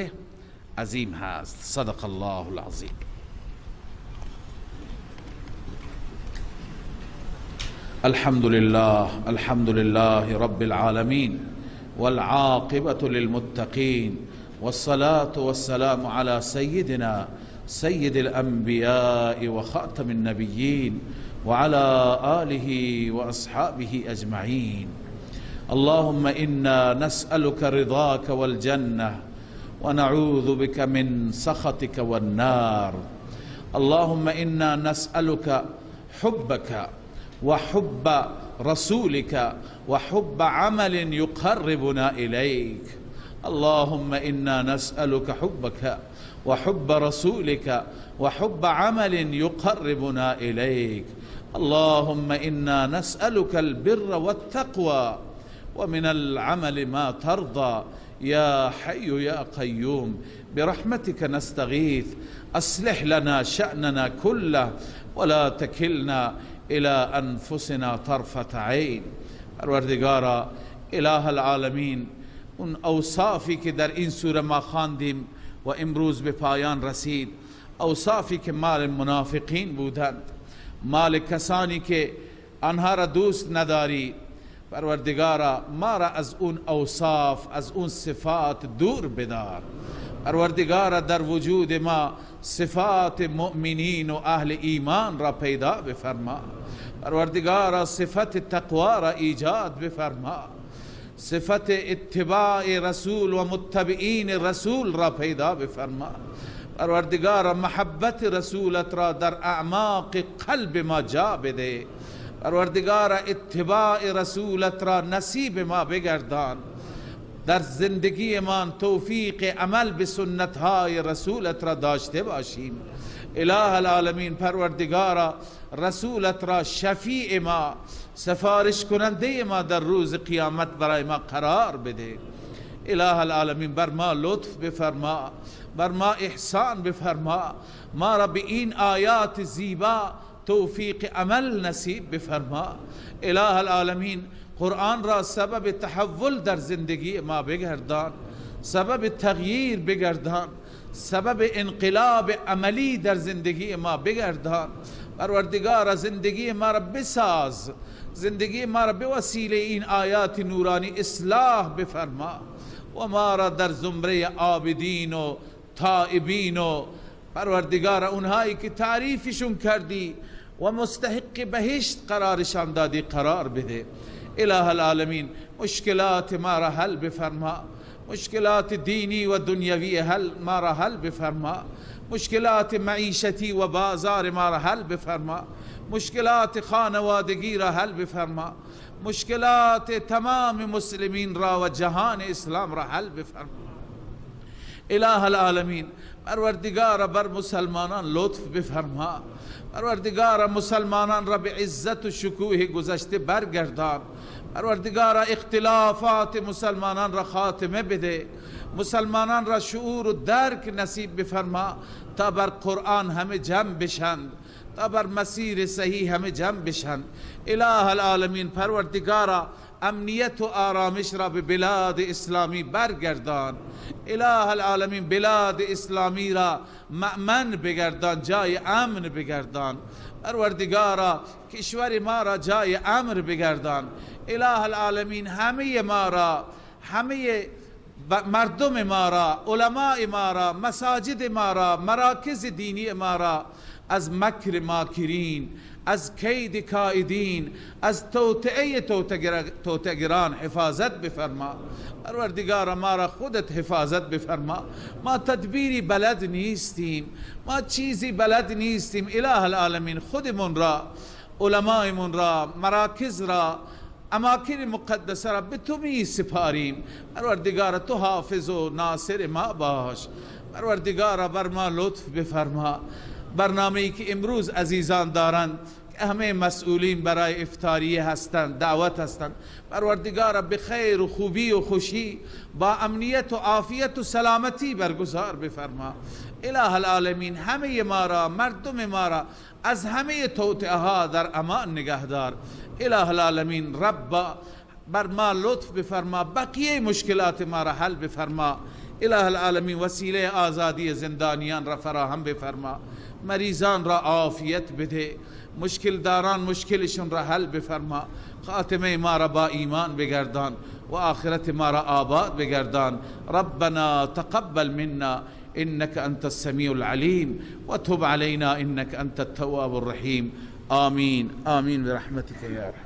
عظیم هست. صدق الله العظیم. الحمد لله رب العالمين، والعاقبة للمتقين، والصلاة والسلام على سيدنا سيد الأنبياء وخاتم النبيين وعلى آله وأصحابه أجمعين. اللهم إنا نسألك رضاك والجنة ونعوذ بك من سخطك والنار. اللهم إنا نسألك حبك وحب رسولك وحب عمل يقربنا إليك. اللهم إنا نسألك حبك وحب رسولك وحب عمل يقربنا إليك. اللهم إنا نسألك البر والتقوى ومن العمل ما ترضى. يا حي يا قيوم برحمتك نستغيث، أصلح لنا شأننا كله ولا تكلنا الى انفسنا طرفة عین. پروردگارا اله العالمین، اون اوصافی که در این سوره ما خواندیم و امروز به پایان رسید، اوصافی که مال منافقین بودند، مال کسانی که آنها را دوست نداری، پروردگارا ما را از اون اوصاف، از اون صفات دور بدار. پروردگارا در وجود ما صفات مؤمنین و اهل ایمان را پیدا بفرما. پروردگارا صفت تقوا را ایجاد بفرما. صفت اتباع رسول و متبعین رسول را پیدا بفرما. پروردگارا محبت رسولت را در اعماق قلب ما جا بده. پروردگارا اتباع رسولت را نصیب ما بگردان. در زندگی ما توفیق عمل به سنت های رسولت را داشته باشیم. اله العالمین پروردگارا رسولت را شفیع ما، سفارش کننده ما در روز قیامت برای ما قرار بده. اله العالمین بر ما لطف بفرما، بر ما احسان بفرما، ما را به این آیات زیبا توفیق عمل نصیب بفرما. اله العالمین قرآن را سبب تحول در زندگی ما بگردان، سبب تغییر بگردان، سبب انقلاب عملی در زندگی ما بگردان. پروردگار زندگی ما را بساز، زندگی ما را به وسیله این آیات نورانی اصلاح بفرما و ما را در زمره عابدین و تائبین و پروردگار اونهایی که تعریفشون کردی و مستحق بهشت قرارشان دادی قرار بده. اله العالمین مشکلات ما را حل بفرما، مشکلات دینی و دنیوی ما را حل بفرما، مشکلات معیشتی و بازار ما را حل بفرما، مشکلات خانوادگی را حل بفرما، مشکلات تمام مسلمین را و جهان اسلام را حل بفرما. اله العالمین پروردگار بر مسلمانان لطف بفرما، پروردگار مسلمانان را به عزت و شکوه گذشته برگردان، پروردگار اختلافات مسلمانان را خاتمه بده، مسلمانان را شعور و درک نصیب بفرما تا بر قرآن همه جمع بشند، تا بر مسیر صحیح همه جمع بشند. اله العالمین پروردگارا امنیت و آرامش را به بلاد اسلامی برگردان. اله العالمین بلاد اسلامی را مأمن بگردان، جای امن بگردان. پروردگارا کشور ما را جای امن بگردان. اله العالمین همه ما را، همه مردم ما را، علماء ما را، مساجد ما را، مراکز دینی ما را از مکر ماکرین، از کید کائدین، از توطئه توطئه‌گران حفاظت بفرما. پروردگار ما را خودت حفاظت بفرما. ما تدبیری بلد نیستیم، ما چیزی بلد نیستیم. اله العالمین خودمون را، علمایمون را، مراکز را، اماکن مقدسه را به تو می سپاریم. پروردگار تو حافظ و ناصر ما باش. پروردگار بر ما لطف بفرما. برنامه‌ای که امروز عزیزان دارند که همه مسئولین برای افطاریه هستند، دعوت هستند، پروردگار به خیر و خوبی و خوشی با امنیت و عافیت و سلامتی برگزار بفرما. اله العالمین همه ما را، مردم ما را از همه توطئه ها در امان نگهدار. اله العالمین رب بر ما لطف بفرما، بقیه مشکلات ما را حل بفرما. اله العالمین وسیله آزادی زندانیان را فراهم بفرما، مریضان را عافیت بده، مشکل داران مشکلشون را حل بفرما. خاتمه ما را با ایمان بگردان و آخرت ما را آباد بگردان. ربنا تقبل منا انك انت السميع العليم وتب علينا انك انت التواب الرحيم. آمين آمين برحمتك يا رحمن.